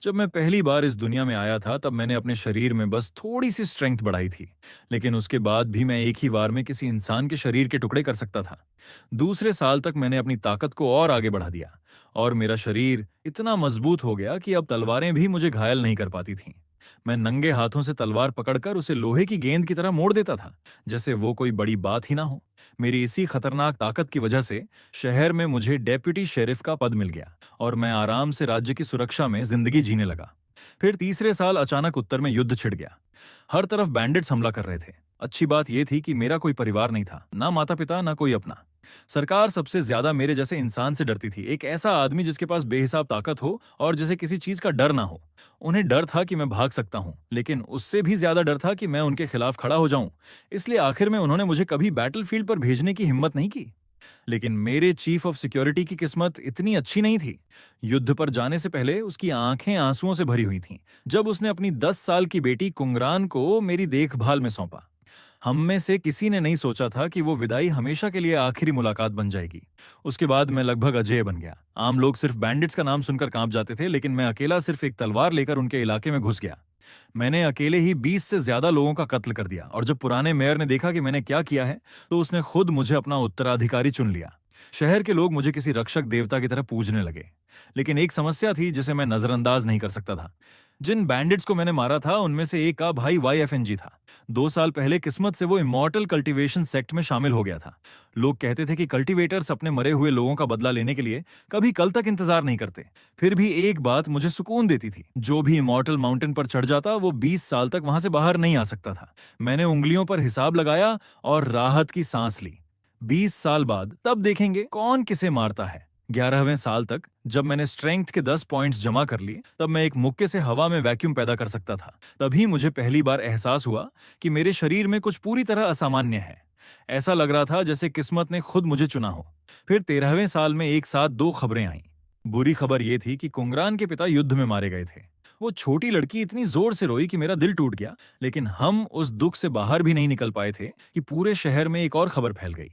जब मैं पहली बार इस दुनिया में आया था तब मैंने अपने शरीर में बस थोड़ी सी स्ट्रेंथ बढ़ाई थी। लेकिन उसके बाद भी मैं एक ही बार में किसी इंसान के शरीर के टुकड़े कर सकता था। दूसरे साल तक मैंने अपनी ताकत को और आगे बढ़ा दिया और मेरा शरीर इतना मजबूत हो गया कि अब तलवारें भी मुझे घायल नहीं कर पाती थीं। मैं नंगे हाथों से तलवार पकड़कर उसे लोहे की गेंद की तरह मोड़ देता था, जैसे वो कोई बड़ी बात ही ना हो। मेरी इसी खतरनाक ताकत की वजह से शहर में मुझे डेप्यूटी शेरिफ का पद मिल गया और मैं आराम से राज्य की सुरक्षा में जिंदगी जीने लगा। फिर तीसरे साल अचानक उत्तर में युद्ध छिड़ गया। हर तरफ बैंडिट्स हमला कर रहे थे। अच्छी बात यह थी कि मेरा कोई परिवार नहीं था, ना माता पिता ना कोई अपना। सरकार सबसे ज्यादा मेरे जैसे इंसान से डरती थी, एक ऐसा आदमी जिसके पास बेहिसाब ताकत हो और जिसे किसी चीज का डर ना हो। उन्हें डर था कि मैं भाग सकता हूं, लेकिन उससे भी ज्यादा डर था कि मैं उनके खिलाफ खड़ा हो जाऊं। इसलिए आखिर में उन्होंने मुझे कभी बैटलफील्ड पर भेजने की हिम्मत नहीं की। लेकिन मेरे चीफ ऑफ सिक्योरिटी की किस्मत इतनी अच्छी नहीं थी। युद्ध पर जाने से पहले उसकी आंखें आंसुओं से भरी हुई थीं जब उसने अपनी 10 साल की बेटी कुंगरान को मेरी देखभाल में सौंपा। हम में से किसी ने नहीं सोचा था कि वो विदाई हमेशा के लिए आखिरी मुलाकात बन जाएगी। उसके बाद मैं लगभग अजेय बन गया। आम लोग सिर्फ बैंडिट्स का नाम सुनकर कांप जाते थे, लेकिन मैं अकेला सिर्फ एक तलवार लेकर उनके इलाके में घुस गया। मैंने अकेले ही 20 से ज्यादा लोगों का कत्ल कर दिया और जब पुराने मेयर ने देखा कि मैंने क्या किया है, तो उसने खुद मुझे अपना उत्तराधिकारी चुन लिया। शहर के लोग मुझे किसी रक्षक देवता की तरह पूजने लगे। लेकिन एक समस्या थी जिसे मैं नजरअंदाज नहीं कर सकता था। जिन बैंडिट्स को मैंने मारा था उनमें से एक का भाई YFNG था। 2 साल पहले किस्मत से वो इमॉर्टल कल्टीवेशन सेक्ट में शामिल हो गया था। लोग कहते थे कि कल्टीवेटर्स अपने मरे हुए लोगों का बदला लेने के लिए कभी कल तक इंतजार नहीं करते। फिर भी एक बात मुझे सुकून देती थी, जो भी इमॉर्टल माउंटेन पर चढ़ जाता वो 20 साल तक वहां से बाहर नहीं आ सकता था। मैंने उंगलियों पर हिसाब लगाया और राहत की सांस ली। 20 साल बाद तब देखेंगे कौन किसे मारता है। 11वें साल तक जब मैंने स्ट्रेंथ के 10 पॉइंट्स जमा कर लिए, तब मैं एक मुक्के से हवा में वैक्यूम पैदा कर सकता था। तभी मुझे पहली बार एहसास हुआ कि मेरे शरीर में कुछ पूरी तरह असामान्य है। ऐसा लग रहा था जैसे किस्मत ने खुद मुझे चुना हो। फिर 13वें साल में एक साथ 2 खबरें आईं। बुरी खबर यह थी कि कुंगरान के पिता युद्ध में मारे गए थे। वो छोटी लड़की इतनी जोर से रोई कि मेरा दिल टूट गया। लेकिन हम उस दुख से बाहर भी नहीं निकल पाए थे कि पूरे शहर में एक और खबर फैल गई।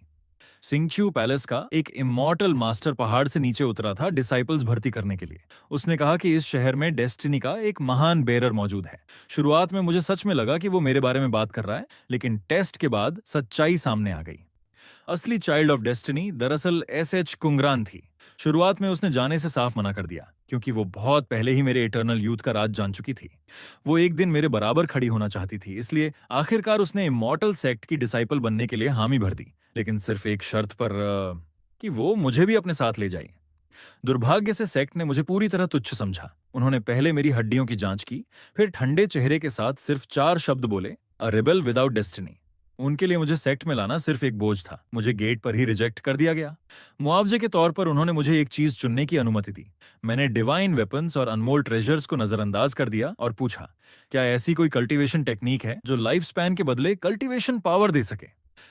सिंगचू पैलेस का एक इमॉर्टल मास्टर पहाड़ से नीचे उतरा था डिसाइपल्स भर्ती करने के लिए। उसने कहा कि इस शहर में डेस्टिनी का एक महान बेरर मौजूद है। शुरुआत में मुझे सच में लगा कि वो मेरे बारे में बात कर रहा है, लेकिन टेस्ट के बाद सच्चाई सामने आ गई। असली चाइल्ड ऑफ डेस्टिनी दरअसल SH कुंगरान थी। शुरुआत में उसने जाने से साफ मना कर दिया, क्योंकि वो बहुत पहले ही मेरे इटर्नल यूथ का राज जान चुकी थी। वो एक दिन मेरे बराबर खड़ी होना चाहती थी, इसलिए आखिरकार उसने इमॉर्टल सेक्ट की डिसाइपल बनने के लिए हामी भर दी, लेकिन सिर्फ एक शर्त पर कि वो मुझे भी अपने साथ ले जाए। दुर्भाग्य से सेक्ट ने मुझे पूरी तरह तुच्छ समझा। उन्होंने पहले मेरी हड्डियों की जांच की, फिर ठंडे चेहरे के साथ सिर्फ 4 शब्द बोले, अ रेबल विदाउट डेस्टिनी। उनके लिए मुझे सेक्ट में लाना सिर्फ एक बोझ था। मुझे गेट पर ही रिजेक्ट कर दिया गया। मुआवजे के तौर पर उन्होंने मुझे एक चीज चुनने की अनुमति दी। मैंने डिवाइन वेपन्स और अनमोल ट्रेजर्स को नजरअंदाज कर दिया और पूछा, क्या ऐसी कोई कल्टीवेशन टेक्निक है जो लाइफ स्पैन के बदले कल्टीवेशन पावर दे सके।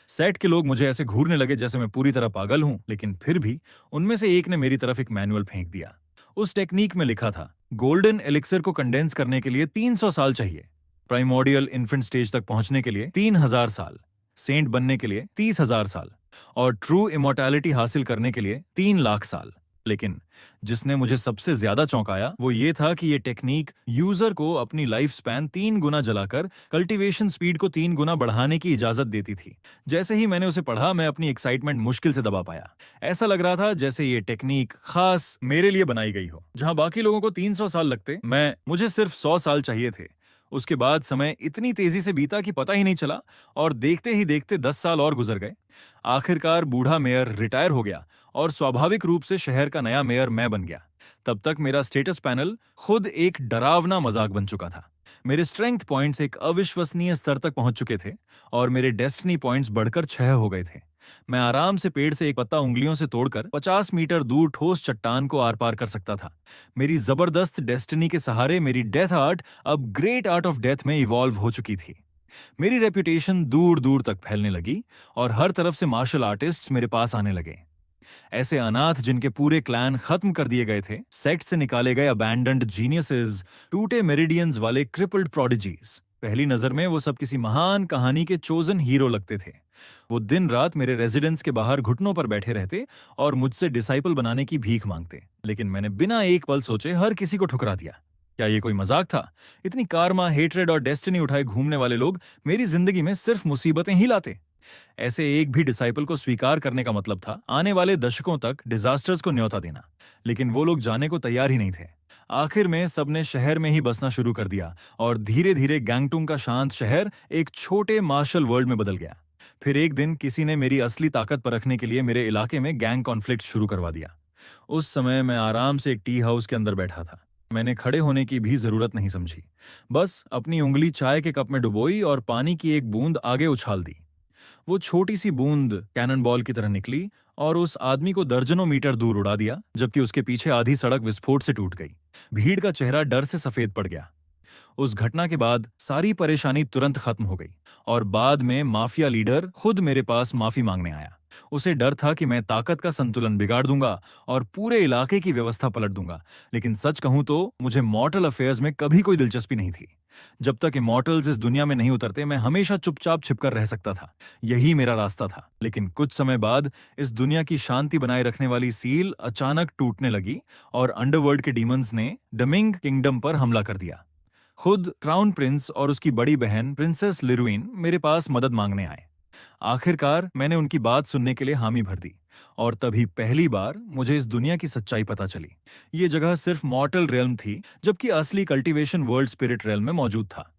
सेट के लोग मुझे ऐसे घूरने लगे जैसे मैं पूरी तरह पागल हूं, लेकिन फिर भी उनमें से एक ने मेरी तरफ एक मैनुअल फेंक दिया। उस टेक्निक में लिखा था, गोल्डन एलिक्सर को कंडेंस करने के लिए 300 साल चाहिए, प्राइमोडियल इन्फेंट स्टेज तक पहुंचने के लिए 3000 साल, सेंट बनने के लिए 30,000 साल और ट्रू इमोर्टैलिटी हासिल करने के लिए 3 लाख साल। लेकिन जिसने मुझे सबसे ज्यादा चौंकाया वो ये था कि ये टेक्निक यूजर को अपनी लाइफ स्पैन 3 गुना जलाकर कल्टीवेशन स्पीड को 3 गुना बढ़ाने की इजाजत देती थी। जैसे ही मैंने उसे पढ़ा, मैं अपनी एक्साइटमेंट मुश्किल से दबा पाया। ऐसा लग रहा था जैसे ये टेक्निक खास मेरे लिए बनाई गई हो। जहां बाकी लोगों को 300 साल लगते, मुझे सिर्फ 100 साल चाहिए थे। उसके बाद समय इतनी तेजी से बीता कि पता ही नहीं चला और देखते ही देखते 10 साल और गुजर गए। आखिरकार बूढ़ा मेयर रिटायर हो गया और स्वाभाविक रूप से शहर का नया मेयर मैं बन गया। तब तक मेरा स्टेटस पैनल खुद एक डरावना मजाक बन चुका था। मेरे स्ट्रेंथ पॉइंट्स एक अविश्वसनीय स्तर तक पहुंच चुके थे और मेरे डेस्टिनी पॉइंट्स बढ़कर 6 हो गए थे। मैं आराम से पेड़ से एक पत्ता उंगलियों से तोड़कर 50 मीटर दूर ठोस चट्टान को आर पार कर सकता था। मेरी जबरदस्त डेस्टिनी के सहारे मेरी डेथ आर्ट अब ग्रेट आर्ट ऑफ डेथ में इवॉल्व हो चुकी थी। मेरी रेपुटेशन दूर दूर तक फैलने लगी और हर तरफ से मार्शल आर्टिस्ट्स मेरे पास आने लगे। ऐसे अनाथ जिनके पूरे क्लैन खत्म कर दिए गए थे, सेक्ट से निकाले गए अबैंडन्ड जीनियसेस, टूटे मेरिडियंस वाले क्रिपल्ड प्रोडिजीज। पहली नजर में वो सब किसी महान कहानी के चोजन हीरो लगते थे। वो दिन रात मेरे रेजिडेंस के बाहर घुटनों पर बैठे रहते और मुझसे डिसाइपल बनाने की भीख मांगते, लेकिन मैंने बिना एक पल सोचे हर किसी को ठुकरा दिया। क्या ये कोई मजाक था? इतनी कारमा, हेट्रेड और डेस्टिनी उठाए घूमने वाले लोग मेरी जिंदगी में सिर्फ मुसीबतें ही लाते। ऐसे एक भी डिसाइपल को स्वीकार करने का मतलब था आने वाले दशकों तक डिजास्टर्स को न्योता देना। लेकिन वो लोग जाने को तैयार ही नहीं थे। आखिर में सबने शहर में ही बसना शुरू कर दिया और धीरे धीरे गैंगटुंग का शांत शहर एक छोटे मार्शल वर्ल्ड में बदल गया। फिर एक दिन किसी ने मेरी असली ताकत परखने के लिए मेरे इलाके में गैंग कॉन्फ्लिक्ट शुरू करवा दिया। उस समय मैं आराम से एक टी हाउस के अंदर बैठा था। मैंने खड़े होने की भी जरूरत नहीं समझी। बस अपनी उंगली चाय के कप में डुबोई और पानी की एक बूंद आगे उछाल दी। वो छोटी सी बूंद कैनन बॉल की तरह निकली और उस आदमी को दर्जनों मीटर दूर उड़ा दिया, जबकि उसके पीछे आधी सड़क विस्फोट से टूट गई। भीड़ का चेहरा डर से सफेद पड़ गया। उस घटना के बाद सारी परेशानी तुरंत खत्म हो गई और बाद में माफिया लीडर खुद मेरे पास माफी मांगने आया। उसे डर था कि मैं ताकत का संतुलन बिगाड़ दूंगा और पूरे इलाके की व्यवस्था पलट दूंगा। लेकिन सच कहूं तो मुझे मॉर्टल अफेयर्स में कभी कोई दिलचस्पी नहीं थी। जब तक इमॉर्टल्स इस दुनिया में नहीं उतरते मैं हमेशा चुपचाप छिपकर रह सकता था। यही मेरा रास्ता था। लेकिन कुछ समय बाद इस दुनिया की शांति बनाए रखने वाली सील अचानक टूटने लगी और अंडरवर्ल्ड के डीमंस ने डमिंग किंगडम पर हमला कर दिया। खुद क्राउन प्रिंस और उसकी बड़ी बहन प्रिंसेस लिरुइन मेरे पास मदद मांगने आए। आखिरकार मैंने उनकी बात सुनने के लिए हामी भर दी और तभी पहली बार मुझे इस दुनिया की सच्चाई पता चली। ये जगह सिर्फ मॉर्टल रेल्म थी, जबकि असली कल्टीवेशन वर्ल्ड स्पिरिट रेल्म में मौजूद था।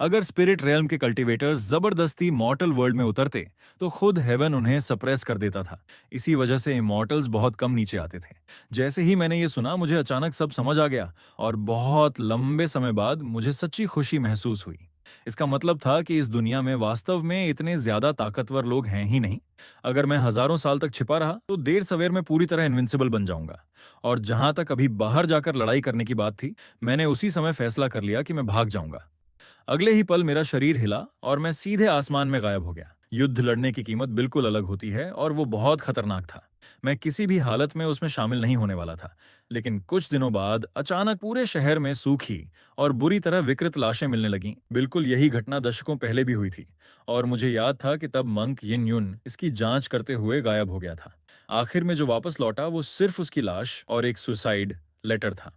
अगर स्पिरिट रेल्म के कल्टीवेटर्स जबरदस्ती मॉर्टल वर्ल्ड में उतरते तो खुद हेवन उन्हें सप्रेस कर देता था। इसी वजह से इमॉर्टल्स बहुत कम नीचे आते थे। जैसे ही मैंने ये सुना मुझे अचानक सब समझ आ गया और बहुत लंबे समय बाद मुझे सच्ची खुशी महसूस हुई। इसका मतलब था कि इस दुनिया में वास्तव में इतने ज्यादा ताकतवर लोग हैं ही नहीं। अगर मैं हजारों साल तक छिपा रहा तो देर सवेर में पूरी तरह इनविंसिबल बन जाऊंगा। और जहां तक अभी बाहर जाकर लड़ाई करने की बात थी, मैंने उसी समय फैसला कर लिया कि मैं भाग जाऊंगा। अगले ही पल मेरा शरीर हिला और मैं सीधे आसमान में गायब हो गया। युद्ध लड़ने की कीमत बिल्कुल अलग होती है और वो बहुत खतरनाक था। मैं किसी भी हालत में उसमें शामिल नहीं होने वाला था। लेकिन कुछ दिनों बाद अचानक पूरे शहर में सूखी और बुरी तरह विकृत लाशें मिलने लगीं। बिल्कुल यही घटना दशकों पहले भी हुई थी और मुझे याद था कि तब मंक यिन युन इसकी जांच करते हुए गायब हो गया था। आखिर में जो वापस लौटा वो सिर्फ उसकी लाश और एक सुसाइड लेटर था।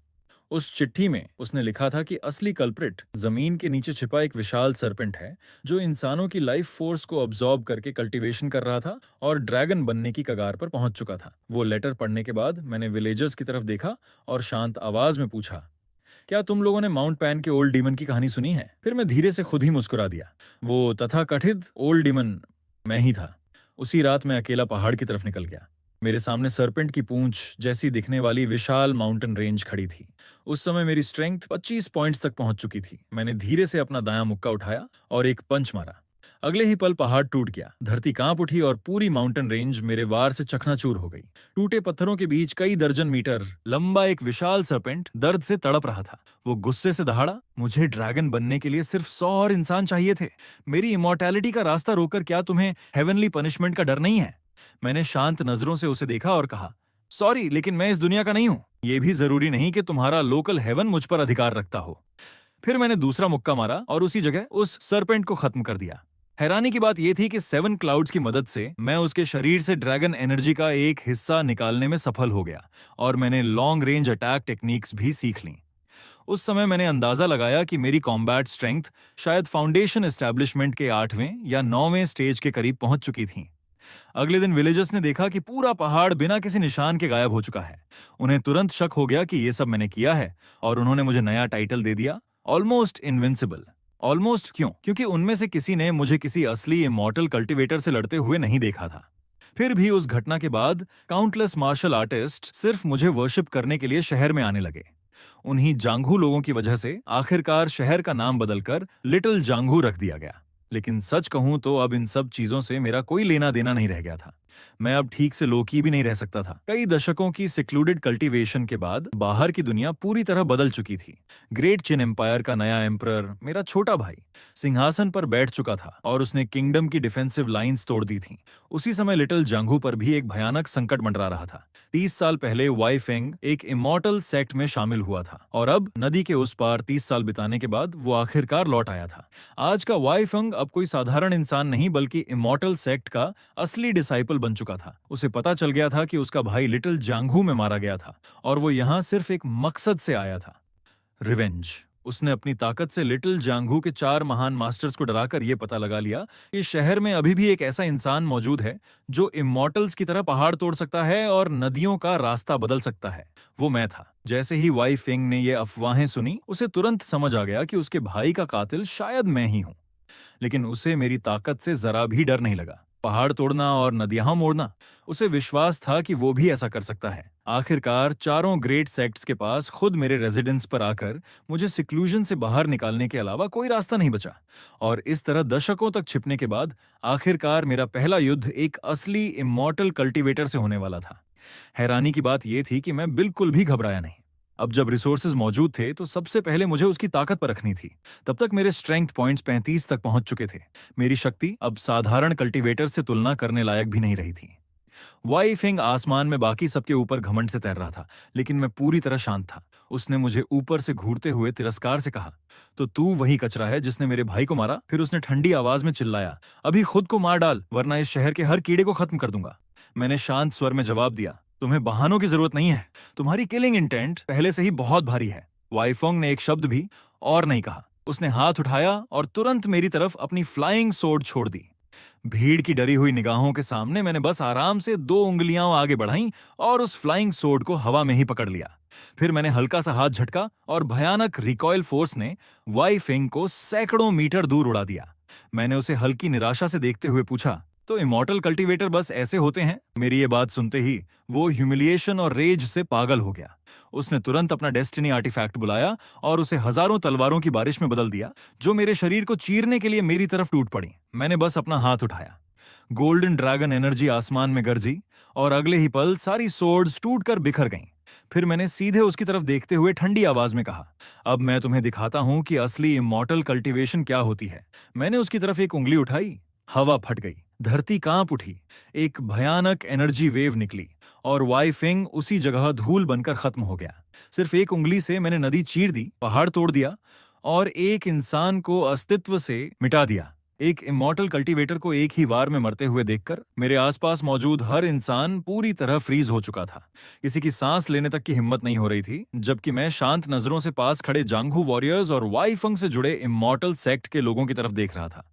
उस चिट्ठी में उसने लिखा था कि असली कल्प्रिट जमीन के नीचे छिपा एक विशाल सरपेंट है जो इंसानों की लाइफ फोर्स को अब्सॉर्ब करके कल्टीवेशन कर रहा था और ड्रैगन बनने की कगार पर पहुंच चुका था। वो लेटर पढ़ने के बाद मैंने विलेजर्स की तरफ देखा और शांत आवाज में पूछा, क्या तुम लोगों ने माउंट पैन के ओल्ड डीमन की कहानी सुनी है? फिर मैं धीरे से खुद ही मुस्कुरा दिया। वो तथाकथित ओल्ड डीमन मैं ही था। उसी रात मैं अकेला पहाड़ की तरफ निकल गया। मेरे सामने सरपेंट की पूंछ जैसी दिखने वाली विशाल माउंटेन रेंज खड़ी थी। उस समय मेरी स्ट्रेंथ 25 पॉइंट्स तक पहुंच चुकी थी। मैंने धीरे से अपना दायां मुक्का उठाया और एक पंच मारा। अगले ही पल पहाड़ टूट गया, धरती कांप उठी और पूरी माउंटेन रेंज मेरे वार से चकनाचूर हो गई। टूटे पत्थरों के बीच कई दर्जन मीटर लंबा एक विशाल सरपेंट दर्द से तड़प रहा था। वो गुस्से से दहाड़ा, मुझे ड्रैगन बनने के लिए सिर्फ 100 और इंसान चाहिए थे। मेरी इमॉर्टैलिटी का रास्ता रोककर क्या तुम्हें हेवनली पनिशमेंट का डर नहीं है? मैंने शांत नजरों से उसे देखा और कहा, सॉरी, लेकिन मैं इस दुनिया का नहीं हूं। यह भी जरूरी नहीं कि तुम्हारा लोकल हेवन मुझ पर अधिकार रखता हो। फिर मैंने दूसरा मुक्का मारा और उसी जगह उस सरपेंट को खत्म कर दिया। हैरानी की बात यह थी कि 7 क्लाउड्स की मदद से मैं उसके शरीर से ड्रैगन एनर्जी का एक हिस्सा निकालने में सफल हो गया और मैंने लॉन्ग रेंज अटैक टेक्निक्स भी सीख ली। उस समय मैंने अंदाजा लगाया कि मेरी कॉम्बैट स्ट्रेंथ शायद फाउंडेशन एस्टैब्लिशमेंट के 8वें या 9वें स्टेज के करीब पहुंच चुकी थी। अगले दिन विलेजर्स ने देखा कि पूरा पहाड़ बिना किसी निशान के गायब हो चुका है। उन्हें तुरंत शक हो गया कि ये सब मैंने किया है और उन्होंने मुझे नया टाइटल दे दिया, ऑलमोस्ट इनविंसिबल। ऑलमोस्ट क्यों? क्योंकि उनमें से किसी ने मुझे किसी असली इमॉर्टल कल्टीवेटर से लड़ते हुए नहीं देखा था। फिर भी उस घटना के बाद काउंटलेस मार्शल आर्टिस्ट सिर्फ मुझे वर्शिप करने के लिए शहर में आने लगे। उन्हीं जांघू लोगों की वजह से आखिरकार शहर का नाम बदलकर लिटिल जांघू रख दिया गया। लेकिन सच कहूं तो अब इन सब चीजों से मेरा कोई लेना देना नहीं रह गया था। मैं अब ठीक से लोकी भी नहीं रह सकता था। कई दशकों की सिक्लूडेड कल्टीवेशन के बाद बाहर की दुनिया पूरी तरह बदल चुकी थी। ग्रेट चिन एम्पायर का नया एम्परर, मेरा छोटा भाई, सिंहासन पर बैठ चुका था और उसने किंगडम की डिफेंसिव लाइंस तोड़ दी थी। उसी समय लिटिल जांघू पर भी एक भयानक संकट मंडरा रहा था। 30 साल पहले वाई फेंग एक इमॉर्टल सेक्ट में शामिल हुआ था और अब नदी के उस पार 30 साल बिताने के बाद वो आखिरकार लौट आया था। आज का वाई फेंग अब कोई साधारण इंसान नहीं बल्कि इमॉर्टल सेक्ट का असली डिसाइपल बन चुका था। उसे पता चल गया था कि उसका भाई लिटिल जांघू में मारा गया था और वो यहाँ सिर्फ एक मकसद से आया था। रिवेंज। उसने अपनी ताकत से लिटिल जांगू के 4 महान मास्टर्स को डराकर यह पता लगा लिया कि शहर में अभी भी एक ऐसा इंसान मौजूद है जो इमॉर्टल्स की तरह पहाड़ तोड़ सकता है और नदियों का रास्ता बदल सकता है। वो मैं था। जैसे ही वाई फेंग ने ये अफवाहें सुनी, उसे तुरंत समझ आ गया कि उसके भाई का कातिल शायद मैं ही हूं। लेकिन उसे मेरी ताकत से जरा भी डर नहीं लगा। पहाड़ तोड़ना और नदियां मोड़ना, उसे विश्वास था कि वो भी ऐसा कर सकता है। आखिरकार चारों ग्रेट सेक्ट्स के पास खुद मेरे रेजिडेंस पर आकर मुझे सिक्लूजन से बाहर निकालने के अलावा कोई रास्ता नहीं बचा। और इस तरह दशकों तक छिपने के बाद आखिरकार मेरा पहला युद्ध एक असली इमॉर्टल कल्टीवेटर से होने वाला था। हैरानी की बात यह थी कि मैं बिल्कुल भी घबराया नहीं। अब जब रिसोर्सेज मौजूद थे तो सबसे पहले मुझे उसकी ताकत पर रखनी थी। तब तक मेरे स्ट्रेंथ पॉइंट्स 35 तक पहुंच चुके थे। मेरी शक्ति अब साधारण कल्टीवेटर से तुलना करने लायक भी नहीं रही थी। वाई फेंग आसमान में बाकी सबके ऊपर घमंड से तैर रहा था, लेकिन मैं पूरी तरह शांत था। उसने मुझे ऊपर से घूरते हुए तिरस्कार से कहा, तो तू वही कचरा है जिसने मेरे भाई को मारा? फिर उसने ठंडी आवाज में चिल्लाया, अभी खुद को मार डाल वरना इस शहर के हर कीड़े को खत्म कर दूंगा। मैंने शांत स्वर में जवाब दिया, तुम्हें बहानों की जरूरत नहीं है। तुम्हारी किलिंग इंटेंट पहले से ही बहुत भारी है। वाईफोंग ने एक शब्द भी और नहीं कहा। उसने हाथ उठाया और तुरंत मेरी तरफ अपनी फ्लाइंग सोर्ड छोड़ दी। भीड़ की डरी हुई निगाहों के सामने मैंने बस आराम से 2 उंगलियां आगे बढ़ाईं और उस फ्लाइंग सोर्ड को हवा में ही पकड़ लिया। फिर मैंने हल्का सा हाथ झटका और भयानक रिकॉइल फोर्स ने वाई फेंग को सैकड़ों मीटर दूर उड़ा दिया। मैंने उसे हल्की निराशा से देखते हुए पूछा, तो इमॉर्टल कल्टीवेटर बस ऐसे होते हैं? मेरी ये बात सुनते ही वो ह्यूमिलिएशन और रेज से पागल हो गया। उसने तुरंत अपना डेस्टिनी आर्टिफैक्ट बुलाया और उसे हजारों तलवारों की बारिश में बदल दिया, जो मेरे शरीर को चीरने के लिए मेरी तरफ टूट पड़ी। मैंने बस अपना हाथ उठाया, गोल्डन ड्रैगन एनर्जी आसमान में गरजी और अगले ही पल सारी सोर्ड्स टूटकर बिखर गईं। फिर मैंने सीधे उसकी तरफ देखते हुए ठंडी आवाज में कहा, अब मैं तुम्हें दिखाता हूं कि असली इमॉर्टल कल्टीवेशन क्या होती है। मैंने उसकी तरफ एक उंगली उठाई, हवा फट गई, धरती कांप उठी, एक भयानक एनर्जी वेव निकली और वाई फेंग उसी जगह धूल बनकर खत्म हो गया। सिर्फ एक उंगली से मैंने नदी चीर दी, पहाड़ तोड़ दिया और एक इंसान को अस्तित्व से मिटा दिया। एक इमॉर्टल कल्टीवेटर को एक ही वार में मरते हुए देखकर मेरे आसपास मौजूद हर इंसान पूरी तरह फ्रीज हो चुका था। किसी की सांस लेने तक की हिम्मत नहीं हो रही थी, जबकि मैं शांत नजरों से पास खड़े जांगहू वॉरियर्स और वाईफंग से जुड़े इमॉर्टल सेक्ट के लोगों की तरफ देख रहा था।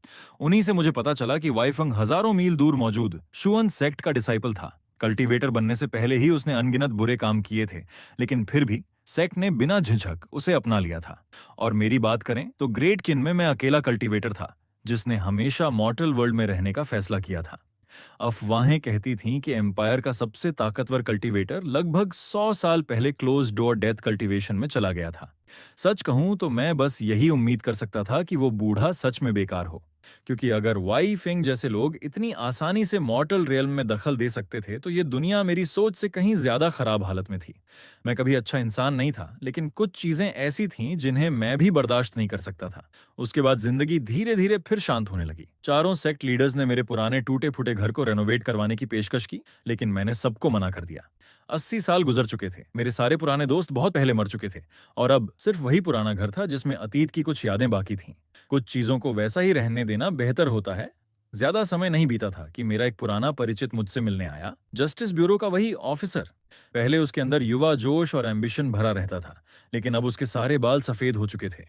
उन्हीं से मुझे पता चला कि वाईफंग हजारों मील दूर मौजूद शुअन सेक्ट का डिसाइपल था। कल्टीवेटर बनने से पहले ही उसने अनगिनत बुरे काम किए थे, लेकिन फिर भी सेक्ट ने बिना झिझक उसे अपना लिया था। और मेरी बात करें तो ग्रेट किन में मैं अकेला कल्टीवेटर था जिसने हमेशा मॉर्टल वर्ल्ड में रहने का फैसला किया था। अफवाहें कहती थीं कि एम्पायर का सबसे ताकतवर कल्टीवेटर लगभग 100 साल पहले क्लोज डोर डेथ कल्टीवेशन में चला गया था। सच कहूं तो मैं बस यही उम्मीद कर सकता था कि वो बूढ़ा सच में बेकार हो, क्योंकि अगर वाई फेंग जैसे लोग इतनी आसानी से मॉर्टल रियल्म में दखल दे सकते थे तो ये दुनिया मेरी सोच से कहीं ज्यादा खराब हालत में थी। मैं कभी अच्छा इंसान नहीं था, लेकिन कुछ चीजें ऐसी थीं जिन्हें मैं भी बर्दाश्त नहीं कर सकता था। उसके बाद जिंदगी धीरे धीरे फिर शांत होने लगी। चारों सेक्ट लीडर्स ने मेरे पुराने टूटे फूटे घर को रेनोवेट करवाने की पेशकश की, लेकिन मैंने सबको मना कर दिया। 80 साल गुजर चुके थे, मेरे सारे पुराने दोस्त बहुत पहले मर चुके थे और अब सिर्फ वही पुराना घर था जिसमें अतीत की कुछ यादें बाकी थीं। कुछ चीजों को वैसा ही रहने देना बेहतर होता है। ज्यादा समय नहीं बीता था कि मेरा एक पुराना परिचित मुझसे मिलने आया, जस्टिस ब्यूरो का वही ऑफिसर। पहले उसके अंदर युवा जोश और एम्बिशन भरा रहता था, लेकिन अब उसके सारे बाल सफेद हो चुके थे।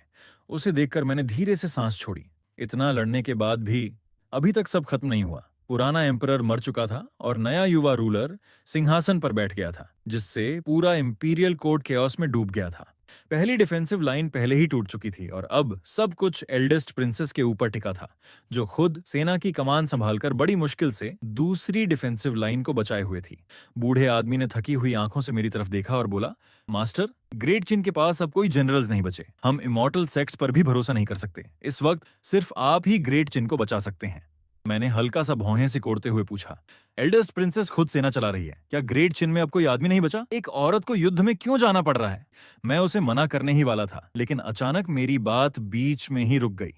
उसे देखकर मैंने धीरे से सांस छोड़ी। इतना लड़ने के बाद भी अभी तक सब खत्म नहीं हुआ। पुराना एम्परर मर चुका था और नया युवा रूलर सिंहासन पर बैठ गया था, जिससे पूरा इंपीरियल कोर्ट केओस में डूब गया था। पहली डिफेंसिव लाइन पहले ही टूट चुकी थी और अब सब कुछ एल्डेस्ट प्रिंसेस के ऊपर टिका था, जो खुद सेना की कमान संभालकर बड़ी मुश्किल से दूसरी डिफेंसिव लाइन को बचाए हुए थी। बूढ़े आदमी ने थकी हुई आंखों से मेरी तरफ देखा और बोला, मास्टर, ग्रेट चिन के पास अब कोई जनरल्स नहीं बचे। हम इमॉर्टल सेक्ट्स पर भी भरोसा नहीं कर सकते। इस वक्त सिर्फ आप ही ग्रेट चिन को बचा सकते हैं। मैंने हल्का सा भौहें सिकोड़ते हुए पूछा, एल्डेस्ट प्रिंसेस खुद सेना चला रही है, क्या ग्रेट चिन में अब कोई आदमी नहीं बचा? एक औरत को युद्ध में क्यों जाना पड़ रहा है? मैं उसे मना करने ही वाला था, लेकिन अचानक मेरी बात बीच में ही रुक गई।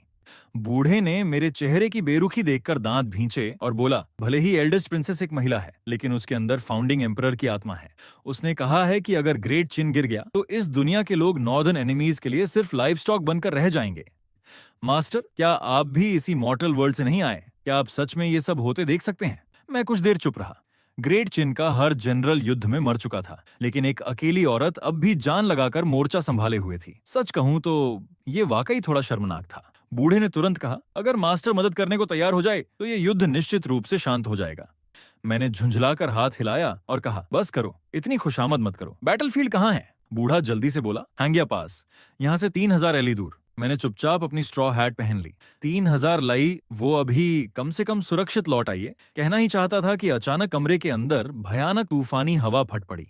बूढ़े ने मेरे चेहरे की बेरुखी देखकर दांत भींचे और बोला, भले ही एल्डेस्ट प्रिंसेस एक महिला है, लेकिन उसके अंदर फाउंडिंग एम्परर की आत्मा है। उसने कहा है कि अगर ग्रेट चिन गिर गया तो इस दुनिया के लोग नॉर्दर्न एनिमीज के लिए सिर्फ लाइव स्टॉक बनकर रह जाएंगे। मास्टर, क्या आप भी इसी मॉर्टल वर्ल्ड से नहीं आए? क्या आप सच में ये सब होते देख सकते हैं? मैं कुछ देर चुप रहा। ग्रेट चिन का हर जनरल युद्ध में मर चुका था, लेकिन एक अकेली औरत अब भी जान लगाकर मोर्चा संभाले हुए थी। सच कहूं तो ये वाकई थोड़ा शर्मनाक था। बूढ़े ने तुरंत कहा, अगर मास्टर मदद करने को तैयार हो जाए तो ये युद्ध निश्चित रूप से शांत हो जाएगा। मैंने झुंझलाकर हाथ हिलाया और कहा, बस करो, इतनी खुशामद मत करो। बैटलफील्ड कहाँ है? बूढ़ा जल्दी से बोला, हैंगिया पास, यहाँ से 3000 एली दूर। मैंने चुपचाप अपनी स्ट्रॉ हैट पहन ली। 3000 लाई, वो अभी कम से कम सुरक्षित लौट आई है। कहना ही चाहता था कि अचानक कमरे के अंदर भयानक तूफानी हवा फट पड़ी।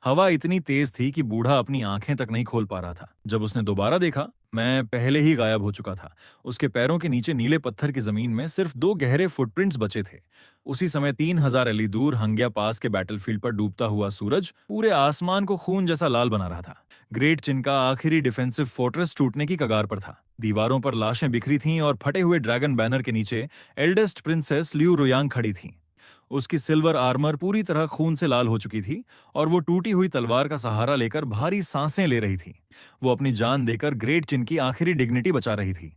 हवा इतनी तेज थी कि बूढ़ा अपनी आंखें तक नहीं खोल पा रहा था। जब उसने दोबारा देखा, मैं पहले ही गायब हो चुका था। उसके पैरों के नीचे नीले पत्थर की जमीन में सिर्फ 2 गहरे फुटप्रिंट्स बचे थे। उसी समय 3000 एली दूर हंग्या पास के बैटलफील्ड पर डूबता हुआ सूरज पूरे आसमान को खून जैसा लाल बना रहा था। ग्रेट चिन का आखिरी डिफेंसिव फोर्ट्रेस टूटने की कगार पर था। दीवारों पर लाशें बिखरी थीं और फटे हुए ड्रैगन बैनर के नीचे एल्डेस्ट प्रिंसेस लियू रुयांग खड़ी थीं। उसकी सिल्वर आर्मर पूरी तरह खून से लाल हो चुकी थी और वो टूटी हुई तलवार का सहारा लेकर भारी सांसें ले रही थी। वो अपनी जान देकर ग्रेट चिन की आखिरी डिग्निटी बचा रही थी।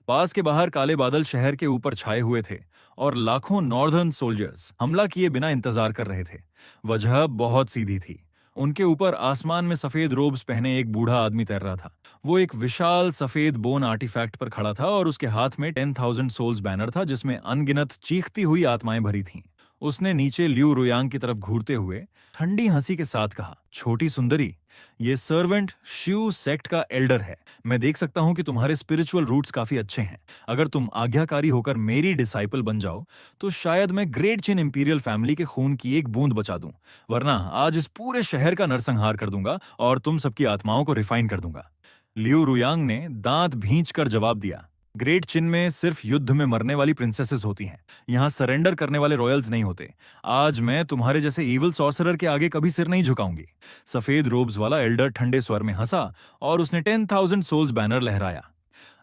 पास के बाहर काले बादल शहर के ऊपर छाए हुए थे और लाखों नॉर्दर्न सोल्जर्स हमला किए बिना इंतजार कर रहे थे। वजह बहुत सीधी थी। उनके ऊपर आसमान में सफेद रोब्स पहने एक बूढ़ा आदमी तैर रहा था। वो एक विशाल सफेद बोन आर्टिफैक्ट पर खड़ा था और उसके हाथ में 10,000 सोल्स बैनर था जिसमें अनगिनत चीखती हुई आत्माएं भरी थीं। उसने नीचे लियू रुयांग की तरफ घूरते हुए ठंडी हंसी के साथ कहा, छोटी सुंदरी, ये सर्वेंट श्यू सेक्ट का एल्डर है। मैं देख सकता हूं कि तुम्हारे स्पिरिचुअल रूट्स काफी अच्छे हैं। अगर तुम आज्ञाकारी होकर मेरी डिसाइपल बन जाओ तो शायद मैं ग्रेट चिन इंपीरियल फैमिली के खून की एक बूंद बचा दूं, वरना आज इस पूरे शहर का नरसंहार कर दूंगा और तुम सबकी आत्माओं को रिफाइन कर दूंगा। लियू रुयांग ने दांत भींच कर जवाब दिया, ग्रेट चिन में सिर्फ युद्ध में मरने वाली प्रिंसेसेस होती हैं। यहाँ सरेंडर करने वाले रॉयल्स नहीं होते। आज मैं तुम्हारे जैसे इविल सॉर्सरर के आगे कभी सिर नहीं झुकाऊंगी। सफेद रोब्स वाला एल्डर ठंडे स्वर में हंसा और उसने 10,000 सोल्स बैनर लहराया।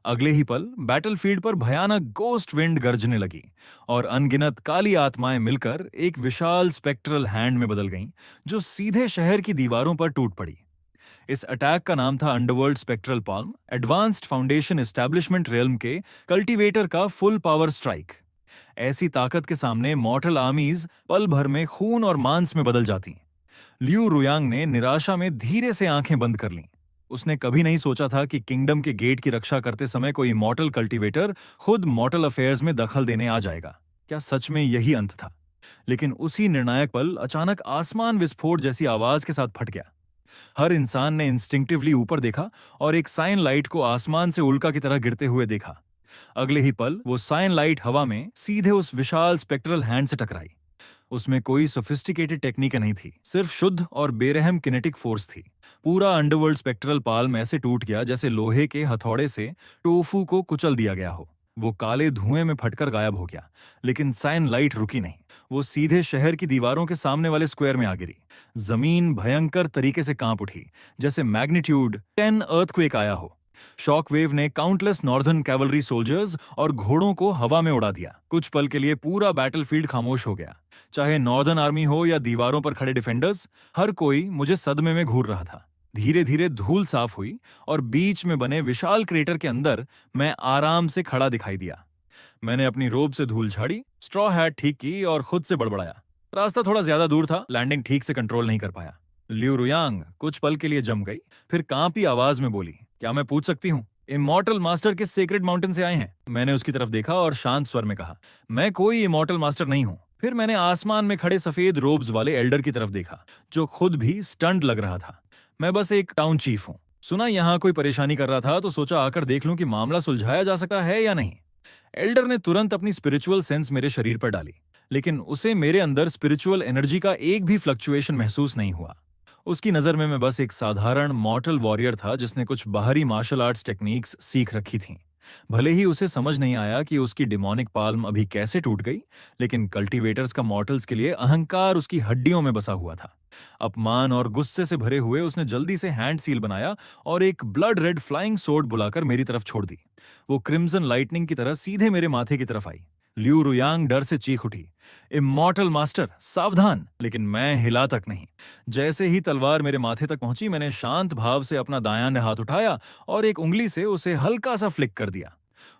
अगले ही पल बैटलफील्ड पर भयानक गोस्ट विंड गरजने लगी और अनगिनत काली आत्माएं मिलकर एक विशाल स्पेक्ट्रल हैंड में बदल गईं, जो सीधे शहर की दीवारों पर टूट पड़ी। इस अटैक का नाम था underworld spectral palm, advanced foundation establishment realm के कल्टीवेटर का फुल पावर स्ट्राइक। ऐसी ताकत के सामने मॉर्टल आर्मीज पल भर में खून और मांस में बदल जाती। लियू रुयांग ने निराशा में धीरे से आंखें बंद कर लीं। उसने कभी नहीं सोचा था कि किंगडम के गेट की रक्षा करते समय कोई मॉर्टल कल्टीवेटर खुद मॉर्टल अफेयर्स में दखल देने आ जाएगा। क्या सच में यही अंत था? लेकिन उसी निर्णायक पल अचानक आसमान विस्फोट जैसी आवाज के साथ फट गया। हर इंसान ने इंस्टिंक्टिवली ऊपर देखा और एक साइन लाइट को आसमान से उल्का की तरह गिरते हुए देखा। अगले ही पल वो साइन लाइट हवा में सीधे उस विशाल स्पेक्ट्रल हैंड से टकराई। उसमें कोई सोफिस्टिकेटेड टेक्निक नहीं थी, सिर्फ शुद्ध और बेरहम किनेटिक फोर्स थी। पूरा अंडरवर्ल्ड स्पेक्ट्रल पाल्म ऐसे टूट गया जैसे लोहे के हथौड़े से टोफू को कुचल दिया गया हो। वो काले धुएं में फटकर गायब हो गया, लेकिन साइन लाइट रुकी नहीं। वो सीधे शहर की दीवारों के सामने वाले स्क्वायर में आ गिरी। जमीन भयंकर तरीके से कांप उठी, जैसे मैग्नीट्यूड 10 अर्थक्वेक आया हो। शॉक वेव ने काउंटलेस नॉर्दर्न कैवलरी सोल्जर्स और घोड़ों को हवा में उड़ा दिया। कुछ पल के लिए पूरा बैटलफील्ड खामोश हो गया। चाहे नॉर्दर्न आर्मी हो या दीवारों पर खड़े डिफेंडर्स, हर कोई मुझे सदमे में घूर रहा था। धीरे धीरे धूल साफ हुई और बीच में बने विशाल क्रेटर के अंदर मैं आराम से खड़ा दिखाई दिया। मैंने अपनी रोब से धूल झाड़ी, स्ट्रॉ हैट ठीक की और खुद से बड़बड़ाया, रास्ता थोड़ा ज्यादा दूर था, लैंडिंग ठीक से कंट्रोल नहीं कर पाया। लियू रुयांग कुछ पल के लिए जम गई, फिर कांपती आवाज में बोली, क्या मैं पूछ सकती हूँ, इमॉर्टल मास्टर किस सेक्रेड माउंटेन से आए हैं? मैंने उसकी तरफ देखा और शांत स्वर में कहा, मैं कोई इमॉर्टल मास्टर नहीं हूं। फिर मैंने आसमान में खड़े सफेद रोब्स वाले एल्डर की तरफ देखा, जो खुद भी स्टंट लग रहा था। मैं बस एक टाउन चीफ हूं। सुना यहाँ कोई परेशानी कर रहा था तो सोचा आकर देख लूं कि मामला सुलझाया जा सकता है या नहीं। एल्डर ने तुरंत अपनी स्पिरिचुअल सेंस मेरे शरीर पर डाली, लेकिन उसे मेरे अंदर स्पिरिचुअल एनर्जी का एक भी फ्लक्चुएशन महसूस नहीं हुआ। उसकी नजर में मैं बस एक साधारण मॉर्टल वॉरियर था जिसने कुछ बाहरी मार्शल आर्ट्स टेक्निक्स सीख रखी थीं। भले ही उसे समझ नहीं आया कि उसकी डिमोनिक पाल्म अभी कैसे टूट गई, लेकिन कल्टीवेटर्स का मॉर्टल्स के लिए अहंकार उसकी हड्डियों में बसा हुआ था। अपमान और गुस्से से भरे हुए उसने जल्दी से हैंड सील बनाया और एक ब्लड रेड फ्लाइंग सोर्ड बुलाकर मेरी तरफ छोड़ दी। वो क्रिम्सन लाइटनिंग की तरह सीधे मेरे माथे की तरफ आई। लियू रुयांग डर से चीख उठी, इमॉर्टल मास्टर सावधान! लेकिन मैं हिला तक नहीं। जैसे ही तलवार मेरे माथे तक पहुंची, मैंने शांत भाव से अपना दायां हाथ उठाया और एक उंगली से उसे हल्का सा फ्लिक कर दिया।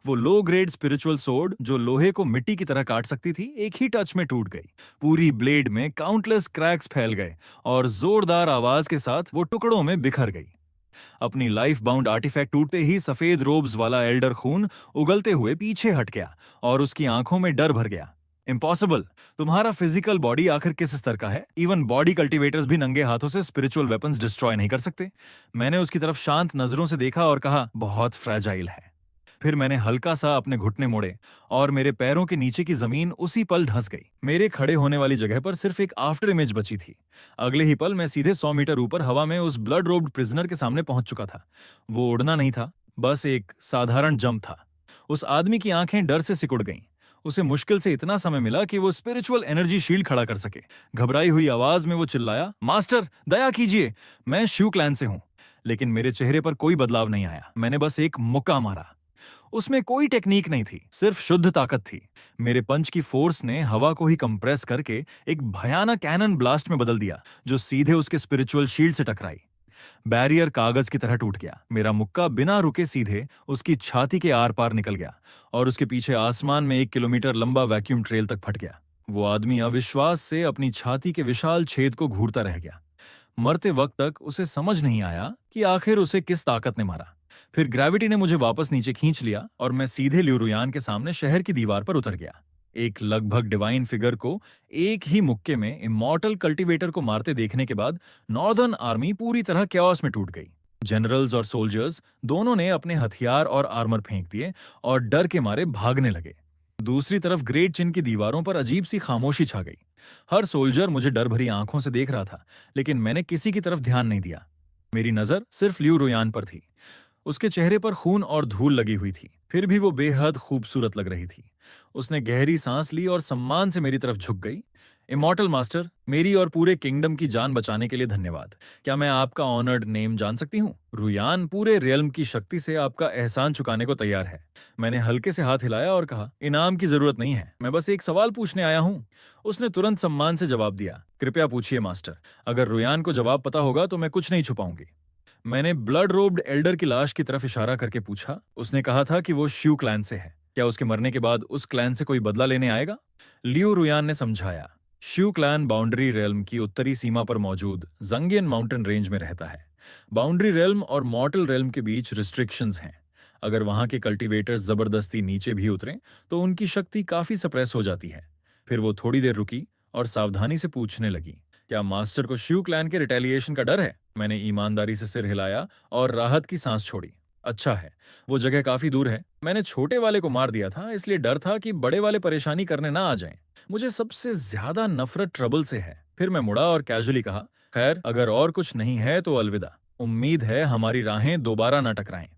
वो लो ग्रेड स्पिरिचुअल सोर्ड जो लोहे को मिट्टी की तरह काट सकती थी, एक ही टच में टूट गई। पूरी ब्लेड में काउंटलेस क्रैक्स फैल गए और जोरदार आवाज के साथ वो टुकड़ों में बिखर गई। अपनी लाइफ बाउंड आर्टिफैक्ट टूटते ही सफेद रोब्स वाला एल्डर खून उगलते हुए पीछे हट गया और उसकी आंखों में डर भर गया। इम्पॉसिबल। तुम्हारा फिजिकल बॉडी आखिर किस स्तर का है? इवन बॉडी कल्टीवेटर्स भी नंगे हाथों से स्पिरिचुअल वेपन्स डिस्ट्रॉय नहीं कर सकते। मैंने उसकी तरफ शांत नजरों से देखा और कहा, बहुत फ्रैजाइल है। फिर मैंने हल्का सा अपने घुटने मोड़े और मेरे पैरों के नीचे की जमीन उसी पल धंस गई। मेरे खड़े होने वाली जगह पर सिर्फ एक आफ्टर इमेज बची थी। अगले ही पल मैं सीधे 100 मीटर ऊपर हवा में उस ब्लड रोब्ड प्रिजनर के सामने पहुंच चुका था। वो उड़ना नहीं था, बस एक साधारण जंप था। उस आदमी की आंखें डर से सिकुड़ गईं। उसे मुश्किल से इतना समय मिला कि वो स्पिरिचुअल एनर्जी शील्ड खड़ा कर सके। घबराई हुई आवाज में वो चिल्लाया, मास्टर दया कीजिए, मैं श्यू क्लैन से हूं। लेकिन मेरे चेहरे पर कोई बदलाव नहीं आया। मैंने बस एक मुक्का मारा। उसमें कोई टेक्निक नहीं थी, सिर्फ शुद्ध ताकत थी। मेरे पंच की फोर्स ने हवा को ही कंप्रेस करके एक भयानक कैनन ब्लास्ट में बदल दिया, जो सीधे उसके स्पिरिचुअल शील्ड से टकराई। बैरियर कागज की तरह टूट गया। मेरा मुक्का बिना रुके सीधे उसकी छाती के आर पार निकल गया और उसके पीछे आसमान में 1 किलोमीटर लंबा वैक्यूम ट्रेल तक फट गया। वो आदमी अविश्वास से अपनी छाती के विशाल छेद को घूरता रह गया। मरते वक्त तक उसे समझ नहीं आया कि आखिर उसे किस ताकत ने मारा। फिर ग्रेविटी ने मुझे वापस नीचे खींच लिया और मैं सीधे ल्यूरुयान के सामने शहर की दीवार पर उतर गया। एक लगभग डिवाइन फिगर को एक ही मुक्के में इमॉर्टल कल्टीवेटर को मारते देखने के बाद नॉर्दर्न आर्मी पूरी तरह कैओस में टूट गई। जनरल्स और सोल्जर्स दोनों ने अपने हथियार और आर्मर फेंक दिए और डर के मारे भागने लगे। दूसरी तरफ ग्रेट चिन की दीवारों पर अजीब सी खामोशी छा गई। हर सोल्जर मुझे डर भरी आंखों से देख रहा था, लेकिन मैंने किसी की तरफ ध्यान नहीं दिया। मेरी नजर सिर्फ ल्यू रुयान पर थी। उसके चेहरे पर खून और धूल लगी हुई थी, फिर भी वो बेहद खूबसूरत लग रही थी। उसने गहरी सांस ली और सम्मान से मेरी तरफ झुक गई। इमॉर्टल मास्टर, मेरी और पूरे किंगडम की जान बचाने के लिए धन्यवाद। क्या मैं आपका ऑनर्ड नेम जान सकती हूँ? रुयान पूरे रियल्म की शक्ति से आपका एहसान चुकाने को तैयार है। मैंने हल्के से हाथ हिलाया और कहा, इनाम की जरूरत नहीं है, मैं बस एक सवाल पूछने आया हूँ। उसने तुरंत सम्मान से जवाब दिया, कृपया पूछिए मास्टर। अगर रुयान को जवाब पता होगा तो मैं कुछ नहीं छुपाऊंगी। मैंने ब्लड रोब्ड एल्डर की लाश की तरफ इशारा करके पूछा। उसने कहा था कि वो श्यू क्लैन से है। क्या उसके मरने के बाद उस क्लैन से कोई बदला लेने आएगा? लियो रुयान ने समझाया, श्यू क्लैन बाउंड्री रेल्म की उत्तरी सीमा पर मौजूद जंगियन माउंटेन रेंज में रहता है। बाउंड्री रेल्म और मॉर्टल रेल्म के बीच रिस्ट्रिक्शंस हैं। अगर वहां के कल्टीवेटर्स जबरदस्ती नीचे भी उतरें तो उनकी शक्ति काफी सप्रेस हो जाती है। फिर वो थोड़ी देर रुकी और सावधानी से पूछने लगी, क्या मास्टर को श्यू क्लैन के रिटेलिएशन का डर है? मैंने ईमानदारी से सिर हिलाया और राहत की सांस छोड़ी। अच्छा है, वो जगह काफी दूर है। मैंने छोटे वाले को मार दिया था, इसलिए डर था कि बड़े वाले परेशानी करने ना आ जाएं। मुझे सबसे ज्यादा नफरत ट्रबल से है। फिर मैं मुड़ा और कैजुअली कहा, खैर अगर और कुछ नहीं है तो अलविदा। उम्मीद है हमारी राहें दोबारा ना टकराएं।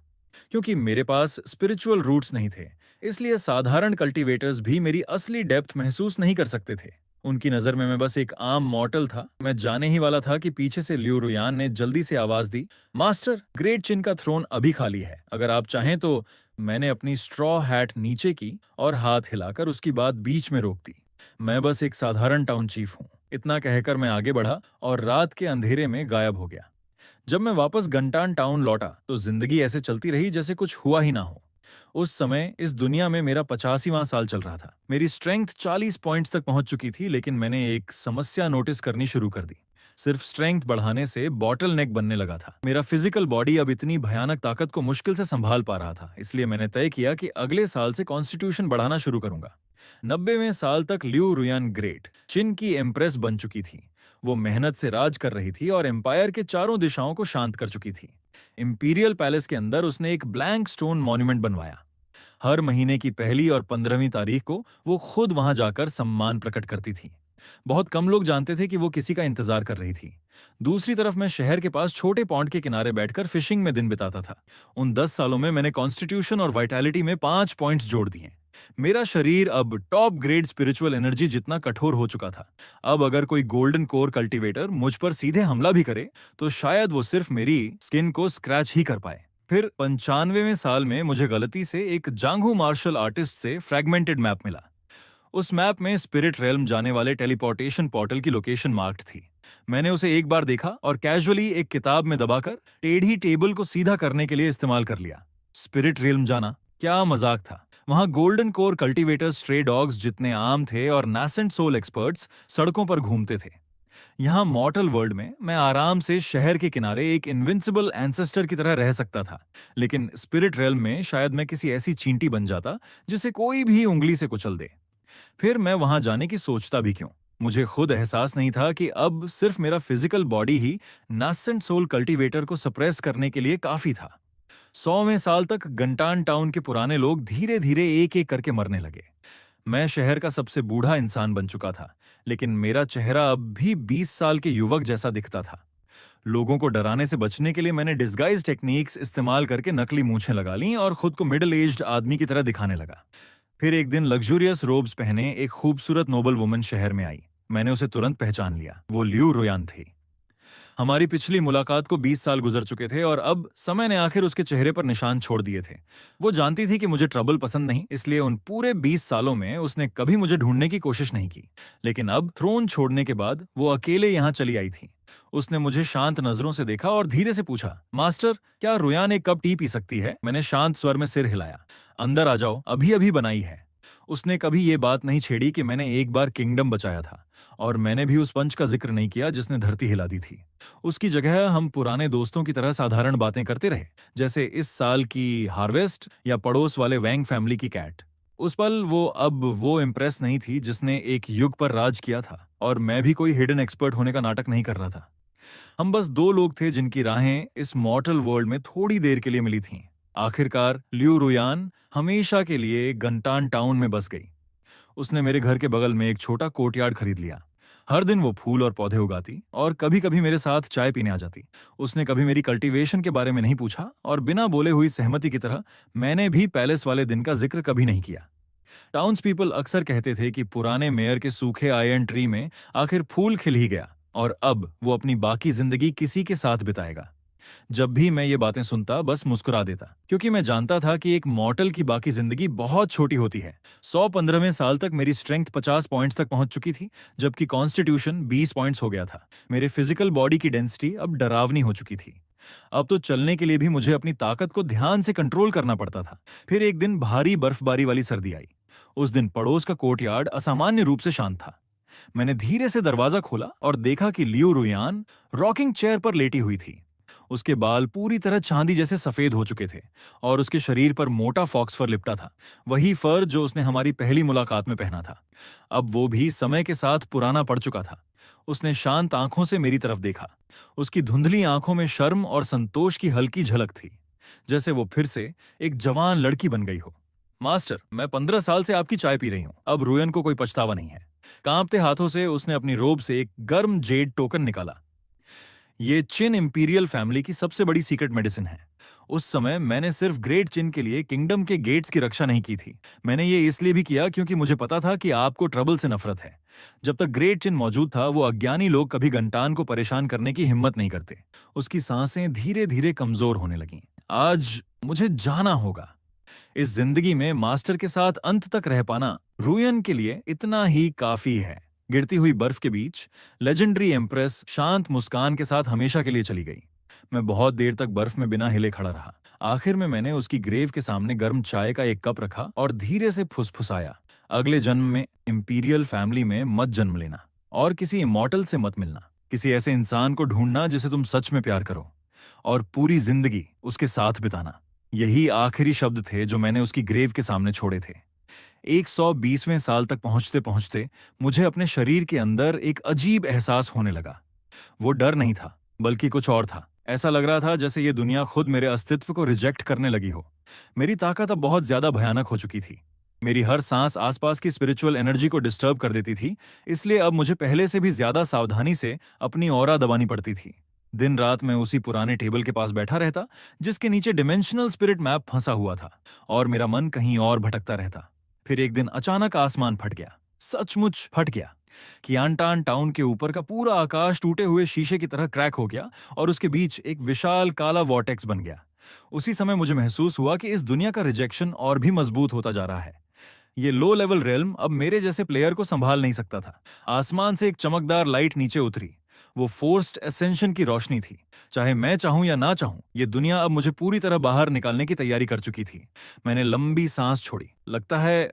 क्योंकि मेरे पास स्पिरिचुअल रूट्स नहीं थे, इसलिए साधारण कल्टीवेटर्स भी मेरी असली डेप्थ महसूस नहीं कर सकते थे। उनकी नजर में मैं बस एक आम मॉर्टल था। मैं जाने ही वाला था कि पीछे से ल्यू रुयान ने जल्दी से आवाज दी, मास्टर, ग्रेट चिन का थ्रोन अभी खाली है, अगर आप चाहें तो। मैंने अपनी स्ट्रॉ हैट नीचे की और हाथ हिलाकर उसकी बात बीच में रोक दी। मैं बस एक साधारण टाउन चीफ हूँ। इतना कहकर मैं आगे बढ़ा और रात के अंधेरे में गायब हो गया। जब मैं वापस गंटान टाउन लौटा तो जिंदगी ऐसे चलती रही जैसे कुछ हुआ ही ना हो। उस समय इस दुनिया में मेरा 85वां साल चल रहा था। मेरी स्ट्रेंथ 40 पॉइंट्स तक पहुंच चुकी थी, लेकिन मैंने एक समस्या नोटिस करनी शुरू कर दी। सिर्फ स्ट्रेंथ बढ़ाने से बॉटल नेक बनने लगा था। मेरा फिजिकल बॉडी अब इतनी भयानक ताकत को मुश्किल से संभाल पा रहा था, इसलिए मैंने तय किया कि अगले साल से कॉन्स्टिट्यूशन बढ़ाना शुरू करूंगा। 90वें साल तक ल्यू रुयान ग्रेट चिन की एम्प्रेस बन चुकी थी। वो मेहनत से राज कर रही थी और एम्पायर के चारों दिशाओं को शांत कर चुकी थी। इंपीरियल पैलेस के अंदर उसने एक ब्लैंक स्टोन मॉन्यूमेंट बनवाया। हर महीने की पहली और 15वीं तारीख को वो खुद वहां जाकर सम्मान प्रकट करती थी। बहुत कम लोग जानते थे कि वो किसी का इंतजार कर रही थी। दूसरी तरफ मैं शहर के पास छोटे पॉन्ड के किनारे बैठकर फिशिंग में दिन बिताता था। उन 10 सालों में मैंने कॉन्स्टिट्यूशन और वाइटैलिटी में 5 पॉइंट्स जोड़ दिए। मेरा शरीर अब टॉप ग्रेड स्पिरिचुअल एनर्जी जितना कठोर हो चुका था। अब अगर कोई गोल्डन कोर कल्टीवेटर मुझ पर सीधे हमला भी करे तो शायद वो सिर्फ मेरी स्किन को स्क्रैच ही कर पाए। फिर 95वें साल में मुझे गलती से एक जांघू मार्शल आर्टिस्ट से फ्रैगमेंटेड मैप मिला। उस मैप में स्पिरिट रेल्म जाने वाले टेलीपोर्टेशन पोर्टल की लोकेशन मार्क्ड थी। मैंने उसे एक बार देखा और कैजुअली एक किताब में दबाकर टेढ़ी टेबल को सीधा करने के लिए इस्तेमाल कर लिया। स्पिरिट रेल्म जाना, क्या मजाक था। वहां golden core cultivators stray dogs जितने आम थे और नासेंट सोल एक्सपर्ट्स सड़कों पर घूमते थे। यहाँ मॉर्टल वर्ल्ड में मैं आराम से शहर के किनारे एक इनविंसिबल एंसेस्टर की तरह रह सकता था, लेकिन स्पिरिट रेल्म में शायद मैं किसी ऐसी चींटी बन जाता जिसे कोई भी उंगली से कुचल दे। फिर मैं वहां जाने की सोचता भी क्यों। मुझे खुद एहसास नहीं था कि अब सिर्फ मेरा फिजिकल बॉडी ही नासेंट सोल कल्टीवेटर को सप्रेस करने के लिए काफी था। 100वें साल तक गंटान टाउन के पुराने लोग धीरे धीरे एक एक करके मरने लगे। मैं शहर का सबसे बूढ़ा इंसान बन चुका था, लेकिन मेरा चेहरा अब भी 20 साल के युवक जैसा दिखता था। लोगों को डराने से बचने के लिए मैंने डिस्गाइज टेक्निक्स इस्तेमाल करके नकली मूछें लगा लीं और खुद को मिडिल एज्ड आदमी की तरह दिखाने लगा। फिर एक दिन लग्जूरियस रोब्स पहने एक खूबसूरत नोबल वुमन शहर में आई। मैंने उसे तुरंत पहचान लिया। वो लियू रोयान थी। हमारी पिछली मुलाकात को 20 साल गुजर चुके थे और अब समय ने आखिर उसके चेहरे पर निशान छोड़ दिए थे। वो जानती थी कि मुझे ट्रबल पसंद नहीं, इसलिए उन पूरे 20 सालों में उसने कभी मुझे ढूंढने की कोशिश नहीं की। लेकिन अब थ्रोन छोड़ने के बाद वो अकेले यहाँ चली आई थी। उसने मुझे शांत नजरों से देखा और धीरे से पूछा, मास्टर, क्या रोयान एक कप टी पी सकती है? मैंने शांत स्वर में सिर हिलाया। अंदर आ जाओ, अभी अभी बनाई है। उसने कभी ये बात नहीं छेड़ी कि मैंने एक बार किंगडम बचाया था, और मैंने भी उस पंच का जिक्र नहीं किया जिसने धरती हिला दी थी। उसकी जगह हम पुराने दोस्तों की तरह साधारण बातें करते रहे, जैसे इस साल की हार्वेस्ट या पड़ोस वाले वैंग फैमिली की कैट। उस पल वो इम्प्रेस नहीं थी जिसने एक युग पर राज किया था, और मैं भी कोई हिडन एक्सपर्ट होने का नाटक नहीं कर रहा था। हम बस दो लोग थे जिनकी राहें इस मॉर्टल वर्ल्ड में थोड़ी देर के लिए मिली थीं। आखिरकार लियू रुयान हमेशा के लिए गंटान टाउन में बस गई। उसने मेरे घर के बगल में एक छोटा कोर्टयार्ड खरीद लिया। हर दिन वो फूल और पौधे उगाती और कभी कभी मेरे साथ चाय पीने आ जाती। उसने कभी मेरी कल्टीवेशन के बारे में नहीं पूछा, और बिना बोले हुई सहमति की तरह मैंने भी पैलेस वाले दिन का जिक्र कभी नहीं किया। टाउन्स पीपल अक्सर कहते थे कि पुराने मेयर के सूखे आयरन ट्री में आखिर फूल खिल ही गया, और अब वो अपनी बाकी जिंदगी किसी के साथ बिताएगा। जब भी मैं ये बातें सुनता बस मुस्कुरा देता, क्योंकि मैं जानता था कि एक मॉर्टल की बाकी जिंदगी बहुत छोटी होती है। 115वें साल तक मेरी स्ट्रेंथ 50 पॉइंट्स तक पहुंच चुकी थी, जबकि कॉन्स्टिट्यूशन 20 पॉइंट्स हो गया था। मेरे फिजिकल बॉडी की डेंसिटी अब डरावनी हो चुकी थी। अब तो चलने के लिए भी मुझे अपनी ताकत को ध्यान से कंट्रोल करना पड़ता था। फिर एक दिन भारी बर्फबारी वाली सर्दी आई। उस दिन पड़ोस का कोर्टयार्ड असामान्य रूप से शांत था। मैंने धीरे से दरवाजा खोला और देखा कि लियू रुयान रॉकिंग चेयर पर लेटी हुई थी। उसके बाल पूरी तरह चांदी जैसे सफेद हो चुके थे, और उसके शरीर पर मोटा फॉक्स फर लिपटा था, वही फर जो उसने हमारी पहली मुलाकात में पहना था। अब वो भी समय के साथ पुराना पड़ चुका था। उसने शांत आंखों से मेरी तरफ देखा। उसकी धुंधली आंखों में शर्म और संतोष की हल्की झलक थी, जैसे वो फिर से एक जवान लड़की बन गई हो। मास्टर, मैं 15 साल से आपकी चाय पी रही हूं। अब रुयन को कोई पछतावा नहीं है। कांपते हाथों से उसने अपनी रोब से एक गर्म जेड टोकन निकाला। ये चिन इंपीरियल फैमिली की सबसे बड़ी सीक्रेट मेडिसिन है। उस समय मैंने सिर्फ ग्रेट चिन के लिए किंगडम के गेट्स की रक्षा नहीं की थी। मैंने ये इसलिए भी किया क्योंकि मुझे पता था कि आपको ट्रबल से नफरत है। जब तक ग्रेट चिन मौजूद था, वो अज्ञानी लोग कभी गंटान को परेशान करने की हिम्मत नहीं करते। उसकी सांसें धीरे धीरे कमजोर होने लगीं। आज मुझे जाना होगा। इस जिंदगी में मास्टर के साथ अंत तक रह पाना रुयन के लिए इतना ही काफी है। गिरती हुई बर्फ के बीच लेजेंडरी एम्प्रेस शांत मुस्कान के साथ हमेशा के लिए चली गई। मैं बहुत देर तक बर्फ में बिना हिले खड़ा रहा। आखिर में मैंने उसकी ग्रेव के सामने गर्म चाय का एक कप रखा और धीरे से फुसफुसाया, अगले जन्म में इंपीरियल फैमिली में मत जन्म लेना, और किसी इमॉर्टल से मत मिलना। किसी ऐसे इंसान को ढूंढना जिसे तुम सच में प्यार करो, और पूरी जिंदगी उसके साथ बिताना। यही आखिरी शब्द थे जो मैंने उसकी ग्रेव के सामने छोड़े थे। 120वें साल तक पहुंचते पहुंचते मुझे अपने शरीर के अंदर एक अजीब एहसास होने लगा। वो डर नहीं था, बल्कि कुछ और था। ऐसा लग रहा था जैसे ये दुनिया खुद मेरे अस्तित्व को रिजेक्ट करने लगी हो। मेरी ताकत अब बहुत ज्यादा भयानक हो चुकी थी। मेरी हर सांस आसपास की स्पिरिचुअल एनर्जी को डिस्टर्ब कर देती थी, इसलिए अब मुझे पहले से भी ज्यादा सावधानी से अपनी ऑरा दबानी पड़ती थी। दिन रात मैं उसी पुराने टेबल के पास बैठा रहता, जिसके नीचे डिमेंशनल स्पिरिट मैप फंसा हुआ था, और मेरा मन कहीं और भटकता रहता। फिर एक दिन अचानक आसमान फट गया, सचमुच फट गया। कियांटान टाउन के ऊपर का पूरा आकाश टूटे हुए शीशे की तरह क्रैक हो गया, और उसके बीच एक विशाल काला वॉर्टेक्स बन गया। उसी समय मुझे महसूस हुआ कि इस दुनिया का रिजेक्शन और भी मजबूत होता जा रहा है। ये लो लेवल रेल्म अब मेरे जैसे प्लेयर को संभाल नहीं सकता था। आसमान से एक चमकदार लाइट नीचे उतरी। वो फोर्स्ड एसेंशन की रोशनी थी। चाहे मैं चाहूं या ना चाहूं, ये दुनिया अब मुझे पूरी तरह बाहर निकालने की तैयारी कर चुकी थी। मैंने लंबी सांस छोड़ी। लगता है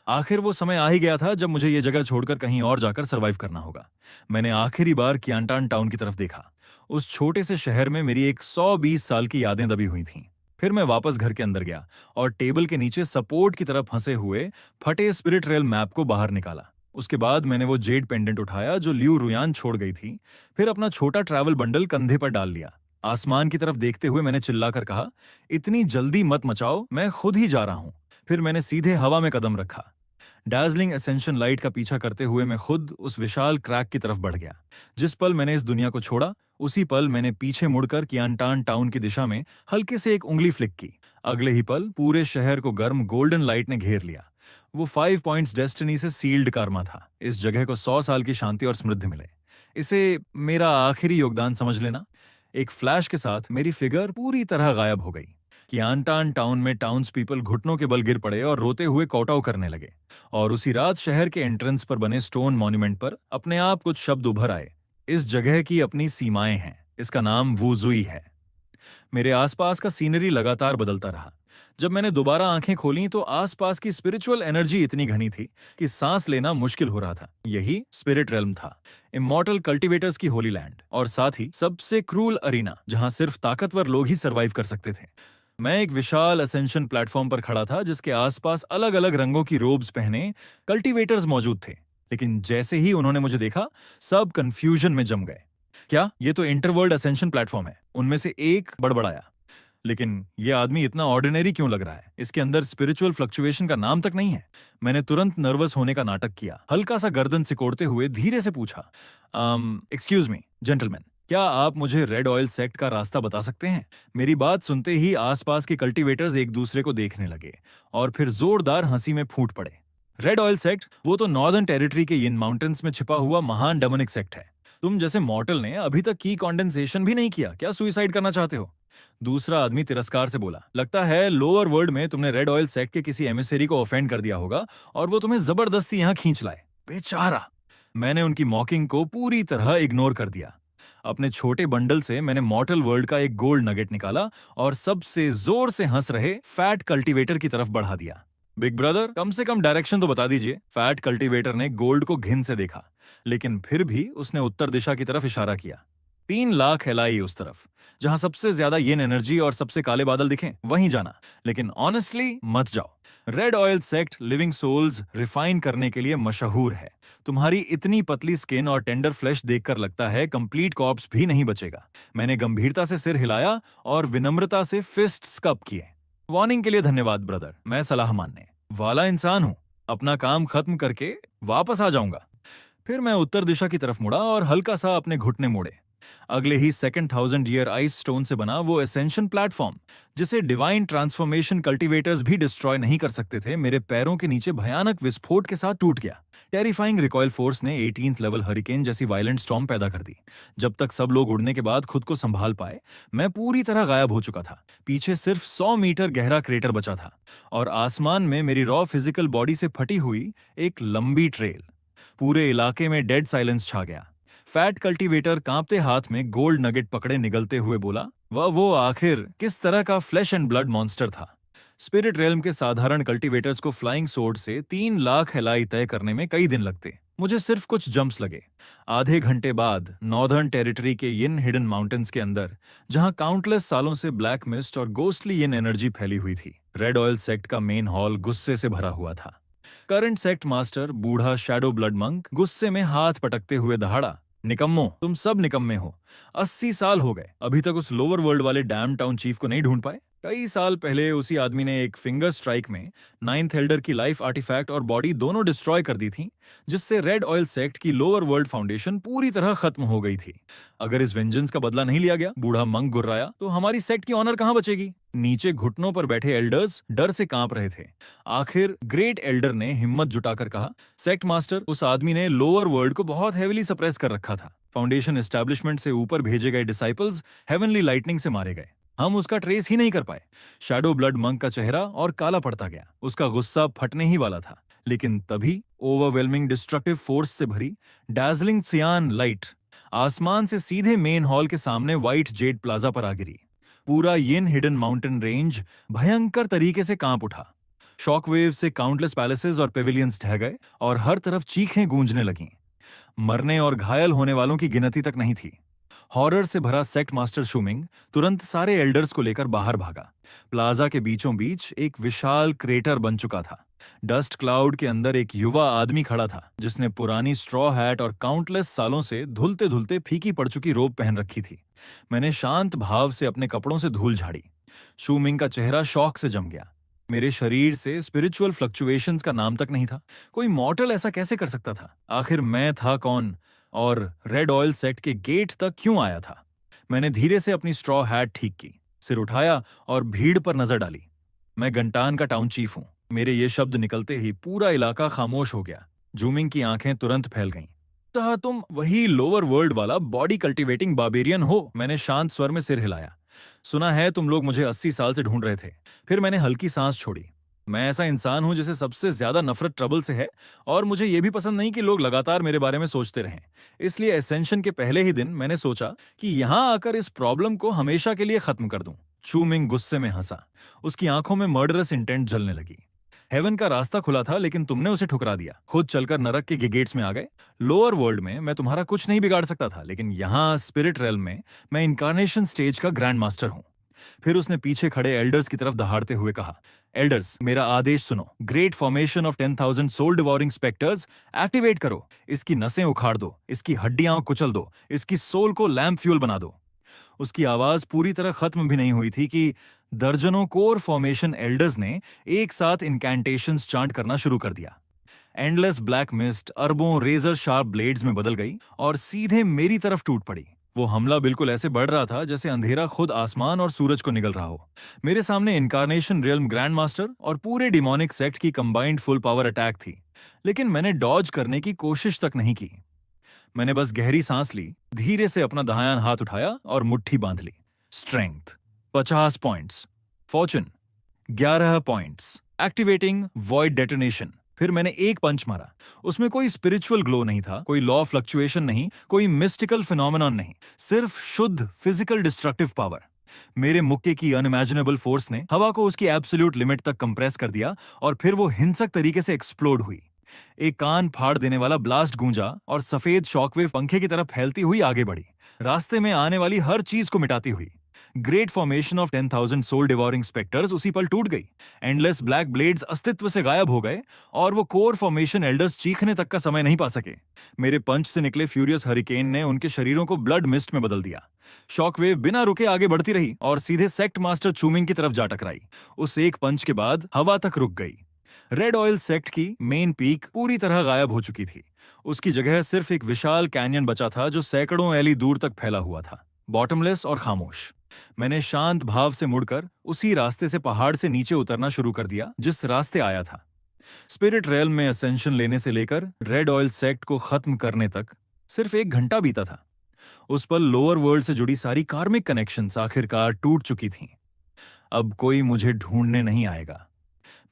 आखिर वो समय आ ही गया था जब मुझे ये जगह छोड़कर कहीं और जाकर सरवाइव करना होगा। मैंने आखिरी बार कियांटान टाउन की तरफ देखा। उस छोटे से शहर में मेरी एक 120 साल की यादें दबी हुई थीं। फिर मैं वापस घर के अंदर गया और टेबल के नीचे सपोर्ट की तरफ फंसे हुए फटे स्पिरिट रेल मैप को बाहर निकाला। उसके बाद मैंने वो जेड पेंडेंट उठाया जो लियू रुयान छोड़ गई थी। फिर अपना छोटा ट्रैवल बंडल कंधे पर डाल लिया। आसमान की तरफ देखते हुए मैंने चिल्लाकर कहा, इतनी जल्दी मत मचाओ, मैं खुद ही जा रहा हूं। फिर मैंने सीधे हवा में कदम रखा। डार्जलिंग एसेंशन लाइट का पीछा करते हुए मैं खुद उस विशाल क्रैक की तरफ बढ़ गया। जिस पल मैंने इस दुनिया को छोड़ा, उसी पल मैंने पीछे मुड़कर कियांटान टाउन की दिशा में हल्के से एक उंगली फ्लिक की। अगले ही पल पूरे शहर को गर्म गोल्डन लाइट ने घेर लिया। वो 5 पॉइंट्स डेस्टिनी से सील्ड कारमा था। इस जगह को 100 साल की शांति और समृद्धि मिले। इसे मेरा आखिरी योगदान समझ लेना। एक फ्लैश के साथ मेरी फिगर पूरी तरह गायब हो गई। कियांटान टाउन में टाउन्स पीपल घुटनों के बल गिर पड़े और रोते हुए कौटाव करने लगे। और उसी रात शहर के एंट्रेंस पर बने स्टोन मॉन्यूमेंट पर अपने आप कुछ शब्द उभर आए। इस जगह की अपनी सीमाएं हैं। इसका नाम वुजुई है। मेरे आसपास का सीनरी लगातार बदलता रहा। जब मैंने दोबारा आंखें खोलीं तो आसपास की स्पिरिचुअल एनर्जी इतनी घनी थी कि सांस लेना मुश्किल हो रहा था। यही स्पिरिट रेल्म था, इमॉर्टल कल्टीवेटर्स की होली लैंड, और साथ ही सबसे क्रूल अरीना जहां सिर्फ ताकतवर लोग ही सरवाइव कर सकते थे। मैं एक विशाल असेंशन प्लेटफॉर्म पर खड़ा था जिसके आसपास अलग अलग रंगों की रोब्स पहने कल्टीवेटर्स मौजूद थे। लेकिन जैसे ही उन्होंने मुझे देखा, सब कंफ्यूजन में जम गए। क्या ये तो इंटरवर्ल्ड असेंशन प्लेटफॉर्म है? उनमें से एक बड़बड़ाया। लेकिन ये आदमी इतना ऑर्डिनरी क्यों लग रहा है? इसके अंदर स्पिरिचुअल फ्लक्चुएशन का नाम तक नहीं है। मैंने तुरंत नर्वस होने का नाटक किया। हल्का सा गर्दन सिकोड़ते हुए धीरे से पूछा, एक्सक्यूज मी जेंटलमैन, क्या आप मुझे रेड ऑयल सेक्ट का रास्ता बता सकते हैं? मेरी बात सुनते ही आसपास के कल्टीवेटर्स एक दूसरे को देखने लगे और फिर जोरदार हंसी में फूट पड़े। Red oil sect? वो तो नॉर्दर्न टेरिटरी के यिन माउंटेन्स में छिपा हुआ महान डेमोनिक सेक्ट है। तुम जैसे मॉर्टल ने अभी तक की कॉन्डेंसेशन भी नहीं किया। क्या सुइसाइड करना चाहते हो? दूसरा आदमी तिरस्कार से बोला, लगता है लोअर वर्ल्ड में तुमने रेड ऑयल सेक्ट के किसी एमिसेरी को ऑफेंड कर दिया होगा और वो तुम्हें जबरदस्ती यहां खींच लाए। बेचारा। मैंने उनकी मॉकिंग को पूरी तरह इग्नोर कर दिया। अपने छोटे बंडल से मैंने मॉर्टल वर्ल्ड का एक गोल्ड नगेट निकाला और सबसे जोर से हंस रहे फैट कल्टीवेटर की तरफ बढ़ा दिया। बिग ब्रदर, कम से कम डायरेक्शन तो बता दीजिए। फैट कल्टीवेटर ने गोल्ड को घिन से देखा, लेकिन फिर भी उसने उत्तर दिशा की तरफ इशारा किया। 3 लाख एलाई उस तरफ, जहां सबसे ज्यादा येन एनर्जी और सबसे काले बादल दिखें, वहीं जाना। लेकिन ऑनेस्टली मत जाओ। Red oil sect living souls refine करने के लिए मशहूर है। तुम्हारी इतनी पतली स्किन और टेंडर फ्लैश देखकर लगता है कंप्लीट कॉर्प्स भी नहीं बचेगा। मैंने गंभीरता से सिर हिलाया और विनम्रता से फिस्ट्स कप किए। वार्निंग के लिए धन्यवाद ब्रदर, मैं सलाह मानने वाला इंसान हूं। अपना काम खत्म करके वापस आ जाऊंगा। फिर मैं उत्तर दिशा की तरफ मुड़ा और हल्का सा अपने घुटने मोड़े। अगले ही सेकंड 1000 ईयर आइस स्टोन से बना वो एसेंशन प्लेटफॉर्म, जिसे डिवाइन ट्रांसफॉर्मेशन कल्टीवेटर्स भी डिस्ट्रॉय नहीं कर सकते थे, मेरे पैरों के नीचे भयानक विस्फोट के साथ टूट गया। टेरिफाइंग रिकॉइल फोर्स ने 18th लेवल हरिकेन जैसी वायलेंट स्टॉर्म पैदा कर दी। जब तक सब लोग उड़ने के बाद खुद को संभाल पाए, मैं पूरी तरह गायब हो चुका था। पीछे सिर्फ 100 मीटर गहरा क्रेटर बचा था और आसमान में मेरी रॉ फिजिकल बॉडी से फटी हुई एक लंबी ट्रेल। पूरे इलाके में डेड साइलेंस छा गया। फैट कल्टीवेटर कांपते हाथ में गोल्ड नगेट पकड़े निगलते हुए बोला, वह वो आखिर किस तरह का फ्लैश एंड ब्लड मॉन्स्टर था? स्पिरिट रेल्म के साधारण कल्टीवेटर्स को फ्लाइंग सोर्ड से 3 लाख हेलाई तय करने में कई दिन लगते। मुझे सिर्फ कुछ जंप्स लगे। आधे घंटे बाद नॉर्दर्न टेरिटरी के यिन हिडन माउंटेन्स के अंदर, जहां काउंटलेस सालों से ब्लैक मिस्ट और गोस्टली यिन एनर्जी फैली हुई थी, रेड ऑयल सेक्ट का मेन हॉल गुस्से से भरा हुआ था। करंट सेक्ट मास्टर बूढ़ा शैडो ब्लड मंक गुस्से में हाथ पटकते हुए दहाड़ा, निकम्मो, तुम सब निकम्मे हो। 80 साल हो गए, अभी तक उस लोअर वर्ल्ड वाले डैम टाउन चीफ को नहीं ढूंढ पाए। कई साल पहले उसी आदमी ने एक फिंगर स्ट्राइक में 9th एल्डर की लाइफ आर्टिफैक्ट और बॉडी दोनों डिस्ट्रॉय कर दी थी, जिससे रेड ऑयल सेक्ट की लोअर वर्ल्ड फाउंडेशन पूरी तरह खत्म हो गई थी। अगर इस वेंजेंस का बदला नहीं लिया गया, बूढ़ा मंक गुर्राया, तो हमारी सेक्ट की ऑनर कहां बचेगी? नीचे घुटनों पर बैठे एल्डर्स डर से कांप रहे थे। आखिर ग्रेट एल्डर ने हिम्मत जुटाकर कहा, सेक्ट मास्टर, उस आदमी ने लोअर वर्ल्ड को बहुत हेविली सप्रेस कर रखा था। फाउंडेशन एस्टैब्लिशमेंट से ऊपर भेजे गए डिसाइपल्स हेवनली लाइटनिंग से मारे गए। हम उसका ट्रेस ही नहीं कर पाए। शैडो ब्लड मंक का चेहरा और काला पड़ता गया। उसका गुस्सा फटने ही वाला था, लेकिन तभी ओवरवेलमिंग डिस्ट्रक्टिव फोर्स से भरी डार्जलिंग सियान लाइट आसमान से सीधे मेन हॉल के सामने व्हाइट जेड प्लाजा पर आ गिरी। पूरा यिन हिडन माउंटेन रेंज भयंकर तरीके से कांप उठा। शॉकवेव से काउंटलेस पैलेसेस और पेविलियंस ढह गए और हर तरफ चीखें गूंजने लगीं। मरने और घायल होने वालों की गिनती तक नहीं थी। हॉरर से भरा सेक्ट मास्टर शूमिंग तुरंत सारे एल्डर्स को लेकर बाहर भागा। प्लाजा के बीचों बीच एक विशाल क्रेटर बन चुका था। डस्ट क्लाउड के अंदर एक युवा आदमी खड़ा था जिसने पुरानी स्ट्रॉ हैट और काउंटलेस सालों से धुलते धुलते फीकी पड़ चुकी रोब पहन रखी थी। मैंने शांत भाव से अपने कपड़ों से धूल झाड़ी। शूमिंग का चेहरा शौक से जम गया। मेरे शरीर से स्पिरिचुअल फ्लक्चुएशंस का नाम तक नहीं था। कोई मॉर्टल ऐसा कैसे कर सकता था? आखिर मैं था कौन और रेड ऑयल सेक्ट के गेट तक क्यों आया था? मैंने धीरे से अपनी स्ट्रॉ हैट ठीक की, सिर उठाया और भीड़ पर नजर डाली। मैं गंटान का टाउन चीफ हूं। मेरे ये शब्द निकलते ही पूरा इलाका खामोश हो गया। जूमिंग की आंखें तुरंत फैल गईं। तो तुम वही लोअर वर्ल्ड वाला बॉडी कल्टीवेटिंग बार्बेरियन हो? मैंने शांत स्वर में सिर हिलाया। सुना है तुम लोग मुझे 80 साल से ढूंढ रहे थे। फिर मैंने हल्की सांस छोड़ी। मैं ऐसा इंसान हूं जिसे सबसे ज्यादा नफरत ट्रबल से है और मुझे यह भी पसंद नहीं कि लोग लगातार मेरे बारे में सोचते रहें। इसलिए एसेंशन के पहले ही दिन मैंने सोचा कि यहां आकर इस प्रॉब्लम को हमेशा के लिए खत्म कर दूं। चूमिंग गुस्से में हंसा। उसकी आंखों में मर्डरस इंटेंट जलने लगी। हेवन का रास्ता खुला था लेकिन तुमने उसे ठुकरा दिया। खुद चलकर नरक के गेट्स में आ गए। लोअर वर्ल्ड में मैं तुम्हारा कुछ नहीं बिगाड़ सकता था, लेकिन यहाँ स्पिरिट रेल्म में मैं इनकारनेशन स्टेज का ग्रैंड मास्टर हूँ। फिर उसने पीछे खड़े एल्डर्स की तरफ दहाड़ते हुए कहा, एल्डर्स, मेरा आदेश सुनो। Great formation of 10,000 soul devouring specters activate करो। इसकी नसें उखाड़ दो, इसकी हड्डियां कुचल दो, इसकी सोल को लैम्प फ्यूल बना दो। उसकी आवाज पूरी तरह खत्म भी नहीं हुई थी कि दर्जनों कोर फॉर्मेशन एल्डर्स ने एक साथ इनकैंटेशंस चांट करना शुरू कर दिया। एंडलेस ब्लैक मिस्ट अरबों रेजर शार्प ब्लेड्स में बदल गई और सीधे मेरी तरफ टूट पड़ी। वो हमला बिल्कुल ऐसे बढ़ रहा था जैसे अंधेरा खुद आसमान और सूरज को निगल रहा हो। मेरे सामने इनकारनेशन रियल्म ग्रैंड मास्टर और पूरे डिमोनिक सेक्ट की कंबाइंड फुल पावर अटैक थी, लेकिन मैंने डॉज करने की कोशिश तक नहीं की। मैंने बस गहरी सांस ली, धीरे से अपना दायां हाथ उठाया और मुट्ठी बांध ली। Strength 50 points, fortune 11 points, activating void detonation. फिर मैंने एक पंच मारा। उसमें कोई स्पिरिचुअल ग्लो नहीं था, कोई लॉ फ्लक्चुएशन नहीं, कोई मिस्टिकल फिनोमेनॉन नहीं, सिर्फ शुद्ध फिजिकल डिस्ट्रक्टिव पावर। मेरे मुक्के की अनइमेजिनेबल फोर्स ने हवा को उसकी एब्सोल्यूट लिमिट तक कंप्रेस कर दिया और फिर वो हिंसक तरीके से एक्सप्लोड हुई। एक कान फाड़ देने वाला ब्लास्ट गूंजा और सफेद शॉकवेव पंखे की तरफ फैलती हुई आगे बढ़ी, रास्ते में आने वाली हर चीज को मिटाती हुई। Great formation of 10,000 soul devouring specters उसी पल टूट गई। एंडलेस ब्लैक ब्लेड्स अस्तित्व से गायब हो गए और वो कोर फॉर्मेशन एल्डर्स चीखने तक का समय नहीं पा सके। मेरे पंच से निकले फ्यूरियस हरिकेन ने उनके शरीरों को ब्लड मिस्ट में बदल दिया। शॉकवेव बिना रुके आगे बढ़ती रही और सीधे सेक्ट मास्टर चूमिंग की तरफ जा टकराई। उस एक पंच के बाद हवा तक रुक गई। रेड ऑयल सेक्ट की मेन पीक पूरी तरह गायब हो चुकी थी। उसकी जगह सिर्फ एक विशाल कैनियन बचा था जो सैकड़ों एली दूर तक फैला हुआ था, बॉटमलेस और खामोश। मैंने शांत भाव से मुड़कर उसी रास्ते से पहाड़ से नीचे उतरना शुरू कर दिया जिस रास्ते आया था। स्पिरिट रेल्म में असेंशन लेने से लेकर रेड ऑयल सेक्ट को खत्म करने तक सिर्फ 1 घंटा बीता था। उस पल लोअर वर्ल्ड से जुड़ी सारी कार्मिक कनेक्शंस आखिरकार टूट चुकी थीं। अब कोई मुझे ढूंढने नहीं आएगा।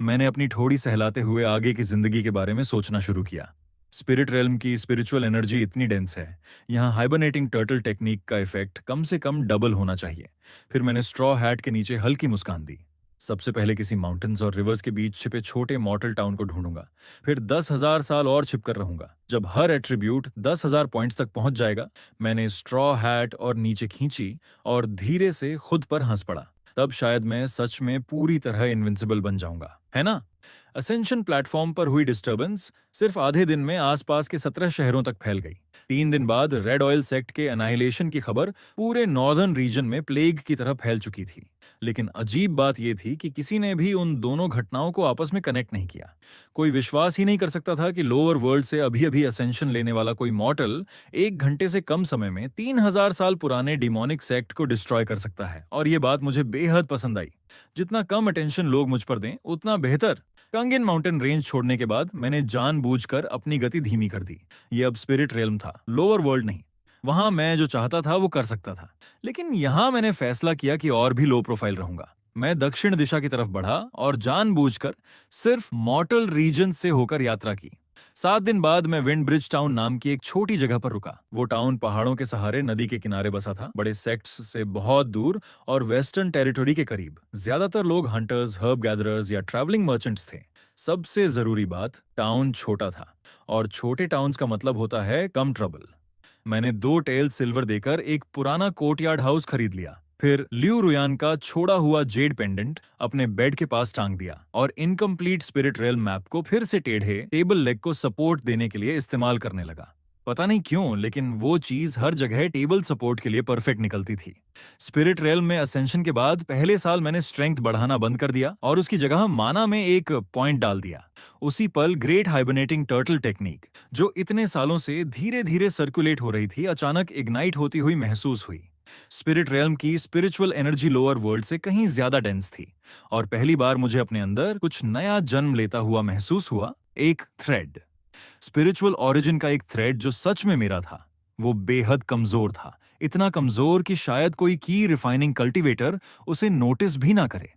मैंने अपनी ठोड़ी सहलाते हुए आगे की जिंदगी के बारे में सोचना शुरू किया। स्पिरिट रेल्म की स्पिरिचुअल एनर्जी इतनी डेंस है, यहाँ हाइबरनेटिंग टर्टल टेक्निक का इफेक्ट कम से कम डबल होना चाहिए। फिर मैंने स्ट्रॉ हैट के नीचे हल्की मुस्कान दी। सबसे पहले किसी माउंटेन्स और रिवर्स के बीच छिपे छोटे मॉर्टल टाउन को ढूंढूंगा। फिर 10,000 साल और छिपकर रहूंगा। जब हर एट्रीब्यूट 10,000 पॉइंट्स तक पहुंच जाएगा, मैंने स्ट्रॉ हैट और नीचे खींची और धीरे से खुद पर हंस पड़ा। तब शायद मैं सच में पूरी तरह इनविंसिबल बन जाऊंगा, है ना? असेंशन प्लेटफॉर्म पर हुई डिस्टर्बेंस सिर्फ आधे दिन में आसपास के 17 शहरों तक फैल गई। 3 दिन बाद रेड ऑयल सेक्ट के अनाइलेशन की खबर पूरे नॉर्दर्न रीजन में प्लेग की तरह फैल चुकी थी। लेकिन अजीब बात यह थी कि किसी ने भी उन दोनों घटनाओं को आपस में कनेक्ट नहीं किया। कोई विश्वास ही नहीं कर सकता था कि लोअर वर्ल्ड से अभी अभी असेंशन लेने वाला कोई मॉर्टल 1 घंटे से कम समय में 3,000 साल पुराने डिमोनिक सेक्ट को डिस्ट्रॉय कर सकता है। और यह बात मुझे बेहद पसंद आई। जितना कम अटेंशन लोग मुझ पर दें उतना बेहतर। कंगन माउंटेन रेंज छोड़ने के बाद मैंने जानबूझकर अपनी गति धीमी कर दी। ये अब स्पिरिट रेल्म था, लोअर वर्ल्ड नहीं। वहां मैं जो चाहता था वो कर सकता था, लेकिन यहां मैंने फैसला किया कि और भी लो प्रोफाइल रहूंगा। मैं दक्षिण दिशा की तरफ बढ़ा और जानबूझकर सिर्फ मॉर्टल रीजन से होकर यात्रा की। 7 दिन बाद मैं विंड ब्रिज टाउन नाम की एक छोटी जगह पर रुका। वो टाउन पहाड़ों के सहारे नदी के किनारे बसा था, बड़े सेक्ट्स से बहुत दूर और वेस्टर्न टेरिटरी के करीब। ज्यादातर लोग हंटर्स, हर्ब गैदरर्स या ट्रैवलिंग मर्चेंट्स थे। सबसे जरूरी बात, टाउन छोटा था, और छोटे टाउन्स का मतलब होता है कम ट्रबल। मैंने 2 टेल सिल्वर देकर एक पुराना कोर्टयार्ड हाउस खरीद लिया। फिर ल्यू रुयान का छोड़ा हुआ जेड पेंडेंट अपने बेड के पास टांग दिया और इनकम्प्लीट स्पिरिट रेल मैप को फिर से टेढ़े टेबल लेग को सपोर्ट देने के लिए इस्तेमाल करने लगा। पता नहीं क्यों, लेकिन वो चीज हर जगह टेबल सपोर्ट के लिए परफेक्ट निकलती थी। स्पिरिट रेल में असेंशन के बाद पहले साल मैंने स्ट्रेंथ बढ़ाना बंद कर दिया और उसकी जगह माना में एक पॉइंट डाल दिया। उसी पल ग्रेट हाइबरनेटिंग टर्टल टेक्निक, जो इतने सालों से धीरे धीरे सर्कुलेट हो रही थी, अचानक इग्नाइट होती हुई महसूस हुई। स्पिरिट रेल्म की स्पिरिचुअल एनर्जी लोअर वर्ल्ड से कहीं ज्यादा डेंस थी, और पहली बार मुझे अपने अंदर कुछ नया जन्म लेता हुआ महसूस हुआ। एक थ्रेड, स्पिरिचुअल ओरिजिन का एक थ्रेड जो सच में मेरा था। वो बेहद कमजोर था, इतना कमजोर कि शायद कोई की रिफाइनिंग कल्टीवेटर उसे नोटिस भी ना करे।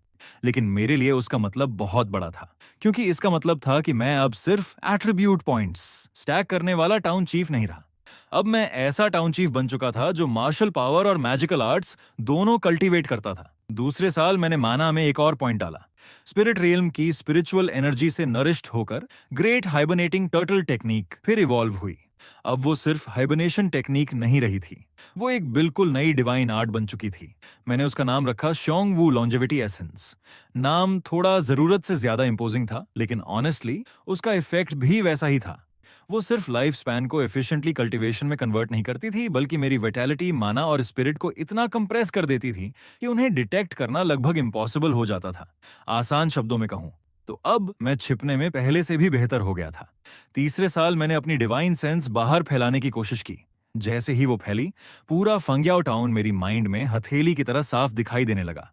लेकिन मेरे लिए उसका मतलब बहुत बड़ा था, क्योंकि इसका मतलब था कि मैं अब सिर्फ एट्रीब्यूट पॉइंट्स स्टैक करने वाला टाउन चीफ नहीं रहा। अब मैं ऐसा टाउन चीफ बन चुका था जो मार्शल पावर और मैजिकल आर्ट्स दोनों कल्टीवेट करता था। दूसरे साल मैंने माना में एक और पॉइंट डाला। स्पिरिट रियल्म की स्पिरिचुअल एनर्जी से नरिश्ड होकर ग्रेट हाइबरनेटिंग टर्टल टेक्निक फिर इवॉल्व हुई। अब वो सिर्फ हाइबरनेशन टेक्निक नहीं रही थी, वो एक बिल्कुल नई डिवाइन आर्ट बन चुकी थी। मैंने उसका नाम रखा शोंग वू लॉन्जेविटी एसेंस। नाम थोड़ा जरूरत से ज्यादा इंपोजिंग था, लेकिन ऑनेस्टली उसका इफेक्ट भी वैसा ही था। वो सिर्फ लाइफ स्पैन को एफिशिएंटली कल्टीवेशन में कन्वर्ट नहीं करती थी, बल्कि मेरी विटैलिटी, माना और स्पिरिट को इतना कंप्रेस कर देती थी कि उन्हें डिटेक्ट करना लगभग इम्पॉसिबल हो जाता था। आसान शब्दों में कहूं तो अब मैं छिपने में पहले से भी बेहतर हो गया था। तीसरे साल मैंने अपनी डिवाइन सेंस बाहर फैलाने की कोशिश की। जैसे ही वो फैली, पूरा फंग्याओ टाउन मेरी माइंड में हथेली की तरह साफ दिखाई देने लगा।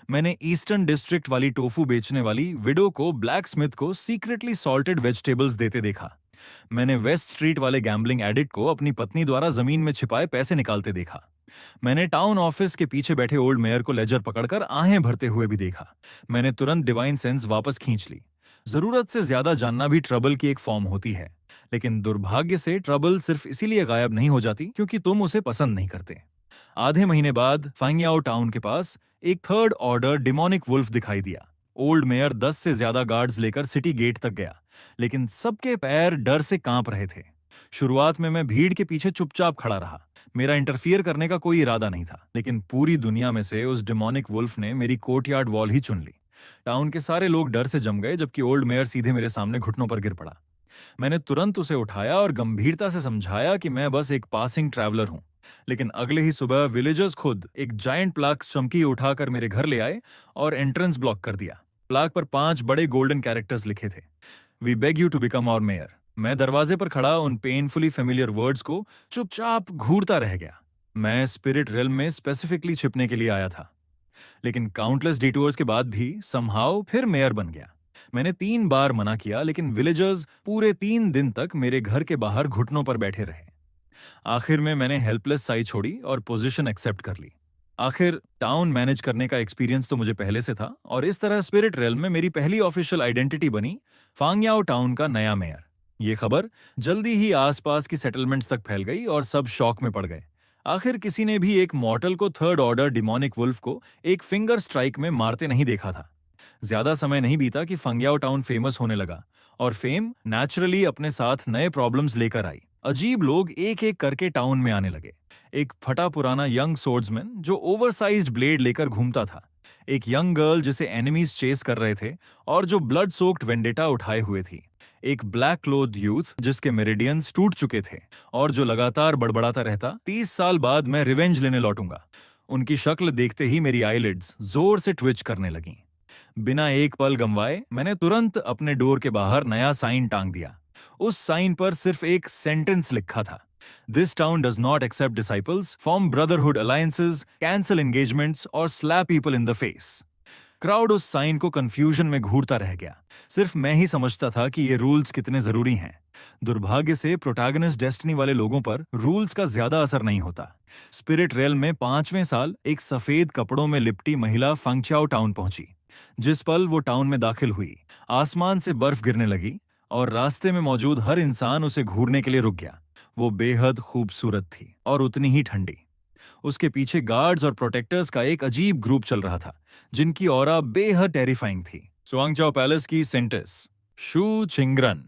मैंने ईस्टर्न डिस्ट्रिक्ट वाली टोफू बेचने वाली विडो को ब्लैक स्मिथ को सीक्रेटली सॉल्टेड वेजिटेबल्स देते देखा। मैंने वेस्ट स्ट्रीट वाले गैम्बलिंग एडिक्ट को अपनी पत्नी द्वारा जमीन में छिपाए पैसे निकालते देखा। मैंने टाउन ऑफिस के पीछे बैठे ओल्ड मेयर को लेजर पकड़कर आहें भरते हुए भी देखा। मैंने तुरंत डिवाइन सेंस वापस खींच ली। जरूरत से ज्यादा जानना भी ट्रबल की एक फॉर्म होती है, लेकिन दुर्भाग्य से ट्रबल सिर्फ इसीलिए गायब नहीं हो जाती क्योंकि तुम उसे पसंद नहीं करते। आधे महीने बाद फांगियाओ टाउन के पास एक थर्ड ऑर्डर डिमोनिक वुल्फ दिखाई दिया। ओल्ड मेयर 10 से ज्यादा गार्ड्स लेकर सिटी गेट तक गया, लेकिन सबके पैर डर से कांप रहे थे। शुरुआत में मैं भीड़ के पीछे चुपचाप खड़ा रहा। मेरा इंटरफियर करने का कोई इरादा नहीं था, लेकिन पूरी दुनिया में से उस डिमोनिक वुल्फ ने मेरी कोर्टयार्ड वॉल ही चुन ली। टाउन के सारे लोग डर से जम गए, जबकि ओल्ड मेयर सीधे मेरे सामने घुटनों पर गिर पड़ा। मैंने तुरंत उसे उठाया और गंभीरता से समझाया कि मैं बस एक पासिंग ट्रैवलर हूं। लेकिन अगले ही सुबह विलेजर्स खुद एक जायंट प्लाक चमकी उठाकर मेरे घर ले आए और एंट्रेंस ब्लॉक कर दिया। प्लाक पर 5 बड़े गोल्डन कैरेक्टर्स लिखे थे, we beg you to become our mayor. मैं दरवाजे पर खड़ा उन पेनफुली फेमिलियर वर्ड्स को चुपचाप घूरता रह गया। मैं स्पिरिट रेल्म में स्पेसिफिकली छिपने के लिए आया था, लेकिन काउंटलेस डिटूर्स के बाद भी समहाउ फिर मेयर बन गया। मैंने 3 बार मना किया, लेकिन विलेजर्स पूरे 3 दिन तक मेरे घर के बाहर घुटनों पर बैठे रहे। आखिर में मैंने हेल्पलेस साइड छोड़ी और पोजीशन एक्सेप्ट कर ली। आखिर टाउन मैनेज करने का एक्सपीरियंस तो मुझे पहले से था, और इस तरह स्पिरिट रेल्म में मेरी पहली ऑफिशियल आइडेंटिटी बनी फांग्याओ टाउन का नया मेयर। ये खबर जल्दी ही आसपास की सेटलमेंट्स तक फैल गई और सब शॉक में पड़ गए। आखिर किसी ने भी एक मॉर्टल को थर्ड ऑर्डर डिमोनिक वुल्फ को एक फिंगर स्ट्राइक में मारते नहीं देखा था। ज्यादा समय नहीं बीता कि फंग्याओ टाउन फेमस होने लगा, और फेम नेचुरली अपने साथ नए प्रॉब्लम्स लेकर आई। अजीब लोग एक एक करके टाउन में आने लगे। एक फटा पुराना यंग सोर्ड्समैन जो ओवरसाइज्ड ब्लेड लेकर घूमता था, एक यंग गर्ल जिसे एनिमीज चेस कर रहे थे और जो ब्लड सोक्ड वेंडेटा उठाए हुए थी, एक ब्लैक क्लोथ यूथ जिसके मेरिडियंस टूट चुके थे और जो लगातार बड़बड़ाता रहता, 30 साल बाद मैं रिवेंज लेने लौटूंगा। उनकी शक्ल देखते ही मेरी आईलिड्स जोर से ट्विच करने लगीं। बिना एक पल गंवाए मैंने तुरंत अपने डोर के बाहर नया साइन टांग दिया। उस साइन पर सिर्फ एक सेंटेंस लिखा था, this town does not accept disciples, form brotherhood alliances, cancel engagements और slap people in the face. Crowd उस साइन को कंफ्यूजन में घूरता रह गया। सिर्फ मैं ही समझता था कि ये रूल्स कितने जरूरी हैं। दुर्भाग्य से प्रोटैगनिस्ट डेस्टिनी वाले लोगों पर रूल्स का ज्यादा असर नहीं होता। स्पिरिट रेल्म में 5वें साल एक सफेद कपड़ों में लिपटी महिला फंगचाओ टाउन पहुंची। जिस पल वो टाउन में दाखिल हुई, आसमान से बर्फ गिरने लगी और रास्ते में मौजूद हर इंसान उसे घूरने के लिए रुक गया। वो बेहद खूबसूरत थी और उतनी ही ठंडी। उसके पीछे गार्ड्स और प्रोटेक्टर्स का एक अजीब ग्रुप चल रहा था, जिनकी ऑरा बेहद टेरिफाइंग थी। स्वांगजाओ पैलेस की सेंटेस शू चिंगरन।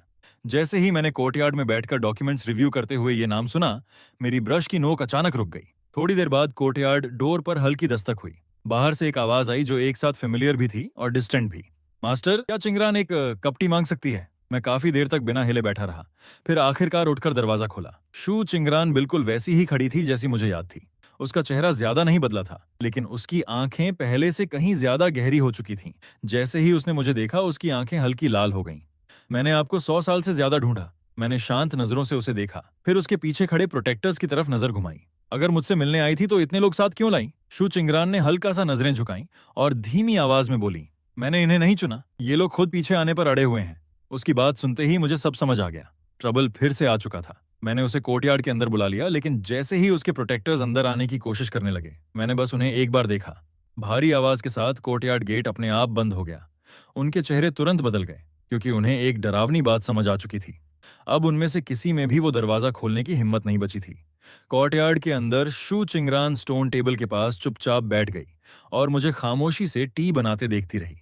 जैसे ही मैंने कोर्टयार्ड में बैठकर डॉक्यूमेंट्स रिव्यू करते हुए ये नाम सुना, मेरी ब्रश की नोक अचानक रुक गई। थोड़ी देर बाद कोर्टयार्ड डोर पर हल्की दस्तक हुई। बाहर से एक आवाज आई जो एक साथ फेमिलियर भी थी और डिस्टेंट भी। मास्टर, क्या चिंगरान एक कप टी मांग सकती है? मैं काफी देर तक बिना हिले बैठा रहा, फिर आखिरकार उठकर दरवाजा खोला। शू चिंगरान बिल्कुल वैसी ही खड़ी थी जैसी मुझे याद थी। उसका चेहरा ज्यादा नहीं बदला था, लेकिन उसकी आंखें पहले से कहीं ज्यादा गहरी हो चुकी थीं। जैसे ही उसने मुझे देखा, उसकी आंखें हल्की लाल हो गईं। मैंने आपको 100 साल से ज्यादा ढूंढा। मैंने शांत नजरों से उसे देखा, फिर उसके पीछे खड़े प्रोटेक्टर्स की तरफ नजर घुमाई। अगर मुझसे मिलने आई थी तो इतने लोग साथ क्यों लाई? शू चिंगरान ने हल्का सा नजरें झुकाई और धीमी आवाज में बोली, मैंने इन्हें नहीं चुना, ये लोग खुद पीछे आने पर अड़े हुए हैं। उसकी बात सुनते ही मुझे सब समझ आ गया। ट्रबल फिर से आ चुका था। मैंने उसे कोर्टयार्ड के अंदर बुला लिया, लेकिन जैसे ही उसके प्रोटेक्टर्स अंदर आने की कोशिश करने लगे, मैंने बस उन्हें एक बार देखा। भारी आवाज के साथ कोर्टयार्ड गेट अपने आप बंद हो गया। उनके चेहरे तुरंत बदल गए, क्योंकि उन्हें एक डरावनी बात समझ आ चुकी थी। अब उनमें से किसी में भी वो दरवाजा खोलने की हिम्मत नहीं बची थी। कोर्टयार्ड के अंदर शू चिंगरान स्टोन टेबल के पास चुपचाप बैठ गई और मुझे खामोशी से टी बनाते देखती रही।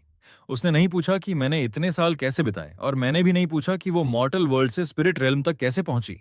उसने नहीं पूछा कि मैंने इतने साल कैसे बिताए, और मैंने भी नहीं पूछा कि वो मॉर्टल वर्ल्ड से स्पिरिट रेल्म तक कैसे पहुंची।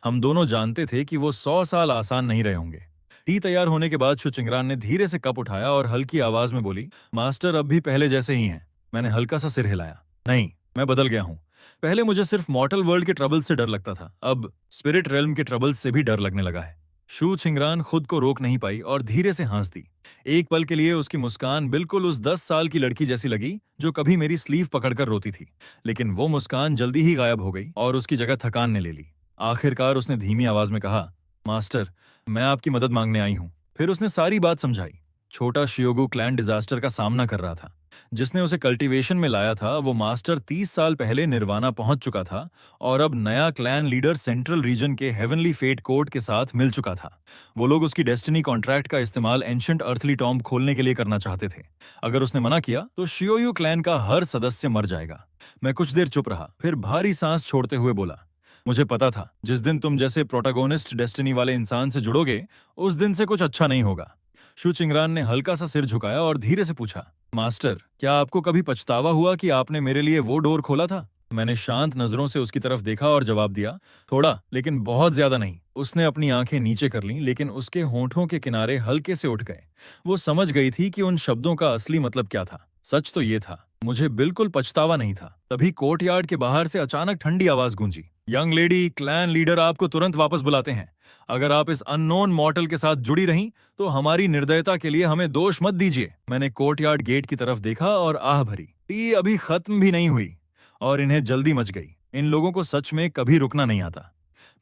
हम दोनों जानते थे कि वो 100 साल आसान नहीं रहे होंगे। टी तैयार होने के बाद शू चिंगरान ने धीरे से कप उठाया और हल्की आवाज में बोली, मास्टर अब भी पहले जैसे ही हैं। मैंने हल्का सा सिर हिलाया। नहीं, मैं बदल गया हूं। पहले मुझे सिर्फ मॉर्टल वर्ल्ड के ट्रबल से डर लगता था, अब स्पिरिट रेल्म के ट्रबल से भी डर लगने लगा है। शू चिंगरान खुद को रोक नहीं पाई और धीरे से हंस दी। एक पल के लिए उसकी मुस्कान बिल्कुल उस 10 साल की लड़की जैसी लगी जो कभी मेरी स्लीव पकड़कर रोती थी। लेकिन वो मुस्कान जल्दी ही गायब हो गई और उसकी जगह थकान ने ले ली। आखिरकार उसने धीमी आवाज में कहा, मास्टर, मैं आपकी मदद मांगने आई हूं। फिर उसने सारी बात समझाई। छोटा शियोगु क्लैन डिजास्टर का सामना कर रहा था। जिसने उसे कल्टीवेशन में लाया था, वो मास्टर 30 साल पहले निर्वाणा पहुंच चुका था और अब नया क्लैन लीडर सेंट्रल रीजन के हेवनली फेट कोर्ट के साथ मिल चुका था। वो लोग उसकी डेस्टिनी कॉन्ट्रैक्ट का इस्तेमाल एंशिएंट अर्थली टॉम्ब खोलने के लिए करना चाहते थे। अगर उसने मना किया तो शियोयू क्लैन का हर सदस्य मर जाएगा। मैं कुछ देर चुप रहा, फिर भारी सांस छोड़ते हुए बोला, मुझे पता था जिस दिन तुम जैसे प्रोटोगोनिस्ट डेस्टिनी वाले इंसान से जुड़ोगे, उस दिन से कुछ अच्छा नहीं होगा। शू चिंगरान ने हल्का सा सिर झुकाया और धीरे से पूछा, मास्टर, क्या आपको कभी पछतावा हुआ कि आपने मेरे लिए वो डोर खोला था? मैंने शांत नजरों से उसकी तरफ देखा और जवाब दिया, थोड़ा, लेकिन बहुत ज्यादा नहीं। उसने अपनी आंखें नीचे कर लीं, लेकिन उसके होंठों के किनारे हल्के से उठ गए। वो समझ गई थी कि उन शब्दों का असली मतलब क्या था। सच तो ये था, मुझे बिल्कुल पछतावा नहीं था। तभी कोर्टयार्ड के बाहर से अचानक ठंडी आवाज गूंजी, यंग लेडी, क्लैन लीडर आपको तुरंत वापस बुलाते हैं। अगर आप इस अननोन मॉर्टल के साथ जुड़ी रहीं तो हमारी निर्दयता के लिए हमें दोष मत दीजिए। मैंने कोर्टयार्ड गेट की तरफ देखा और आह भरी। टी अभी खत्म भी नहीं हुई और इन्हें जल्दी मच गई। इन लोगों को सच में कभी रुकना नहीं आता।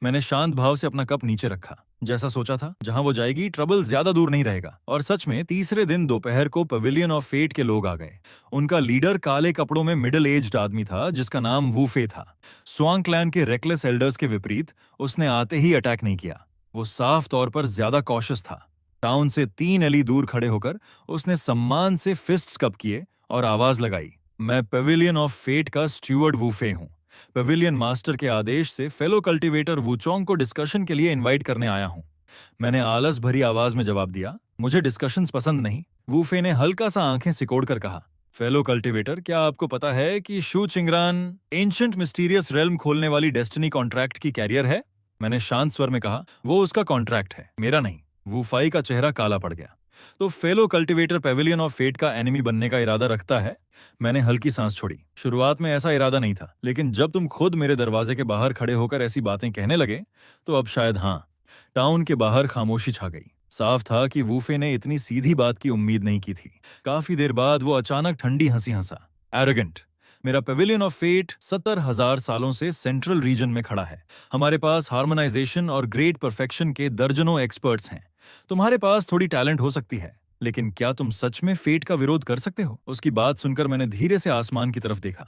मैंने शांत भाव से अपना कप नीचे रखा। जैसा सोचा था, जहां वो जाएगी ट्रबल ज्यादा दूर नहीं रहेगा। और सच में तीसरे दिन दोपहर को पवेलियन ऑफ फेट के लोग आ गए। उनका लीडर काले कपड़ों में मिडिल एज्ड आदमी था जिसका नाम वूफे था। स्वांग क्लैन के रेकलेस एल्डर्स के विपरीत उसने आते ही अटैक नहीं किया। वो साफ तौर पर ज्यादा कॉशियस था। टाउन से 3 एली दूर खड़े होकर उसने सम्मान से फिस्ट्स कप किए और आवाज लगाई, मैं पवेलियन ऑफ फेट का स्ट्यूअर्ड वूफे हूं। पवेलियन मास्टर के आदेश से फेलो कल्टीवेटर वूचोंग को डिस्कशन के लिए इनवाइट करने आया हूं। मैंने आलस भरी आवाज में जवाब दिया, मुझे डिस्कशंस पसंद नहीं। वूफे ने हल्का सा आंखें सिकोड़कर कहा, फेलो कल्टीवेटर, क्या आपको पता है कि शू चिंगरान एंशिएंट मिस्टीरियस रेल्म खोलने वाली डेस्टिनी कॉन्ट्रैक्ट की कैरियर है? मैंने शांत स्वर में कहा, वो उसका कॉन्ट्रैक्ट है, मेरा नहीं। वूफाई का चेहरा काला पड़ गया। तो fellow cultivator pavilion of fate का एनिमी बनने का इरादा रखता है? मैंने हल्की सांस छोड़ी। शुरुआत में ऐसा इरादा नहीं था, लेकिन जब तुम खुद मेरे दरवाजे के बाहर खड़े होकर ऐसी बातें कहने लगे तो अब शायद हाँ। टाउन के बाहर खामोशी छा गई। साफ था कि वूफे ने इतनी सीधी बात की उम्मीद नहीं की थी। काफी देर बाद वो अचानक ठंडी हंसी हंसा, एरोगेंट, मेरा पेविलियन ऑफ फेट 70,000 सालों से सेंट्रल रीजन में खड़ा है। हमारे पास हार्मोनाइजेशन और ग्रेट परफेक्शन के दर्जनों एक्सपर्ट्स हैं। तुम्हारे पास थोड़ी टैलेंट हो सकती है, लेकिन क्या तुम सच में फेट का विरोध कर सकते हो? उसकी बात सुनकर मैंने धीरे से आसमान की तरफ देखा।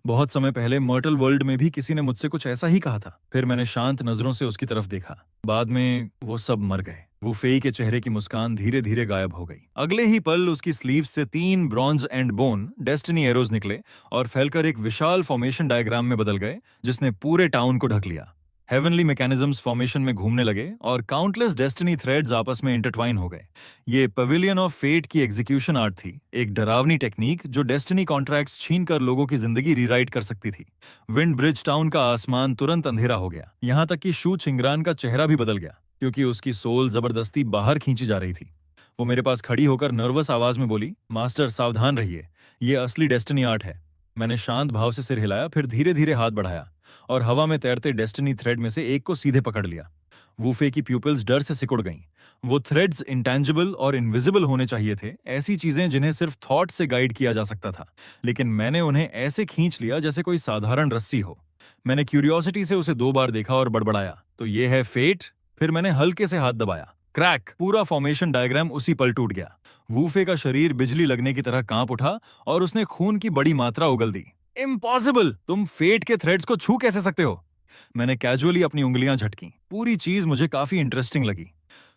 बहुत समय पहले मर्टल वर्ल्ड में भी किसी ने मुझसे कुछ ऐसा ही कहा था। फिर मैंने शांत नजरों से उसकी तरफ देखा। बाद में वो सब मर गए। वो फेई के चेहरे की मुस्कान धीरे धीरे गायब हो गई। अगले ही पल उसकी स्लीव से 3 bronze and bone destiny arrows निकले और फैलकर एक विशाल फॉर्मेशन डायग्राम में बदल गए, जिसने पूरे टाउन को ढक लिया। हेवनली मैकेनिज्म्स फॉर्मेशन में घूमने लगे और काउंटलेस डेस्टिनी थ्रेड्स आपस में इंटरट्वाइन हो गए। ये पवेलियन ऑफ फेट की एग्जीक्यूशन आर्ट थी, एक डरावनी टेक्निक जो डेस्टिनी कॉन्ट्रैक्ट्स छीनकर लोगों की जिंदगी रीराइट कर सकती थी। विंड ब्रिज टाउन का आसमान तुरंत अंधेरा हो गया, यहाँ तक कि शू छिंगरान का चेहरा भी बदल गया, क्योंकि उसकी सोल जबरदस्ती बाहर खींची जा रही थी। वो मेरे पास खड़ी होकर नर्वस आवाज में बोली, मास्टर सावधान रहिए, ये असली डेस्टिनी आर्ट है। मैंने शांत भाव से सिर हिलाया, फिर धीरे धीरे हाथ बढ़ाया और हवा में तैरते डेस्टिनी थ्रेड में से एक को सीधे पकड़ लिया। वूफे की प्यूपिल्स डर से सिकुड़ गईं। वो थ्रेड्स इंटेंजिबल और इनविजिबल होने चाहिए थे, ऐसी चीजें जिन्हें सिर्फ थॉट से गाइड किया जा सकता था, लेकिन मैंने उन्हें ऐसे खींच लिया जैसे कोई साधारण रस्सी हो। मैंने क्यूरियोसिटी से उसे 2 बार देखा और बड़बड़ाया, तो ये है फेट। फिर मैंने हल्के से हाथ दबाया, क्रैक! पूरा फॉर्मेशन डायग्राम उसी पल टूट गया। वूफे का शरीर बिजली लगने की तरह कांप उठा और उसने खून की बड़ी मात्रा उगल दी। इम्पॉसिबल! तुम फेट के थ्रेड्स को छू कैसे सकते हो? मैंने कैजुअली अपनी उंगलियां झटकी। पूरी चीज मुझे काफी इंटरेस्टिंग लगी।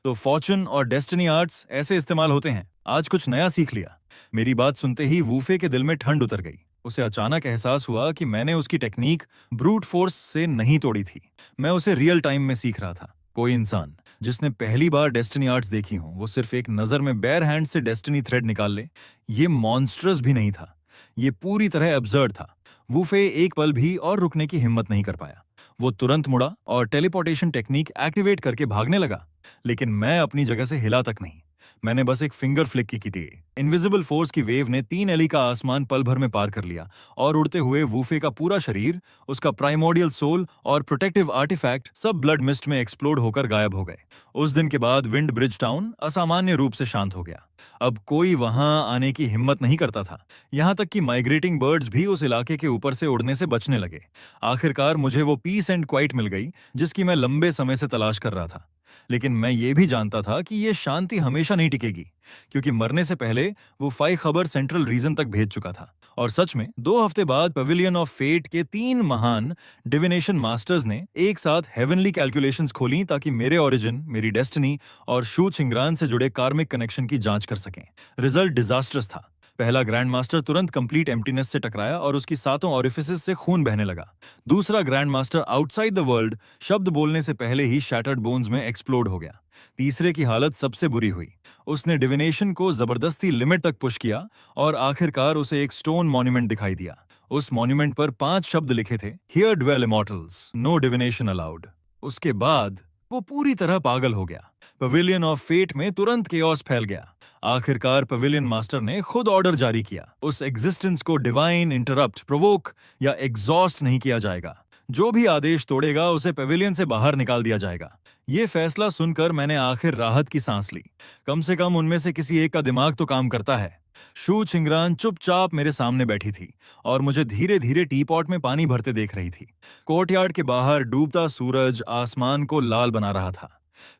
तो फॉर्चून और डेस्टिनी आर्ट्स ऐसे इस्तेमाल होते हैं। आज कुछ नया सीख लिया। मेरी बात सुनते ही वूफे के दिल में ठंड उतर गई। उसे अचानक एहसास हुआ कि मैंने उसकी टेक्निक ब्रूट फोर्स से नहीं तोड़ी थी, मैं उसे रियल टाइम में सीख रहा था। कोई इंसान जिसने पहली बार डेस्टिनी आर्ट्स देखी हो, वो सिर्फ एक नजर में बेयर हैंड से डेस्टिनी थ्रेड निकाल ले। ये मॉन्स्ट्रस भी नहीं था, ये पूरी तरह एब्सर्ड था। वूफे एक पल भी और रुकने की हिम्मत नहीं कर पाया। वो तुरंत मुड़ा और टेलीपोर्टेशन टेक्निक एक्टिवेट करके भागने लगा, लेकिन मैं अपनी जगह से हिला तक नहीं। मैंने बस एक फिंगर फ्लिक की थी। इनविजिबल फोर्स की वेव ने 3 एली का आसमान पल भर में पार कर लिया और उड़ते हुए वूफे का पूरा शरीर, उसका प्राइमोर्डियल सोल और प्रोटेक्टिव आर्टिफैक्ट सब ब्लड मिस्ट में एक्सप्लोड होकर गायब हो गए। उस दिन के बाद विंड ब्रिज टाउन असामान्य रूप से शांत हो गया। अब कोई वहां आने की हिम्मत नहीं करता था, यहां तक कि माइग्रेटिंग बर्ड्स भी उस इलाके के ऊपर से उड़ने से बचने लगे। आखिरकार मुझे वो पीस एंड क्वाइट मिल गई जिसकी मैं लंबे समय से तलाश कर रहा था। लेकिन मैं ये भी जानता था कि ये शांति हमेशा नहीं टिकेगी, क्योंकि मरने से पहले वो 5 खबर सेंट्रल रीजन तक भेज चुका था। और सच में 2 हफ्ते बाद पवेलियन ऑफ फेट के 3 महान डिविनेशन मास्टर्स ने एक साथ हेवनली कैलकुलेशंस खोली ताकि मेरे ओरिजिन, मेरी डेस्टिनी और शू छिंगरान से जुड़े कार्मिक कनेक्शन की जांच कर सकें। रिजल्ट डिजास्ट्रस था। पहला ग्रैंड मास्टर तुरंत कंप्लीट एम्प्टीनेस से टकराया और उसकी 7 ओरिफिसेस से खून बहने लगा। दूसरा grand master outside the world शब्द बोलने से पहले ही शैटर्ड बोन्स में एक्सप्लोड हो गया। तीसरे की हालत सबसे बुरी हुई। उसने डिविनेशन को जबरदस्ती लिमिट तक पुश किया और आखिरकार उसे एक स्टोन मॉन्यूमेंट दिखाई दिया। उस मॉन्यूमेंट पर 5 शब्द लिखे थे, here dwell immortals, no divination allowed. उसके बाद वो पूरी तरह पागल हो गया। पवेलियन ऑफ फेट में तुरंत केओस फैल गया। आखिरकार पवेलियन मास्टर ने खुद ऑर्डर जारी किया, उस एग्जिस्टेंस को डिवाइन, इंटरप्ट, प्रोवोक या एग्जॉस्ट नहीं किया जाएगा। जो भी आदेश तोड़ेगा उसे पवेलियन से बाहर निकाल दिया जाएगा। ये फैसला सुनकर मैंने आखिर राहत की सांस ली। कम से कम उनमें से किसी एक का दिमाग तो काम करता है। शू छिंगरान चुपचाप मेरे सामने बैठी थी और मुझे धीरे धीरे टी पॉट में पानी भरते देख रही थी। कोर्टयार्ड के बाहर डूबता सूरज आसमान को लाल बना रहा था।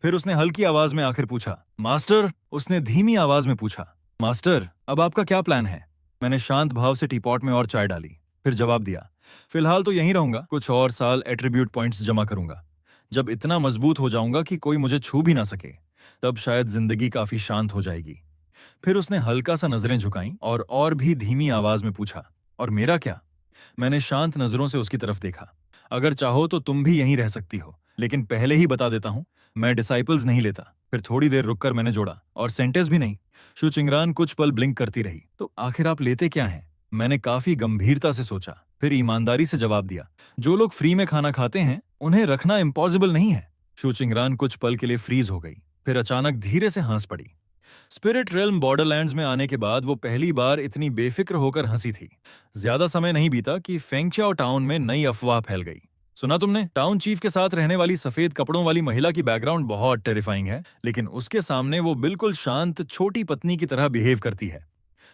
फिर उसने हल्की आवाज में आखिर पूछा, मास्टर। उसने धीमी आवाज में पूछा, मास्टर, अब आपका क्या प्लान है? मैंने शांत भाव से टी पॉट में और चाय डाली, फिर जवाब दिया, फिलहाल तो यहीं रहूंगा, कुछ और साल एट्रीब्यूट पॉइंट्स जमा करूंगा। जब इतना मजबूत हो जाऊंगा कि कोई मुझे छू भी ना सके, तब शायद जिंदगी काफी शांत हो जाएगी। फिर उसने हल्का सा नजरें झुकाईं और भी धीमी आवाज में पूछा, और मेरा क्या? मैंने शांत नजरों से उसकी तरफ देखा। अगर चाहो तो तुम भी यहीं रह सकती हो, लेकिन पहले ही बता देता हूं, मैं डिसाइपल्स नहीं लेता। फिर थोड़ी देर रुककर मैंने जोड़ा, और सेंटेंस भी नहीं। शू छिंगरान कुछ पल ब्लिंक करती रही। तो आखिर आप लेते क्या हैं? मैंने काफी गंभीरता से सोचा, फिर ईमानदारी से जवाब दिया, जो लोग फ्री में खाना खाते हैं उन्हें रखना इम्पॉसिबल नहीं है। शू छिंगरान कुछ पल के लिए फ्रीज हो गई, फिर अचानक धीरे से हंस पड़ी। स्पिरिट रेल्म बॉर्डरलैंड्स में आने के बाद वो पहली बार इतनी बेफिक्र होकर हंसी थी। ज्यादा समय नहीं बीता कि फेंगचाओ टाउन में नई अफवाह फैल गई। सुना तुमने? टाउन चीफ के साथ रहने वाली सफेद कपड़ों वाली महिला की बैकग्राउंड बहुत टेरिफाइंग है, लेकिन उसके सामने वो बिल्कुल शांत छोटी पत्नी की तरह बिहेव करती है।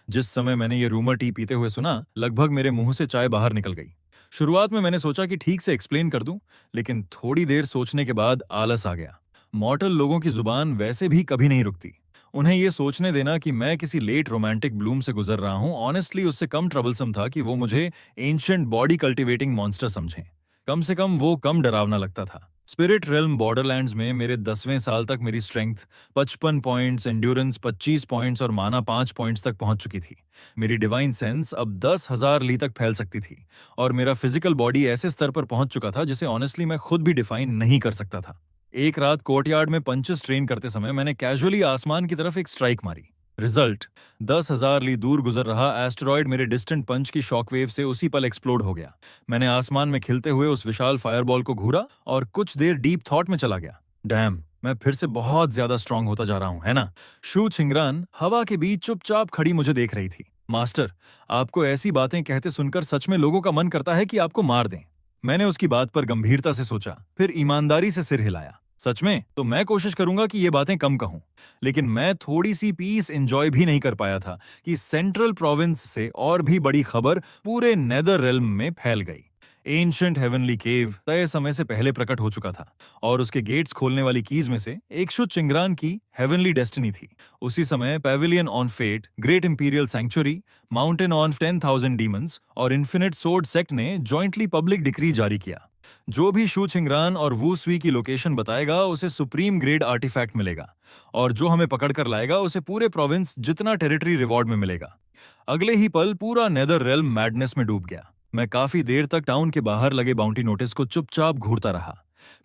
जिस समय मैंने ये रूमर टी पीते हुए सुना, लगभग मेरे मुंह से चाय बाहर निकल गई। शुरुआत में मैंने सोचा कि ठीक से एक्सप्लेन कर दूं, लेकिन थोड़ी देर सोचने के बाद आलस आ गया। मॉर्टल लोगों की जुबान वैसे भी कभी नहीं रुकती। उन्हें ये सोचने देना कि मैं किसी लेट रोमांटिक ब्लूम से गुजर रहा हूं, ऑनेस्टली उससे कम ट्रबलसम था कि वो मुझे एंशिएंट बॉडी कल्टिवेटिंग मॉन्स्टर समझें। कम से कम वो कम डरावना लगता था। स्पिरिट रेल्म बॉर्डरलैंड्स में मेरे 10वें साल तक मेरी स्ट्रेंथ 55 पॉइंट्स, एंड्योरेंस 25 पॉइंट्स और माना 5 पॉइंट्स तक पहुंच चुकी थी। मेरी डिवाइन सेंस अब 10,000 ली तक फैल सकती थी और मेरा फिजिकल बॉडी ऐसे स्तर पर पहुंच चुका था जिसे ऑनेस्टली मैं खुद भी डिफाइन नहीं कर सकता था। एक रात कोर्टयार्ड में पंचेस ट्रेन करते समय मैंने कैजुअली आसमान की तरफ एक स्ट्राइक मारी। रिजल्ट, 10,000 ली दूर गुजर रहा एस्टेरॉयड मेरे डिस्टेंट पंच की शॉकवेव से उसी पल एक्सप्लोड हो गया। मैंने आसमान में खिलते हुए उस विशाल फायरबॉल को घूरा और कुछ देर डीप थॉट में चला गया। डैम, मैं फिर से बहुत ज्यादा स्ट्रांग होता जा रहा हूं, है ना? शू छिंगरान हवा के बीच चुपचाप खड़ी मुझे देख रही थी। मास्टर, आपको ऐसी बातें कहते सुनकर सच में लोगों का मन करता है कि आपको मार दें। मैंने उसकी बात पर गंभीरता से सोचा, फिर ईमानदारी से सिर हिलाया। सच में तो मैं कोशिश करूंगा कि ये बातें कम कहूं, लेकिन मैं थोड़ी सी पीस एंजॉय भी नहीं कर पाया था कि सेंट्रल प्रोविंस से और भी बड़ी खबर पूरे नेदर रेल्म में फैल गई। एंशिएंट हेवनली केव तय समय से पहले प्रकट हो चुका था और उसके गेट्स खोलने वाली कीज में से एक शू चिंगरान की हेवनली डेस्टिनी थी। उसी समय pavilion on fate, great imperial sanctuary, mountain on 10,000 demons और इन्फिनिट सोर्ड सेक्ट ने जॉइंटली पब्लिक डिक्री जारी किया। जो भी शू छिंगरान और वू सुई की लोकेशन बताएगा उसे सुप्रीम ग्रेड आर्टिफैक्ट मिलेगा और जो हमें पकड़ कर लाएगा उसे पूरे प्रोविंस जितना टेरिटरी रिवॉर्ड में मिलेगा। अगले ही पल पूरा नेदर रेल्म मैडनेस में डूब गया। मैं काफी देर तक टाउन के बाहर लगे बाउंटी नोटिस को चुपचाप घूरता रहा,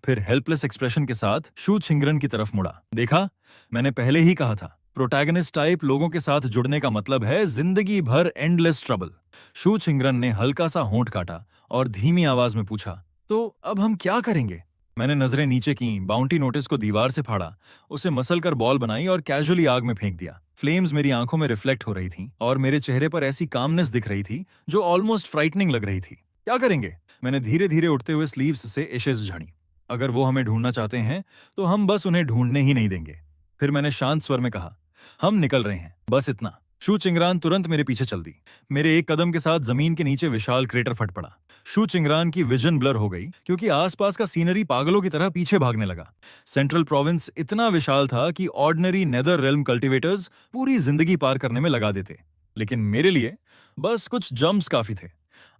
फिर हेल्पलेस एक्सप्रेशन के साथ शू छिंगरन की तरफ मुड़ा। देखा, मैंने पहले ही कहा था, प्रोटैगनिस्ट टाइप लोगों के साथ जुड़ने का मतलब है जिंदगी भर एंडलेस ट्रबल। शू छिंगरन ने हल्का सा होंठ काटा और धीमी आवाज में पूछा, तो अब हम क्या करेंगे? मैंने नजरें नीचे की, बाउंटी नोटिस को दीवार से फाड़ा, उसे मसल कर बॉल बनाई और कैजुअली आग में फेंक दिया। फ्लेम्स मेरी आंखों में रिफ्लेक्ट हो रही थीं और मेरे चेहरे पर ऐसी कामनेस दिख रही थी जो ऑलमोस्ट फ्राइटनिंग लग रही थी। क्या करेंगे? मैंने धीरे धीरे उठते हुए स्लीव्स से एशेस झाड़ी। अगर वो हमें ढूंढना चाहते हैं तो हम बस उन्हें ढूंढने ही नहीं देंगे। फिर मैंने शांत स्वर में कहा, हम निकल रहे हैं, बस इतना। शू चिंगरान तुरंत मेरे पीछे चल दी। मेरे एक कदम के साथ जमीन के नीचे विशाल क्रेटर फट पड़ा। शू चिंगरान की विजन ब्लर हो गई क्योंकि आसपास का सीनरी पागलों की तरह पीछे भागने लगा। सेंट्रल प्रोविंस इतना विशाल था कि ऑर्डिनरी नेदर रेल्म कल्टीवेटर्स पूरी जिंदगी पार करने में लगा देते, लेकिन मेरे लिए बस कुछ जंप्स काफी थे।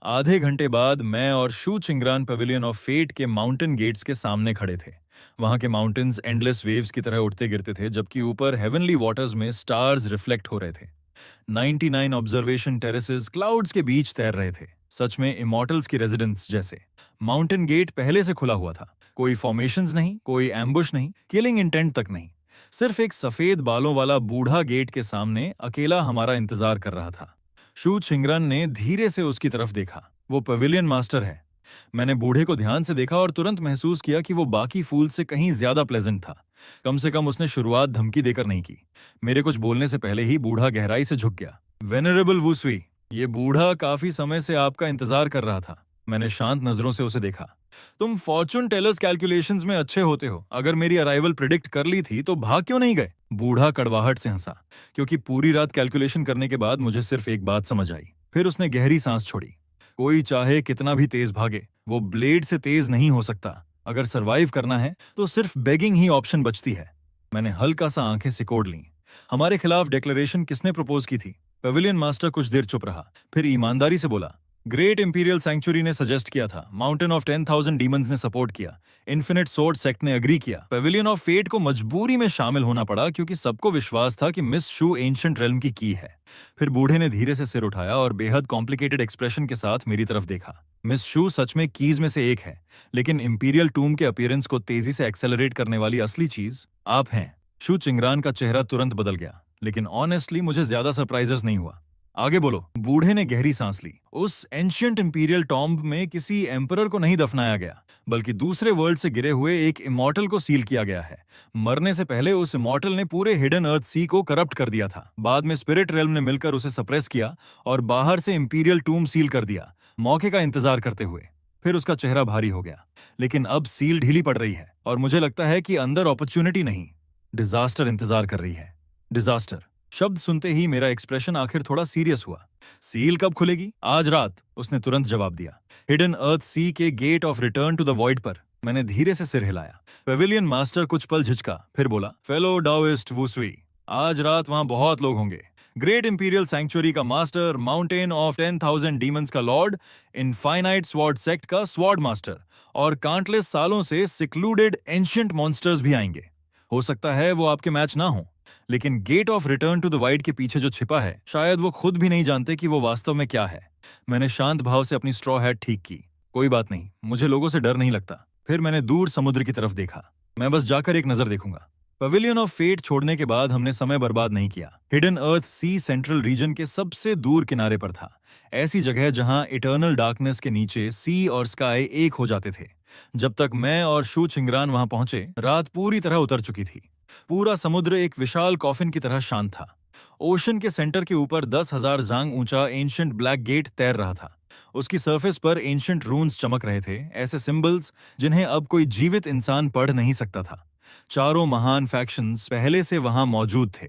आधे घंटे बाद मैं और शू चिंगरान पेविलियन ऑफ फेट के माउंटेन गेट्स के सामने खड़े थे। वहां के माउंटेन्स एंडलेस वेव्स की तरह उठते गिरते थे, जबकि ऊपर हेवनली वाटर्स में स्टार्स रिफ्लेक्ट हो रहे थे। 99 ऑब्जर्वेशन टेरेसेस क्लाउड्स के बीच तैर रहे थे, सच में इमॉर्टल्स की रेजिडेंस जैसे। माउंटेन गेट पहले से खुला हुआ था, कोई फॉर्मेशंस नहीं, कोई एम्बुश नहीं, किलिंग इंटेंट तक नहीं। सिर्फ एक सफेद बालों वाला बूढ़ा गेट के सामने अकेला हमारा इंतजार कर रहा था। शू छिंगरन ने धीरे से उसकी तरफ देखा। वो पवेलियन मास्टर है। मैंने बूढ़े को ध्यान से देखा और तुरंत महसूस किया कि वो बाकी फूल से कहीं ज्यादा प्लेजेंट था। कम से कम उसने शुरुआत धमकी देकर नहीं की। मेरे कुछ बोलने से पहले ही बूढ़ा गहराई से झुक गया। वेनरेबल वुसुई, ये बूढ़ा काफी समय से आपका इंतजार कर रहा था। मैंने शांत नजरों से उसे देखा। तुम फॉर्चून टेलर्स कैलकुलेशंस में अच्छे होते हो। अगर मेरी अराइवल प्रिडिक्ट कर ली थी तो भाग क्यों नहीं गए? बूढ़ा कड़वाहट से हंसा, क्योंकि पूरी रात कैलकुलेशन करने के बाद मुझे सिर्फ एक बात समझ आई। फिर उसने गहरी सांस छोड़ी। कोई चाहे कितना भी तेज भागे, वो ब्लेड से तेज नहीं हो सकता। अगर सरवाइव करना है तो सिर्फ बेगिंग ही ऑप्शन बचती है। मैंने हल्का सा आंखें सिकोड़ लीं। हमारे खिलाफ डिक्लेरेशन किसने प्रपोज की थी? पेविलियन मास्टर कुछ देर चुप रहा, फिर ईमानदारी से बोला, ग्रेट इंपीरियल सैंक्चुरी ने सजेस्ट किया था, माउंटेन ऑफ 10,000 डीमंस ने सपोर्ट किया, इन्फिनिट सोर्ड सेक्ट ने एग्री किया। पेविलियन ऑफ फेट को मजबूरी में शामिल होना पड़ा क्योंकि सबको विश्वास था कि मिस शू एंशिएंट रेल्म की है। फिर बूढ़े ने धीरे से सिर उठाया और बेहद कॉम्प्लिकेटेड एक्सप्रेशन के साथ मेरी तरफ देखा। मिस शू सच में कीज में से एक है, लेकिन इंपीरियल टूम के अपीयरेंस को तेजी से एक्सेलरेट करने वाली असली चीज आप हैं। शू चिंगरान का चेहरा तुरंत बदल गया, लेकिन ऑनेस्टली मुझे ज्यादा सरप्राइजेस नहीं हुआ। आगे बोलो। बूढ़े ने गहरी सांस ली। उस एंशिएंट इंपीरियल टॉम्ब में किसी एम्परर को नहीं दफनाया गया, बल्कि दूसरे वर्ल्ड से गिरे हुए एक इमॉर्टल को सील किया गया है। मरने से पहले उस इमॉर्टल ने पूरे हिडन अर्थ सी को करप्ट कर दिया था। बाद में स्पिरिट रेल्म ने मिलकर उसे सप्रेस किया और बाहर से इंपीरियल टूम सील कर दिया, मौके का इंतजार करते हुए। फिर उसका चेहरा भारी हो गया। लेकिन अब सील ढीली पड़ रही है और मुझे लगता है कि अंदर अपॉर्चुनिटी नहीं, डिजास्टर इंतजार कर रही है। डिजास्टर शब्द सुनते ही मेरा एक्सप्रेशन आखिर थोड़ा सीरियस हुआ। सील कब खुलेगी? आज रात, उसने तुरंत जवाब दिया। हिडन अर्थ सी के gate of return to the void पर। मैंने धीरे से सिर हिलाया। पेविलियन मास्टर कुछ पल झिझका, फिर बोला, फेलो डाओइस्ट वुसुई, आज रात वहां बहुत लोग होंगे। ग्रेट इंपीरियल सैंक्चुरी का मास्टर, माउंटेन ऑफ 10,000 डीमंस का लॉर्ड, इनफाइनाइट स्वॉर्ड सेक्ट का स्वॉर्ड मास्टर और काउंटलेस सालों से सिक्लूडेड एंशिएंट मॉन्स्टर्स भी आएंगे। हो सकता है वो आपके मैच ना हो, लेकिन gate of return to the void के पीछे जो छिपा है, शायद वो खुद भी नहीं जानते कि वो वास्तव में क्या है। मैंने शांत भाव से अपनी स्ट्रॉ हैट ठीक की। कोई बात नहीं, मुझे लोगों से डर नहीं लगता। फिर मैंने दूर समुद्र की तरफ देखा। मैं बस जाकर एक नजर देखूंगा। पवेलियन ऑफ फेट छोड़ने के बाद हमने समय बर्बाद नहीं किया। Hidden earth C central region के सबसे दूर किनारे पर था, ऐसी जगह जहां इटर्नल डार्कनेस के नीचे सी और स्काई एक हो जाते थे। जब तक मैं और शू चिंगरान वहां पहुंचे, रात पूरी तरह उतर चुकी थी। पूरा समुद्र एक विशाल कॉफिन की तरह शांत था। ओशन के सेंटर के ऊपर 10,000 जांग ऊंचा एंशिएंट ब्लैक गेट तैर रहा था। उसकी सरफेस पर एंशिएंट रून्स चमक रहे थे, ऐसे सिंबल्स जिन्हें अब कोई जीवित इंसान पढ़ नहीं सकता था। चारों महान फैक्शंस पहले से वहां मौजूद थे।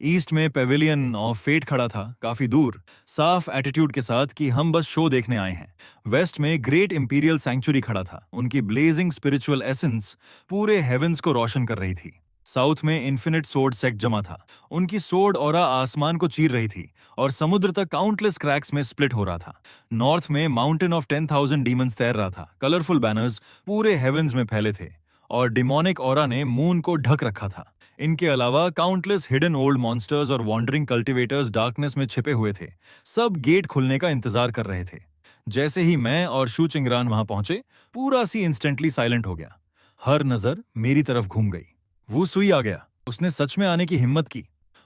ईस्ट में पेविलियन ऑफ फेट खड़ा था, काफी दूर, साफ एटीट्यूड के साथ कि हम बस शो देखने आए हैं। वेस्ट में ग्रेट इंपीरियल सैंक्चुरी खड़ा था, उनकी ब्लेजिंग स्पिरिचुअल एसेंस पूरे हेवेंस को रोशन कर रही थी। साउथ में इन्फिनिट सोर्ड सेक्ट जमा था, उनकी सोर्ड ऑरा आसमान को चीर रही थी और समुद्र तक काउंटलेस क्रैक्स में स्प्लिट हो रहा था। नॉर्थ में माउंटेन ऑफ 10,000 डीमंस तैर रहा था, कलरफुल बैनर्स पूरे हेवेंस में फैले थे और डिमोनिक ऑरा ने मून को ढक रखा था। इनके अलावा काउंटलेस हिडन ओल्ड मॉन्स्टर्स और वॉन्डरिंग कल्टिवेटर्स डार्कनेस में छिपे हुए थे, सब गेट खुलने का इंतजार कर रहे थे। जैसे ही मैं और शू चिंगरान वहां पहुंचे, पूरा सी इंस्टेंटली साइलेंट हो गया। हर नजर मेरी तरफ घूम गई। वो सुई आ गया, उसने सच में आने की हिम्मत की।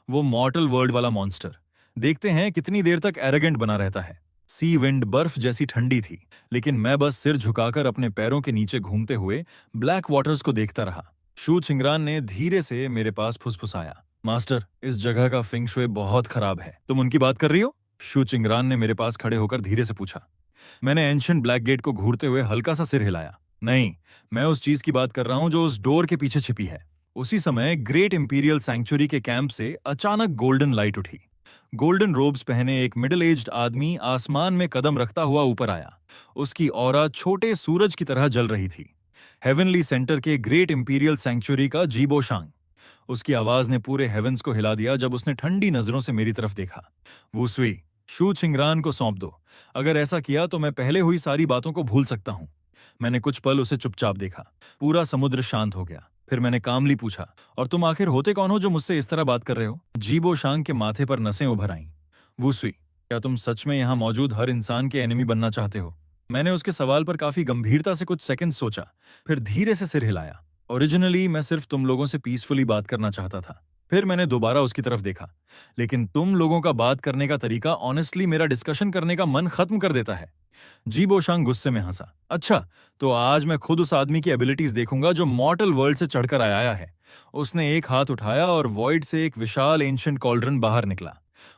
वो मॉर्टल वर्ल्ड वाला मॉन्स्टर। देखते हैं कितनी देर तक एरोगेंट बना रहता है। सी विंड बर्फ जैसी ठंडी थी, लेकिन मैं बस सिर झुकाकर अपने पैरों के नीचे घूमते हुए ब्लैक वाटर्स को देखता रहा। शू चिंगरान ने धीरे से मेरे पास फुसफुसाया, मास्टर, इस जगह का फिंग शुए बहुत खराब है। तुम उनकी बात कर रही हो? शू चिंगरान ने मेरे पास खड़े होकर धीरे से पूछा। मैंने एंशिएंट ब्लैक गेट को घूरते हुए हल्का सा सिर हिलाया। नहीं, मैं उस चीज की बात कर रहा हूं जो उस डोर के पीछे छिपी है। उसी समय ग्रेट इंपीरियल सैंक्चुरी के कैंप से अचानक गोल्डन लाइट उठी। गोल्डन रोब्स पहने एक मिडिल एज्ड आदमी आसमान में कदम रखता हुआ ऊपर आया। उसकी ऑरा छोटे सूरज की तरह जल रही थी। हेवनली सेंटर के ग्रेट इंपीरियल सैंक्चुरी का जीबोशांग। उसकी आवाज ने पूरे हेवंस को हिला दिया जब उसने ठंडी नजरों से मेरी तरफ देखा। वुसुई, शू चिंगरान को सौंप दो। अगर ऐसा किया तो मैं पहले हुई सारी बातों को भूल सकता हूं। मैंने कुछ पल उसे चुपचाप देखा। पूरा समुद्र शांत हो गया। फिर मैंने कामली पूछा, और तुम आखिर होते कौन हो जो मुझसे इस तरह बात कर रहे हो? जीबो शांग के माथे पर नसें उभर आईं। वुसुई, क्या तुम सच में यहां मौजूद हर इंसान के एनिमी बनना चाहते हो? मैंने उसके सवाल पर काफी गंभीरता से कुछ सेकंड सोचा, फिर धीरे से सिर हिलाया। ओरिजिनली मैं सिर्फ तुम लोगों से पीसफुली बात करना चाहता था। फिर मैंने दोबारा उसकी तरफ देखा। लेकिन तुम लोगों का बात करने का तरीका ऑनेस्टली मेरा डिस्कशन करने का मन खत्म कर देता है। जीबोशांग गुस्से में हंसा। अच्छा, तो आज मैं खुद उस आदमी की एबिलिटीज देखूंगा जो मॉर्टल वर्ल्ड से चढ़कर आया है। उसने एक हाथ उठाया और वॉइड से एक विशाल एंशिएंट कॉल्ड्रन बाहर निकला।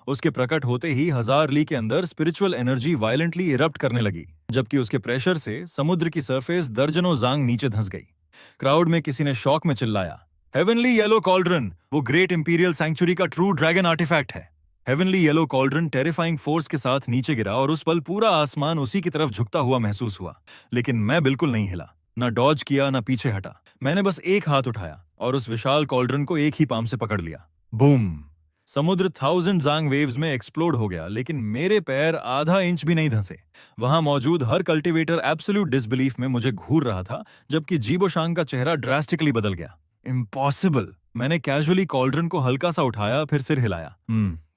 उसके प्रकट होते ही 1000 ली के अंदर स्पिरिचुअल एनर्जी वायलेंटली इरप्ट करने लगी, जबकि उसके प्रेशर से समुद्र की सरफेस दर्जनों जांग नीचे धंस गई। क्राउड में किसी ने शौक में चिल्लाया, हेवनली येलो कॉल्ड्रन, वो ग्रेट इंपीरियल सैंक्चुरी का ट्रू ड्रैगन आर्टिफैक्ट है। Heavenly yellow cauldron terrifying force के साथ नीचे गिरा और उस पल पूरा आसमान उसी की तरफ झुकता हुआ महसूस हुआ। लेकिन मैं बिल्कुल नहीं हिला, ना डॉज किया, ना पीछे हटा। मैंने बस एक हाथ उठाया और उस विशाल कॉल्ड्रन को एक ही पाम से पकड़ लिया। बूम! समुद्र 1000 जांग वेव्स में एक्सप्लोड हो गया, लेकिन मेरे पैर आधा इंच भी नहीं धंसे। वहां मौजूद हर कल्टीवेटर एब्सोल्यूट डिसबिलीफ में मुझे घूर रहा था, जबकि जीबोशांग का चेहरा ड्रास्टिकली बदल गया। इम्पॉसिबल! मैंने कैजुअली कॉल्ड्रन को हल्का सा उठाया, फिर सिर हिलाया।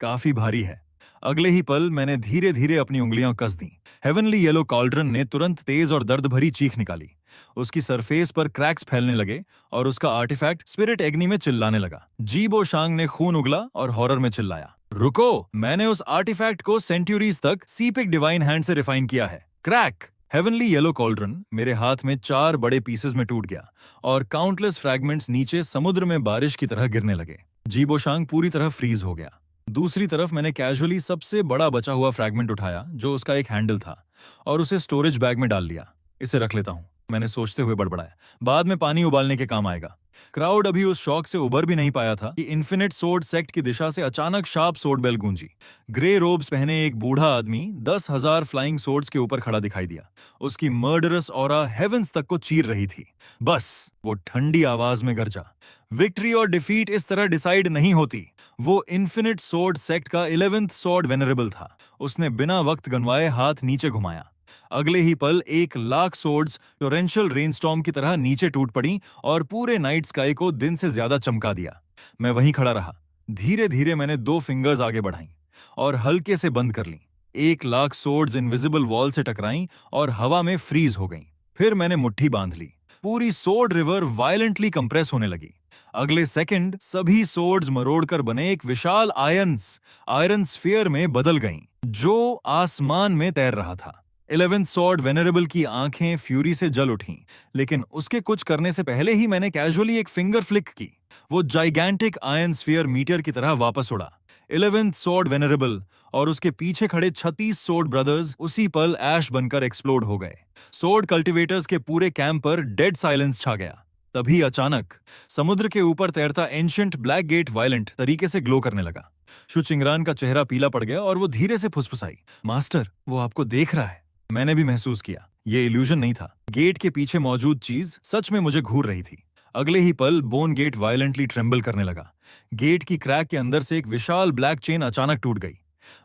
काफी भारी है। अगले ही पल मैंने धीरे धीरे अपनी उंगलियां कस दी। हेवनली येलो कॉल्ड्रन ने तुरंत तेज और दर्द भरी चीख निकाली। उसकी सरफेस पर क्रैक्स फैलने लगे और उसका आर्टिफैक्ट स्पिरिट एग्नी में चिल्लाने लगा। जीबोशांग ने खून उगला और हॉरर में चिल्लाया, रुको! मैंने उस आर्टिफैक्ट को सेंचुरीज तक सीपिक डिवाइन हैंड से रिफाइन किया है। क्रैक! हेवनली येलो कॉल्ड्रन मेरे हाथ में 4 बड़े पीसेस में टूट गया और काउंटलेस फ्रैगमेंट्स नीचे समुद्र में बारिश की तरह गिरने लगे। जीबोशांग पूरी तरह फ्रीज हो गया। दूसरी तरफ मैंने कैजुअली सबसे बड़ा बचा हुआ फ्रैगमेंट उठाया, जो उसका एक हैंडल था, और उसे स्टोरेज बैग में डाल लिया। इसे रख लेता हूं, मैंने सोचते हुए बड़बड़ाया, बाद में पानी उबालने के काम आएगा। क्राउड अभी उस शॉक से उबर भी नहीं पाया था कि इन्फिनिट सोर्ड सेक्ट की दिशा से अचानक शार्प सोर्ड बेल गूंजी। ग्रे रोब्स पहने एक बूढ़ा आदमी 10,000 फ्लाइंग सोर्ड्स के ऊपर खड़ा दिखाई दिया। उसकी मर्डरस ऑरा हेवेंस तक को चीर रही थी। बस वो ठंडी आवाज में गरजा, विक्ट्री और डिफीट इस तरह डिसाइड नहीं होती। वो इन्फिनिट सोर्ड सेक्ट का 11th सॉर्ड वेनरेबल था। उसने बिना वक्त गंवाए हाथ नीचे घुमाया। अगले ही पल 1,00,000 सोर्ड्स टोरेंशियल रेनस्टॉर्म की तरह नीचे टूट पड़ी और पूरे नाइट स्काई को दिन से ज्यादा चमका दिया। मैं वहीं खड़ा रहा। धीरे धीरे मैंने 2 फिंगर्स आगे बढ़ाई और हल्के से बंद कर ली। 1,00,000 सोर्ड्स इनविजिबल वॉल से टकराई और हवा में फ्रीज हो गईं। फिर मैंने मुट्ठी बांध ली। पूरी सोर्ड रिवर वायलेंटली कंप्रेस होने लगी। अगले सेकंड सभी सोर्ड्स मरोड़कर बने एक विशाल आयरन स्फीयर में बदल गईं, जो आसमान में तैर रहा था। 11th सॉर्ड वेनरेबल की आंखें फ्यूरी से जल उठीं, लेकिन उसके कुछ करने से पहले ही मैंने कैजुअली एक फिंगर फ्लिक की। वो जाइगैंटिक आयरन स्फीयर मीटियर की तरह वापस उड़ा। 11th सॉर्ड वेनरेबल और उसके पीछे खड़े 36 सोर्ड ब्रदर्स उसी पल ऐश बनकर एक्सप्लोड हो गए। सोर्ड कल्टिवेटर्स के पूरे कैंप पर डेड साइलेंस छा गया। तभी अचानक समुद्र के ऊपर तैरता एंशिएंट ब्लैक गेट वायलेंट तरीके से ग्लो करने लगा। शु चिंगरान का चेहरा पीला पड़ गया और वो धीरे से फुसफुसाई, मास्टर, वो आपको देख रहा है। मैंने भी महसूस किया, ये इल्यूजन नहीं था। गेट के पीछे मौजूद चीज सच में मुझे घूर रही थी। अगले ही पल बोन गेट वायलेंटली ट्रेम्बल करने लगा। गेट की क्रैक के अंदर से एक विशाल ब्लैक चेन अचानक टूट गई।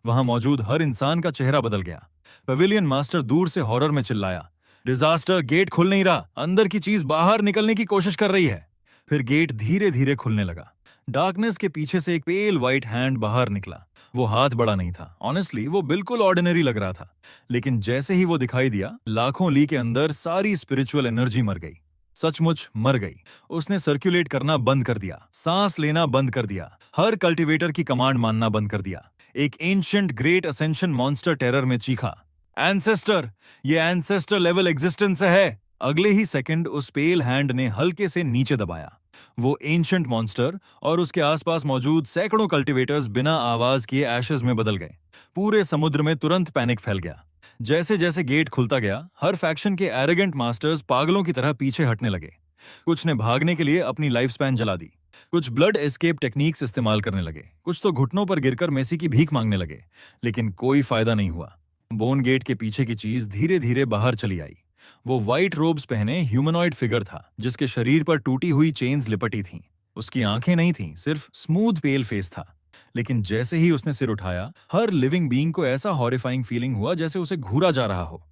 वहां मौजूद हर इंसान का चेहरा बदल गया। पवेलियन मास्टर दूर से हॉरर में चिल्लाया, डिजास्टर, गेट खुल नहीं रहा, अंदर की चीज बाहर निकलने की कोशिश कर रही है। फिर गेट धीरे धीरे खुलने लगा। डार्कनेस के पीछे से एक पेल व्हाइट हैंड बाहर निकला। वो हाथ बड़ा नहीं था, ऑनेस्टली वो बिल्कुल ऑर्डिनरी लग रहा था, लेकिन जैसे ही वो दिखाई दिया, लाखों ली के अंदर सारी स्पिरिचुअल एनर्जी मर गई। सचमुच मर गई। उसने सर्कुलेट करना बंद कर दिया, सांस लेना बंद कर दिया, हर कल्टीवेटर की कमांड मानना बंद कर दिया। एक ancient great ascension monster terror में चीखा, एंसेस्टर, ये एंसेस्टर लेवल एग्जिस्टेंस है। अगले ही सेकंड उस पेल हैंड ने हल्के से नीचे दबाया। वो एंशिएंट मॉन्स्टर और उसके आसपास मौजूद सैकड़ों कल्टीवेटर्स बिना आवाज किए एशेज में बदल गए। पूरे समुद्र में तुरंत पैनिक फैल गया। जैसे जैसे गेट खुलता गया, हर फैक्शन के एरोगेंट मास्टर्स पागलों की तरह पीछे हटने लगे। कुछ ने भागने के लिए अपनी लाइफ स्पैन जला दी, कुछ ब्लड एस्केप टेक्निक्स इस्तेमाल करने लगे, कुछ तो घुटनों पर गिरकर मेसी की भीख मांगने लगे। लेकिन कोई फायदा नहीं हुआ। बोन गेट के पीछे की चीज धीरे धीरे बाहर चली आई। वो व्हाइट रोब्स पहने ह्यूमनॉइड फिगर था, जिसके शरीर पर टूटी हुई चेन्स लिपटी थीं। उसकी आंखें नहीं थीं, सिर्फ स्मूथ पेल फेस था। लेकिन जैसे ही उसने सिर उठाया, हर लिविंग बीइंग को ऐसा हॉरिफाइंग फीलिंग हुआ जैसे उसे घूरा जा रहा हो।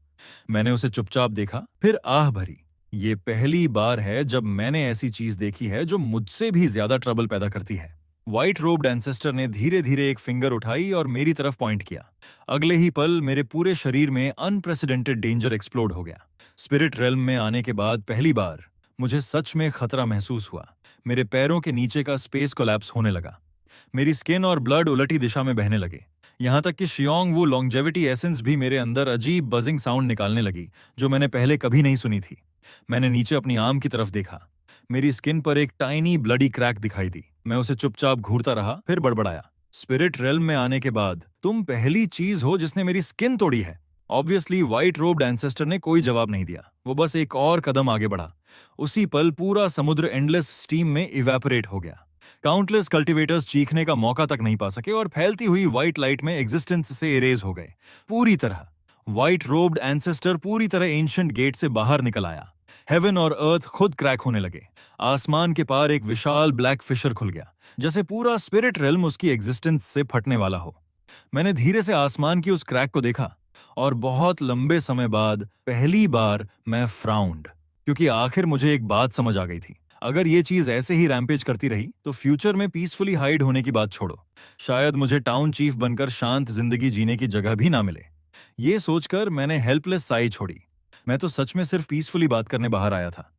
मैंने उसे चुपचाप देखा, फिर आह भरी। ये पहली बार है जब मैंने ऐसी चीज देखी है जो मुझसे भी ज्यादा ट्रबल पैदा करती है। व्हाइट रोब्ड एंसेस्टर ने धीरे धीरे एक फिंगर उठाई और मेरी तरफ पॉइंट किया। अगले ही पल मेरे पूरे शरीर में अनप्रेसिडेंटेड डेंजर एक्सप्लोड हो गया। स्पिरिट रेल्म में आने के बाद पहली बार मुझे सच में खतरा महसूस हुआ। मेरे पैरों के नीचे का स्पेस कोलैप्स होने लगा। मेरी स्किन और ब्लड उलटी दिशा में बहने लगे। यहां तक कि शियोंग वू लॉन्जेविटी एसेंस भी मेरे अंदर अजीब बजिंग साउंड निकालने लगी, जो मैंने पहले कभी नहीं सुनी थी। मैंने नीचे अपनी आर्म की तरफ देखा। मेरी स्किन पर एक टाइनी ब्लडी क्रैक दिखाई दी। मैं उसे चुपचाप घूरता रहा, फिर बड़बड़ाया, स्पिरिट रेल्म में आने के बाद तुम पहली चीज हो जिसने मेरी स्किन तोड़ी है। ऑब्वियसली व्हाइट रोब्ड एंसेस्टर ने कोई जवाब नहीं दिया। वो बस एक और कदम आगे बढ़ा। उसी पल पूरा समुद्र एंडलेस स्टीम में इवेपोरेट हो गया। काउंटलेस कल्टीवेटर्स चीखने का मौका तक नहीं पा सके और फैलती हुई व्हाइट लाइट में एग्जिस्टेंस से इरेज हो गए पूरी तरह। व्हाइट रोब्ड एंसेस्टर पूरी तरह एंशिएंट गेट से बाहर निकल आया। हेवन और अर्थ खुद क्रैक होने लगे। आसमान के पार एक विशाल ब्लैक फिशर खुल गया, जैसे पूरा स्पिरिट रेल्म उसकी एग्जिस्टेंस से फटने वाला हो। मैंने धीरे से आसमान की उस क्रैक को देखा और बहुत लंबे समय बाद पहली बार मैं फ्राउंड, क्योंकि आखिर मुझे एक बात समझ आ गई थी। अगर ये चीज ऐसे ही रैम्पेज करती रही तो फ्यूचर में पीसफुली हाइड होने की बात छोड़ो, शायद मुझे टाउन चीफ बनकर शांत जिंदगी जीने की जगह भी ना मिले। ये सोचकर मैंने हेल्पलेस साई छोड़ी। मैं तो सच में सिर्फ पीसफुली बात करने बाहर आया था।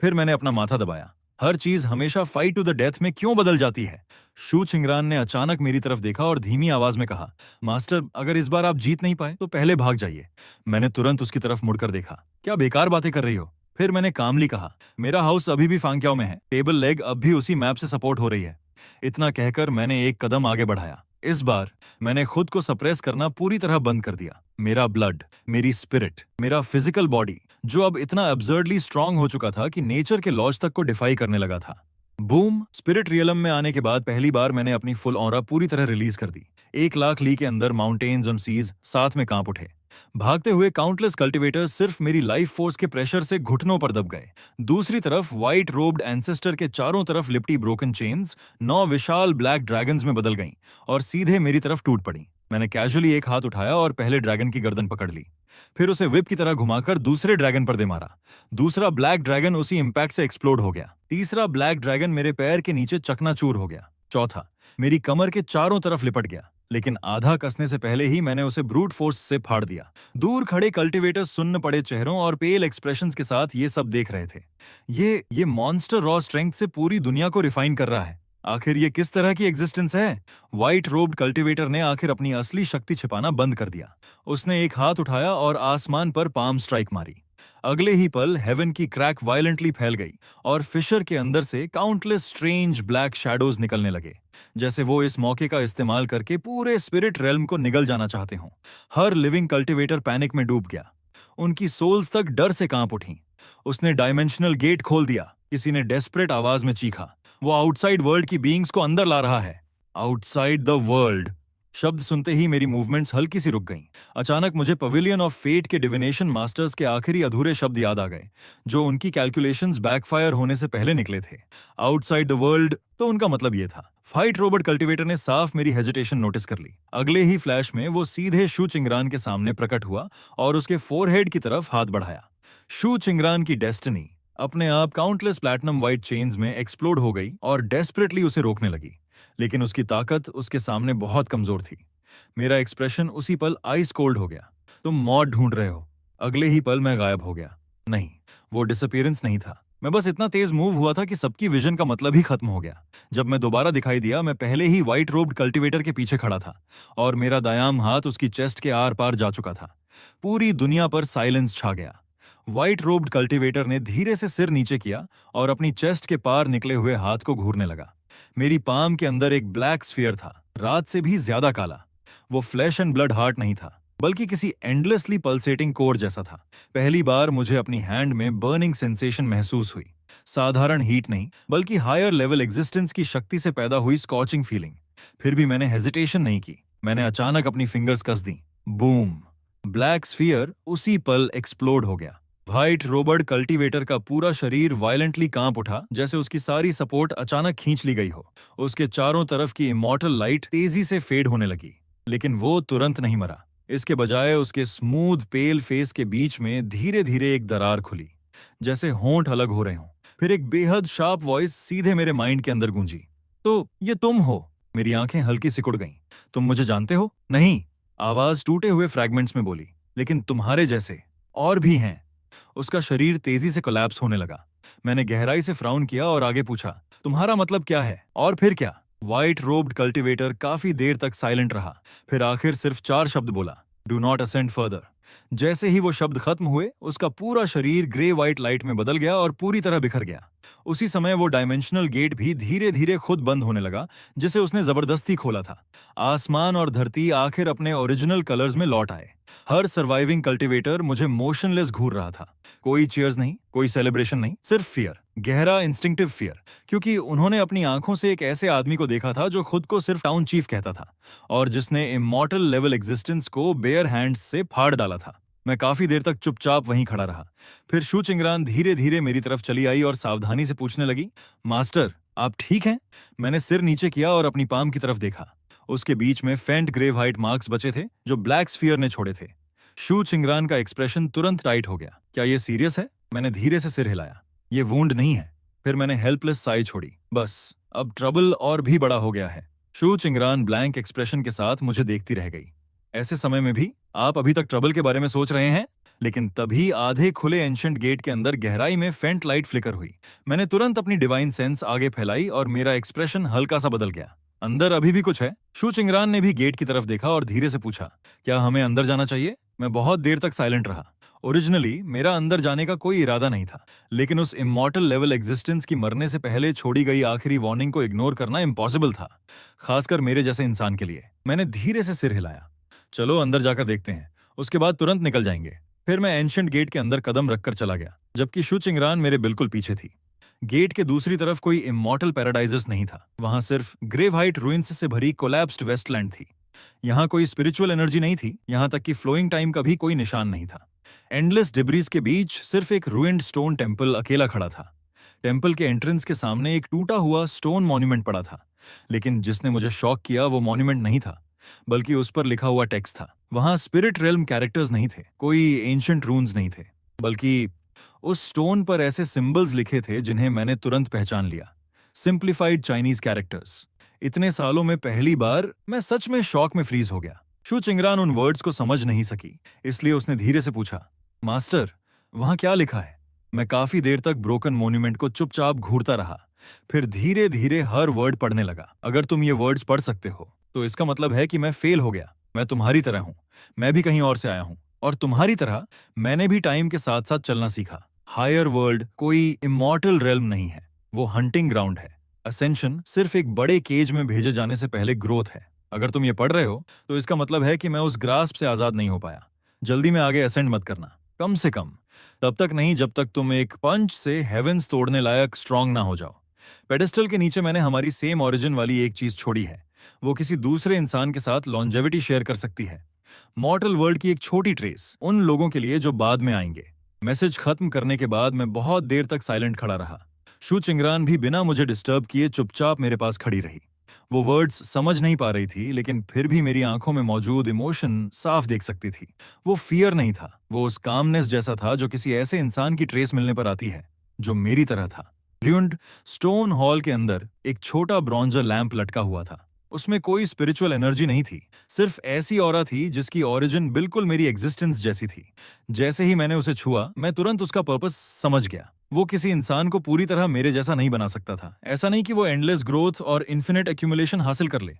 फिर मैंने अपना माथा दबाया। हर चीज हमेशा फाइट टू द डेथ में क्यों बदल जाती है? शू चिंगरान ने अचानक मेरी तरफ देखा और धीमी आवाज में कहा, मास्टर, अगर इस बार आप जीत नहीं पाए तो पहले भाग जाइए। मैंने तुरंत उसकी तरफ मुड़कर देखा। क्या बेकार बातें कर रही हो? फिर मैंने कामली कहा, मेरा हाउस अभी भी फांक्याओ में है, टेबल लेग अब भी उसी मैप से सपोर्ट हो रही है। इतना कहकर मैंने एक कदम आगे बढ़ाया। इस बार मैंने खुद को सप्रेस करना पूरी तरह बंद कर दिया। मेरा ब्लड, मेरी स्पिरिट, मेरा फिजिकल बॉडी, जो अब इतना एब्सर्डली स्ट्रांग हो चुका था कि नेचर के लॉज तक को डिफाई करने लगा था। बूम! स्पिरिट रियलम में आने के बाद पहली बार मैंने अपनी फुल ऑरा पूरी तरह रिलीज कर दी। 1 लाख ली के अंदर माउंटेन्स और सीज साथ में कांप उठे। भागते हुए काउंटलेस कल्टिवेटर्स सिर्फ मेरी लाइफ फोर्स के प्रेशर से घुटनों पर दब गए। दूसरी तरफ व्हाइट रोब्ड एंसेस्टर के चारों तरफ लिपटी ब्रोकन चेन्स 9 विशाल ब्लैक ड्रैगन्स में बदल गईं और सीधे मेरी तरफ टूट पड़ी। मैंने कैजुअली एक हाथ उठाया और पहले ड्रैगन की गर्दन पकड़ ली, फिर उसे whip की तरह घुमाकर दूसरे ड्रैगन पर दे मारा। दूसरा ब्लैक ड्रैगन उसी इंपैक्ट से एक्सप्लोड हो गया। तीसरा ब्लैक ड्रैगन मेरे पैर के नीचे चकनाचूर हो गया। चौथा मेरी कमर के चारों तरफ लिपट गया, लेकिन आधा कसने से पहले ही मैंने उसे ब्रूट फोर्स से फाड़ दिया। दूर खड़े कल्टिवेटर्स सुन्न पड़े चेहरों और पेल एक्सप्रेशंस के साथ ये सब देख रहे थे। ये मॉन्स्टर रॉ स्ट्रेंथ से पूरी दुनिया को रिफाइन कर रहा है। आखिर ये किस तरह की एग्जिस्टेंस है? व्हाइट रोब्ड कल्टिवेटर ने आखिर अपनी असली शक्ति छिपाना बंद कर दिया। उसने एक हाथ उठाया और आसमान पर पाम स्ट्राइक मारी। अगले ही पल हेवन की क्रैक वायलेंटली फैल गई और फिशर के अंदर से काउंटलेस स्ट्रेंज ब्लैक शैडोज निकलने लगे, जैसे वो इस मौके का इस्तेमाल करके पूरे स्पिरिट रेल्म को निगल जाना चाहते हों। हर लिविंग कल्टिवेटर पैनिक में डूब गया। उनकी सोल्स तक डर से कांप उठी। उसने डायमेंशनल गेट खोल दिया। किसी ने डेस्परेट आवाज में चीखा, वो आउटसाइड वर्ल्ड की बीइंग्स को अंदर ला रहा है। आउटसाइड द वर्ल्ड शब्द सुनते ही मेरी मूवमेंट्स हल्की सी रुक गईं। अचानक मुझे पवेलियन ऑफ फेट के डिविनेशन मास्टर्स के आखिरी अधूरे शब्द याद आ गए, जो उनकी कैलकुलेशंस बैकफायर होने से पहले निकले थे। आउटसाइड द वर्ल्ड, तो उनका मतलब ये था। फाइट रोबोट कल्टिवेटर ने साफ मेरी हेजिटेशन नोटिस कर ली। अगले ही फ्लैश में वो सीधे शू चिंगरान के सामने प्रकट हुआ और उसके फोरहेड की तरफ हाथ बढ़ाया। शू चिंगरान की डेस्टिनी अपने आप काउंटलेस प्लैटिनम व्हाइट चेन्स में एक्सप्लोड हो गई और डेस्परेटली उसे रोकने लगी, लेकिन उसकी ताकत उसके सामने बहुत कमजोर थी। मेरा एक्सप्रेशन उसी पल आइस कोल्ड हो गया। तुम मौत ढूंढ रहे हो। अगले ही पल मैं गायब हो गया। नहीं, वो डिसअपीयरेंस नहीं था। मैं बस इतना तेज मूव हुआ था कि सबकी विजन का मतलब ही खत्म हो गया। जब मैं दोबारा दिखाई दिया, मैं पहले ही व्हाइट रोब्ड कल्टिवेटर के पीछे खड़ा था और मेरा दायां हाथ उसकी चेस्ट के आर पार जा चुका था। पूरी दुनिया पर साइलेंस छा गया। व्हाइट रोब्ड कल्टिवेटर ने धीरे से सिर नीचे किया और अपनी चेस्ट के पार निकले हुए हाथ को घूरने लगा। मेरी पाम के अंदर एक ब्लैक स्फीयर था, रात से भी ज्यादा काला। वो फ्लैश एंड ब्लड हार्ट नहीं था, बल्कि किसी एंडलेसली पल्सेटिंग कोर जैसा था। पहली बार मुझे अपनी हैंड में बर्निंग सेंसेशन महसूस हुई। साधारण हीट नहीं, बल्कि हायर लेवल एग्जिस्टेंस की शक्ति से पैदा हुई स्कॉचिंग फीलिंग। फिर भी मैंने हेजिटेशन नहीं की। मैंने अचानक अपनी फिंगर्स कस दी। बूम! ब्लैक स्फीयर उसी पल एक्सप्लोड हो गया। व्हाइट रोबर्ट कल्टिवेटर का पूरा शरीर वायलेंटली कांप उठा, जैसे उसकी सारी सपोर्ट अचानक खींच ली गई हो। उसके चारों तरफ की इमॉर्टल लाइट तेजी से फेड होने लगी, लेकिन वो तुरंत नहीं मरा। इसके बजाय उसके स्मूथ पेल फेस के बीच में धीरे धीरे एक दरार खुली, जैसे होंठ अलग हो रहे हों। फिर एक बेहद शार्प वॉइस सीधे मेरे माइंड के अंदर गूंजी, तो ये तुम हो? मेरी आंखें हल्की सिकुड़ गईं। तुम मुझे जानते हो? नहीं, आवाज टूटे हुए फ्रैगमेंट्स में बोली, लेकिन तुम्हारे जैसे और भी हैं। उसका शरीर तेजी से कोलैप्स होने लगा। मैंने गहराई से फ्राउन किया और आगे पूछा, तुम्हारा मतलब क्या है? और फिर क्या? व्हाइट रोब्ड कल्टिवेटर काफी देर तक साइलेंट रहा, फिर आखिर सिर्फ 4 शब्द बोला, डू नॉट असेंड फर्दर। जैसे ही वो शब्द खत्म हुए, उसका पूरा शरीर ग्रे व्हाइट लाइट में बदल गया और पूरी तरह बिखर गया। उसी समय वो डायमेंशनल गेट भी धीरे धीरे खुद बंद होने लगा, जिसे उसने जबरदस्ती खोला था। आसमान और धरती आखिर अपने ओरिजिनल कलर्स में लौट आए। हर सर्वाइविंग कल्टिवेटर मुझे मोशनलेस घूर रहा था। कोई चीयर्स नहीं, कोई सेलिब्रेशन नहीं, सिर्फ फियर, गहरा इंस्टिंक्टिव फियर, क्योंकि उन्होंने अपनी आंखों से एक ऐसे आदमी को देखा था जो खुद को सिर्फ टाउन चीफ कहता था और जिसने इमॉर्टल लेवल एग्जिस्टेंस को बेयर हैंड्स से फाड़ डाला था। मैं काफी देर तक चुपचाप वहीं खड़ा रहा। फिर शू चिंगरान धीरे धीरे मेरी तरफ चली आई और सावधानी से पूछने लगी, मास्टर, आप ठीक हैं? मैंने सिर नीचे किया और अपनी पाम की तरफ देखा। उसके बीच में फेंट ग्रे व्हाइट मार्क्स बचे थे जो ब्लैक स्फीयर ने छोड़े थे। शू चिंगरान का एक्सप्रेशन तुरंत टाइट हो गया। क्या ये सीरियस है? मैंने धीरे से सिर हिलाया। ये वूंड नहीं है। फिर मैंने हेल्पलेस साई छोड़ी। बस, अब ट्रबल और भी बड़ा हो गया है। शू चिंगरान ब्लैंक एक्सप्रेशन के साथ मुझे देखती रह गई। ऐसे समय में भी आप अभी तक ट्रबल के बारे में सोच रहे हैं? लेकिन तभी आधे खुले एंशंट गेट के अंदर गहराई में फेंट लाइट फ्लिकर हुई। मैंने तुरंत अपनी डिवाइन सेंस आगे फैलाई और मेरा एक्सप्रेशन हल्का सा बदल गया। अंदर अभी भी कुछ है? शू चिंगरान ने भी गेट की तरफ देखा और धीरे से पूछा, क्या हमें अंदर जाना चाहिए? मैं बहुत देर तक साइलेंट रहा। ओरिजिनली मेरा अंदर जाने का कोई इरादा नहीं था, लेकिन उस इमॉर्टल लेवल एग्जिस्टेंस की मरने से पहले छोड़ी गई आखिरी वार्निंग को इग्नोर करना इम्पॉसिबल था, खासकर मेरे जैसे इंसान के लिए। मैंने धीरे से सिर हिलाया। चलो अंदर जाकर देखते हैं, उसके बाद तुरंत निकल जाएंगे। फिर मैं एंशिएंट गेट के अंदर कदम रखकर चला गया, जबकि शु चिंगरान मेरे बिल्कुल पीछे थी। गेट के दूसरी तरफ कोई इमॉर्टल पैराडाइजेस नहीं था, वहां सिर्फ ग्रेव हाइट रुइंस से भरी कोलैप्स्ड वेस्टलैंड थी। यहाँ कोई स्पिरिचुअल एनर्जी नहीं थी, यहाँ तक कि फ्लोइंग टाइम का भी कोई निशान नहीं था। एंडलेस डिब्रीज के बीच सिर्फ एक रुइंड स्टोन टेम्पल अकेला खड़ा था। टेम्पल के एंट्रेंस के सामने एक टूटा हुआ स्टोन मॉन्यूमेंट पड़ा था, लेकिन जिसने मुझे शॉक किया वो मॉन्यूमेंट नहीं था, बल्कि उस पर लिखा हुआ टेक्स्ट था। वहां स्पिरिट रेल्म कैरेक्टर्स नहीं थे, कोई एंशिएंट रून्स नहीं थे, बल्कि उस स्टोन पर ऐसे सिंबल्स लिखे थे जिन्हें मैंने तुरंत पहचान लिया। Simplified Chinese characters. इतने सालों में पहली बार मैं सच में शॉक में फ्रीज हो गया। शु चिंगरान उन वर्ड्स को समझ नहीं सकी, इसलिए उसने धीरे से पूछा, मास्टर, वहां क्या लिखा है? मैं काफी देर तक ब्रोकन मॉन्यूमेंट को चुपचाप घूरता रहा, फिर धीरे धीरे हर वर्ड पढ़ने लगा। अगर तुम ये वर्ड्स पढ़ सकते हो तो इसका मतलब है कि मैं फेल हो गया। मैं तुम्हारी तरह हूं, मैं भी कहीं और से आया हूं, और तुम्हारी तरह मैंने भी टाइम के साथ साथ चलना सीखा। हायर वर्ल्ड कोई इमॉर्टल रेल्म नहीं है, वो हंटिंग ग्राउंड है। असेंशन सिर्फ एक बड़े केज में भेजे जाने से पहले ग्रोथ है। अगर तुम ये पढ़ रहे हो तो इसका मतलब है कि मैं उस ग्रास्प से आजाद नहीं हो पाया। जल्दी में आगे असेंड मत करना, कम से कम तब तक नहीं जब तक तुम एक पंच से हेवेंस तोड़ने लायक स्ट्रांग ना हो जाओ। पेडेस्टल के नीचे मैंने हमारी सेम ओरिजिन वाली एक चीज छोड़ी है, वो किसी दूसरे इंसान के साथ लॉन्जेविटी शेयर कर सकती है। मॉर्टल वर्ल्ड की एक छोटी ट्रेस उन लोगों के लिए जो बाद में आएंगे। मैसेज खत्म करने के बाद मैं बहुत देर तक साइलेंट खड़ा रहा। शु चिंगरान भी बिना मुझे डिस्टर्ब किए चुपचाप मेरे पास खड़ी रही। वो वर्ड्स समझ नहीं पा रही थी, लेकिन फिर भी मेरी आंखों में मौजूद इमोशन साफ देख सकती थी। वो फियर नहीं था, वो उस कामनेस जैसा था जो किसी ऐसे इंसान की ट्रेस मिलने पर आती है जो मेरी तरह था। र्यून्ड स्टोन हॉल के अंदर एक छोटा ब्रॉन्जर लैंप लटका हुआ था। उसमें कोई स्पिरिचुअल एनर्जी नहीं थी, सिर्फ ऐसी ऑरा थी जिसकी ओरिजिन बिल्कुल मेरी एग्जिस्टेंस जैसी थी। जैसे ही मैंने उसे छुआ, मैं तुरंत उसका पर्पस समझ गया। वो किसी इंसान को पूरी तरह मेरे जैसा नहीं बना सकता था। ऐसा नहीं कि वो एंडलेस ग्रोथ और इन्फिनिट एक्यूमुलेशन हासिल कर ले,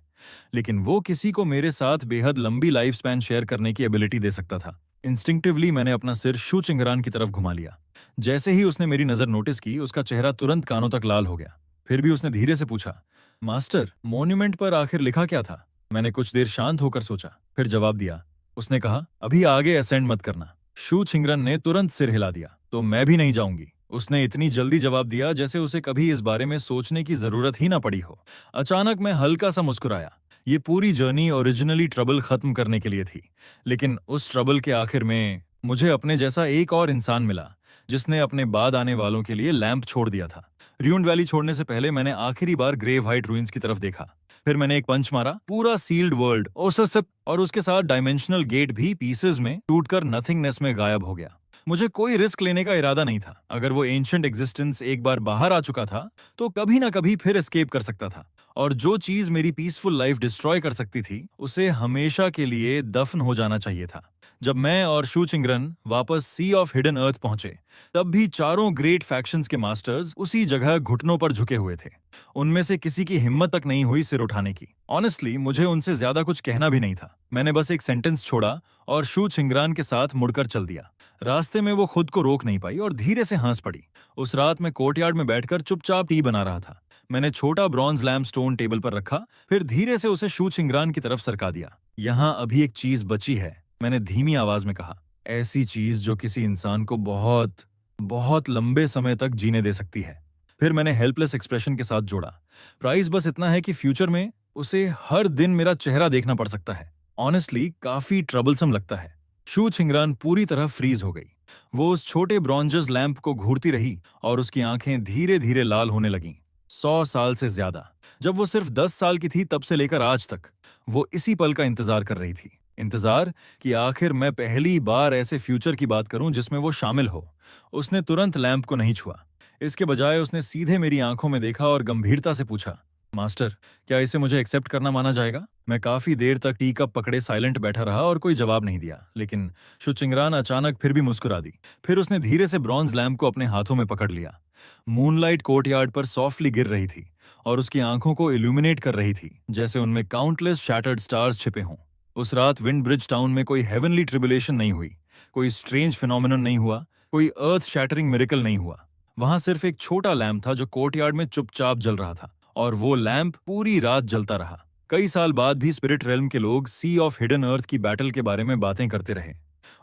लेकिन वो किसी को मेरे साथ बेहद लंबी लाइफ स्पैन शेयर करने की एबिलिटी दे सकता था। इंस्टिंक्टिवली मैंने अपना सिर शु चिंगरान की तरफ घुमा लिया। जैसे ही उसने मेरी नजर नोटिस की, उसका चेहरा तुरंत कानों तक लाल हो गया। फिर भी उसने धीरे से पूछा, मास्टर, मॉन्यूमेंट पर आखिर लिखा क्या था? मैंने कुछ देर शांत होकर सोचा, फिर जवाब दिया। उसने कहा, अभी आगे असेंड मत करना। शु चिंगरन ने तुरंत सिर हिला दिया, तो मैं भी नहीं जाऊंगी। उसने इतनी जल्दी जवाब दिया जैसे उसे कभी इस बारे में सोचने की जरूरत ही ना पड़ी हो। अचानक मैं हल्का सा मुस्कुराया। ये पूरी जर्नी ओरिजिनली ट्रबल खत्म करने के लिए थी, लेकिन उस ट्रबल के आखिर में मुझे अपने जैसा एक और इंसान मिला, जिसने अपने बाद आने वालों के लिए लैंप छोड़ दिया था। र्यून्ड वैली छोड़ने से पहले मैंने आखिरी बार ग्रेव हाइट रूइंस की तरफ देखा। फिर मैंने एक पंच मारा, पूरा सील्ड वर्ल्ड ओसरसिप और उसके साथ डायमेंशनल गेट भी पीसेस में टूटकर नथिंगनेस में गायब हो गया। मुझे कोई रिस्क लेने का इरादा नहीं था। अगर वो एंशिएंट एग्जिस्टेंस एक बार बाहर आ चुका था तो कभी ना कभी फिर एस्केप कर सकता था, और जो चीज मेरी पीसफुल लाइफ डिस्ट्रॉय कर सकती थी उसे हमेशा के लिए दफन हो जाना चाहिए था। जब मैं और शु चिंगरन वापस सी ऑफ हिडन अर्थ पहुंचे, तब भी चारों ग्रेट फैक्शंस के मास्टर्स उसी जगह घुटनों पर झुके हुए थे। उनमें से किसी की हिम्मत तक नहीं हुई सिर उठाने की। ऑनेस्टली मुझे उनसे ज्यादा कुछ कहना भी नहीं था। मैंने बस एक सेंटेंस छोड़ा और शु चिंगरान के साथ मुड़कर चल दिया। रास्ते में वो खुद को रोक नहीं पाई और धीरे से हंस पड़ी। उस रात मैं कोर्टयार्ड में बैठकर चुपचाप टी बना रहा था। मैंने छोटा ब्रॉन्ज लैम्प स्टोन टेबल पर रखा, फिर धीरे से उसे शु चिंगरान की तरफ सरका दिया। यहाँ अभी एक चीज बची है, मैंने धीमी आवाज में कहा। ऐसी चीज जो किसी इंसान को बहुत बहुत लंबे समय तक जीने दे सकती है। फिर मैंने हेल्पलेस एक्सप्रेशन के साथ जोड़ा, प्राइस बस इतना है कि फ्यूचर में उसे हर दिन मेरा चेहरा देखना पड़ सकता है। ऑनेस्टली काफी ट्रबलसम लगता है। शु चिंगरान पूरी तरह फ्रीज हो गई। वो उस छोटे ब्रॉन्जस लैंप को घूरती रही और उसकी आंखें धीरे धीरे लाल होने लगीं। 100 साल से ज्यादा, जब वो सिर्फ 10 साल की थी तब से लेकर आज तक, वो इसी पल का इंतजार कर रही थी। इंतजार कि आखिर मैं पहली बार ऐसे फ्यूचर की बात करूं जिसमें वो शामिल हो। उसने तुरंत लैंप को नहीं छुआ। इसके बजाय उसने सीधे मेरी आंखों में देखा और गंभीरता से पूछा, मास्टर, क्या इसे मुझे एक्सेप्ट करना माना जाएगा? मैं काफी देर तक टी कप पकड़े साइलेंट बैठा रहा और कोई जवाब नहीं दिया, लेकिन शु चिंगरान अचानक फिर भी मुस्कुरा दी। फिर उसने धीरे से ब्रॉन्ज लैंप को अपने हाथों में पकड़ लिया। मूनलाइट कोर्टयार्ड पर सॉफ्टली गिर रही थी और उसकी आंखों को इल्यूमिनेट कर रही थी, जैसे उनमें काउंटलेस शैटर्ड स्टार्स छिपे हों। उस रात विंड ब्रिज टाउन में कोई हेवनली ट्रिबुलेशन नहीं हुई, कोई स्ट्रेंज फिनोमिनन नहीं हुआ, कोई अर्थ शैटरिंग मिरेकल नहीं हुआ। वहां सिर्फ एक छोटा लैंप था जो कोर्टयार्ड में चुपचाप जल रहा था, और वो लैंप पूरी रात जलता रहा। कई साल बाद भी स्पिरिट रेल्म के लोग सी ऑफ हिडन अर्थ की बैटल के बारे में बातें करते रहे,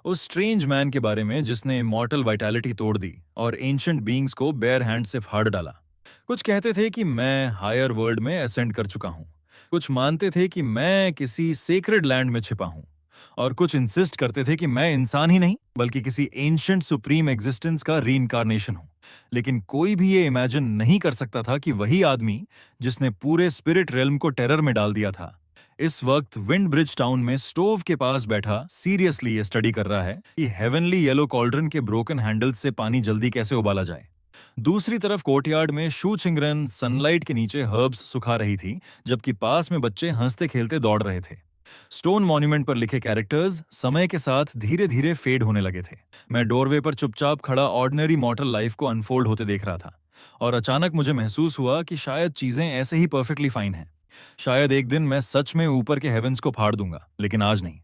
उस स्ट्रेंज मैन के बारे में जिसने इमॉर्टल वाइटैलिटी तोड़ दी और एंशंट बीइंग्स को बेयर हैंड से फाड़ डाला। कुछ कहते थे कि मैं हायर वर्ल्ड में असेंड कर चुका हूं, कुछ मानते थे कि मैं किसी सेक्रेड लैंड में छिपा हूं, और कुछ इंसिस्ट करते थे कि मैं इंसान ही नहीं बल्कि किसी एंशंट सुप्रीम एग्जिस्टेंस का रीइंकारनेशन हूं। लेकिन कोई भी ये इमेजिन नहीं कर सकता था कि वही आदमी जिसने पूरे स्पिरिट रेल्म को टेरर में डाल दिया था, इस वक्त विंड ब्रिज टाउन में स्टोव के पास बैठा सीरियसली ये स्टडी कर रहा है कि हेवनली येलो कॉल्ड्रन के ब्रोकन हैंडल्स से पानी जल्दी कैसे उबाला जाए। दूसरी तरफ कोर्टयार्ड में शू चिंगरन सनलाइट के नीचे हर्ब्स सुखा रही थी, जबकि पास में बच्चे हंसते खेलते दौड़ रहे थे। स्टोन मॉन्यूमेंट पर लिखे कैरेक्टर्स समय के साथ धीरे धीरे फेड होने लगे थे। मैं डोरवे पर चुपचाप खड़ा ऑर्डिनरी मॉर्टल लाइफ को अनफोल्ड होते देख रहा था, और अचानक मुझे महसूस हुआ कि शायद चीजें ऐसे ही परफेक्टली फाइन हैं। शायद एक दिन मैं सच में ऊपर के हेवेंस को फाड़ दूंगा, लेकिन आज नहीं।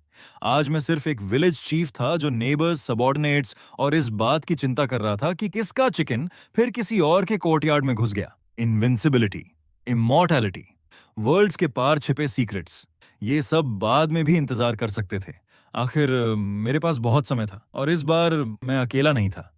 आज मैं सिर्फ एक विलेज चीफ था जो नेबर्स, सबॉर्डिनेट्स और इस बात की चिंता कर रहा था कि किसका चिकन फिर किसी और के कोर्टयार्ड में घुस गया। इनविंसिबिलिटी, इमॉर्टैलिटी, वर्ल्ड्स के पार छिपे सीक्रेट्स, ये सब बाद में भी इंतजार कर सकते थे। आखिर मेरे पास बहुत समय था, और इस बार मैं अकेला नहीं था।